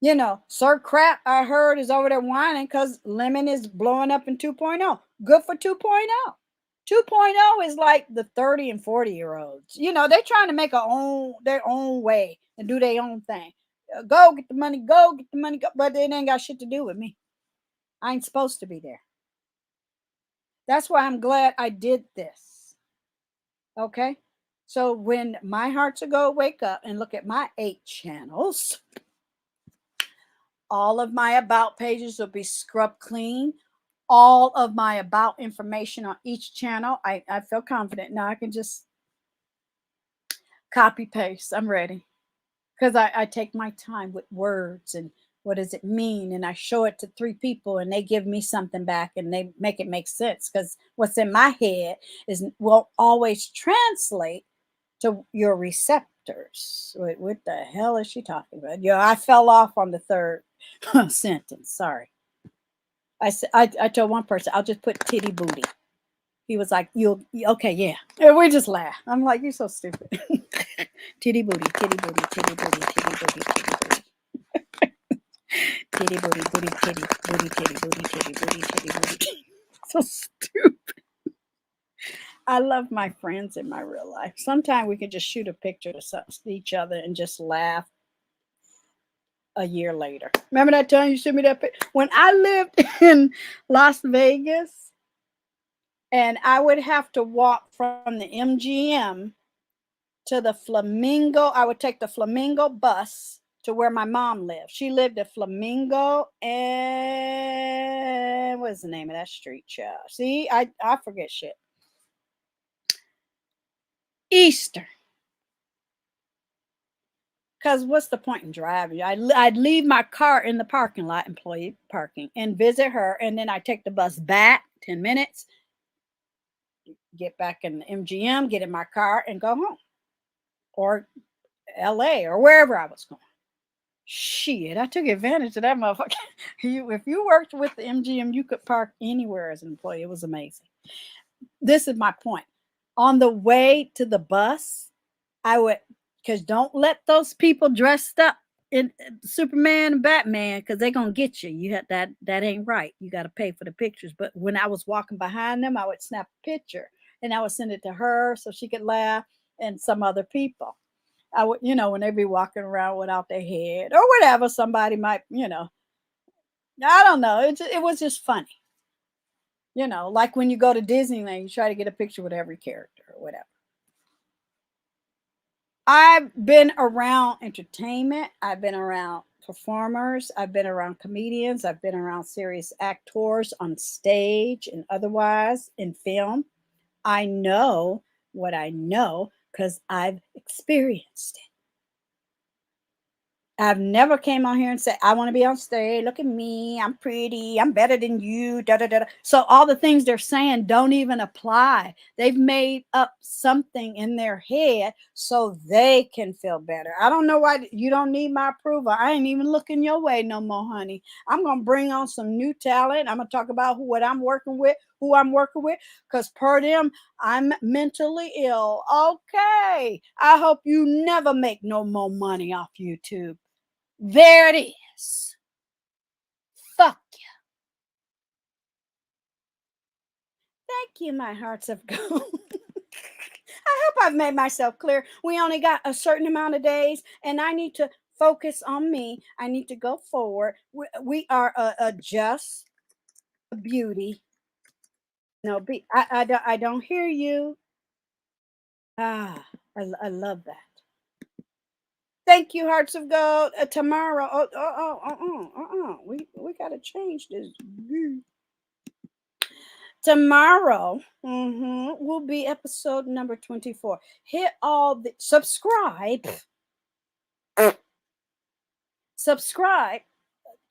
You know, Sir Crap, I heard, is over there whining because Lemon is blowing up in 2.0. Good for 2.0. 2.0 is like the 30 and 40-year-olds. You know, they're trying to make their own way and do their own thing. Go get the money, go. But it ain't got shit to do with me. I ain't supposed to be there. That's why I'm glad I did this. Okay? So when my hearts go wake up and look at my 8 channels, all of my about pages will be scrubbed clean. All of my about information on each channel, I feel confident. Now I can just copy paste. I'm ready. Because I take my time with words and what does it mean? And I show it to 3 people and they give me something back and they make it make sense. Because what's in my head will always translate to your receptors. Wait, what the hell is she talking about? Yeah, I fell off on the 3rd sentence. Sorry. I told one person, I'll just put titty booty. He was like, okay, yeah. And we just laugh. I'm like, you're so stupid. Titty booty, titty booty, titty booty, titty booty, titty booty. Titty booty, booty, titty, booty, titty, booty, titty, booty, titty, booty. So stupid. I love my friends in my real life. Sometimes we can just shoot a picture to each other and just laugh a year later. Remember that time you sent me that picture? When I lived in Las Vegas and I would have to walk from the MGM to the Flamingo. I would take the Flamingo bus to where my mom lived. She lived at Flamingo and what's the name of that street, child? See, I forget shit. Easter. Because what's the point in driving? I'd leave my car in the parking lot, employee parking, and visit her. And then I take the bus back 10 minutes, get back in the MGM, get in my car, and go home. Or LA or wherever I was going. Shit, I took advantage of that motherfucker. If you worked with the MGM, you could park anywhere as an employee. It was amazing. This is my point. On the way to the bus, I would, because don't let those people dressed up in Superman and Batman, because they're gonna get you. You have that ain't right. You got to pay for the pictures. But when I was walking behind them, I would snap a picture and I would send it to her so she could laugh and some other people. I would, when they be walking around without their head or whatever, somebody might, I don't know. It was just funny. Like when you go to Disneyland, you try to get a picture with every character or whatever. I've been around entertainment. I've been around performers. I've been around comedians. I've been around serious actors on stage and otherwise in film. I know what I know because I've experienced it. I've never came on here and said, I want to be on stage. Look at me. I'm pretty. I'm better than you. Da, da, da, da. So all the things they're saying don't even apply. They've made up something in their head so they can feel better. I don't know why you don't need my approval. I ain't even looking your way no more, honey. I'm going to bring on some new talent. I'm going to talk about what I'm working with, who I'm working with, because per them, I'm mentally ill. Okay. I hope you never make no more money off YouTube. There it is. Fuck you. Thank you, my hearts of gold. I hope I've made myself clear. We only got a certain amount of days, and I need to focus on me. I need to go forward. We are a just beauty. No, I don't hear you. Ah, I love that. Thank you, hearts of gold. Tomorrow, we gotta change this. Tomorrow will be episode number 24. Hit all the subscribe,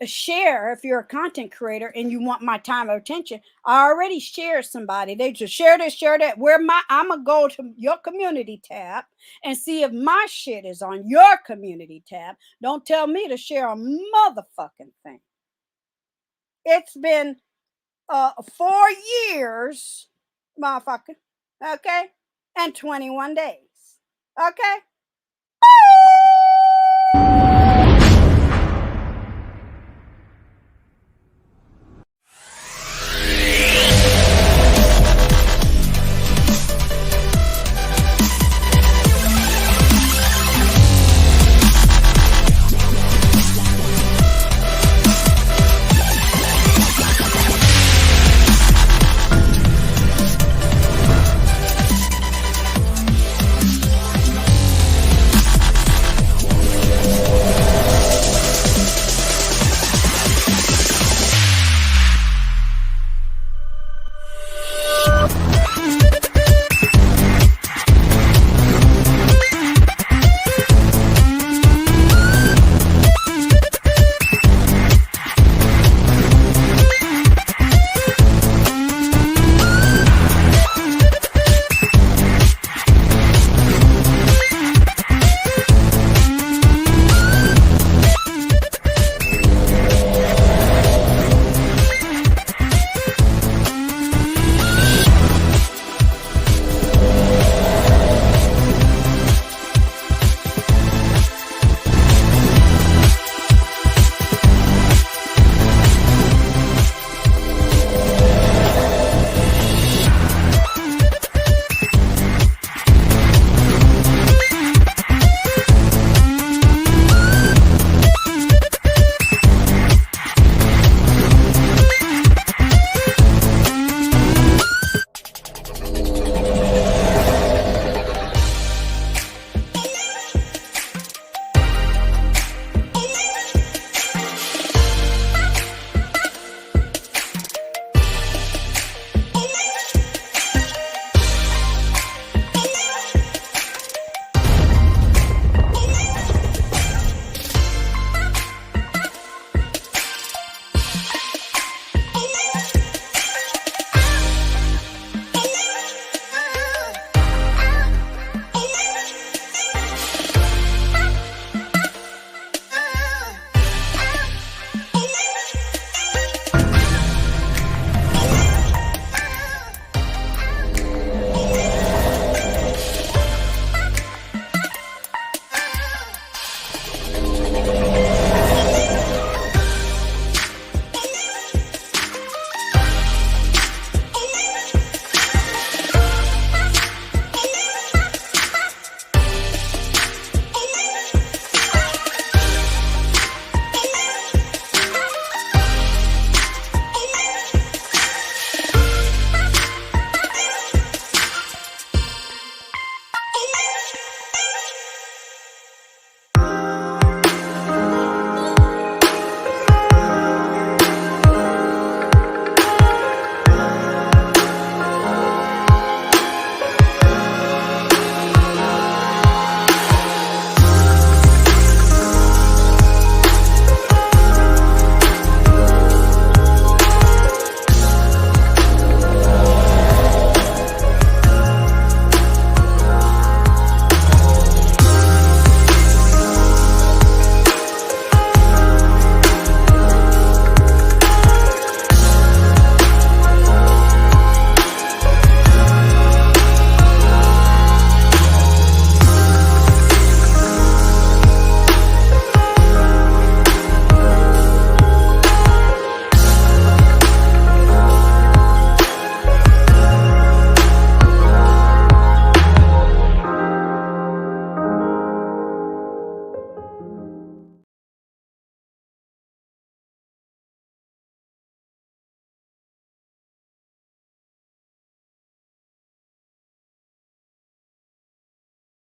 share if you're a content creator and you want my time of attention. I already shared somebody. They just share this, share that. I'm gonna go to your community tab and see if my shit is on your community tab. Don't tell me to share a motherfucking thing. It's been 4 years, motherfucker. Okay, and 21 days. Okay. Bye.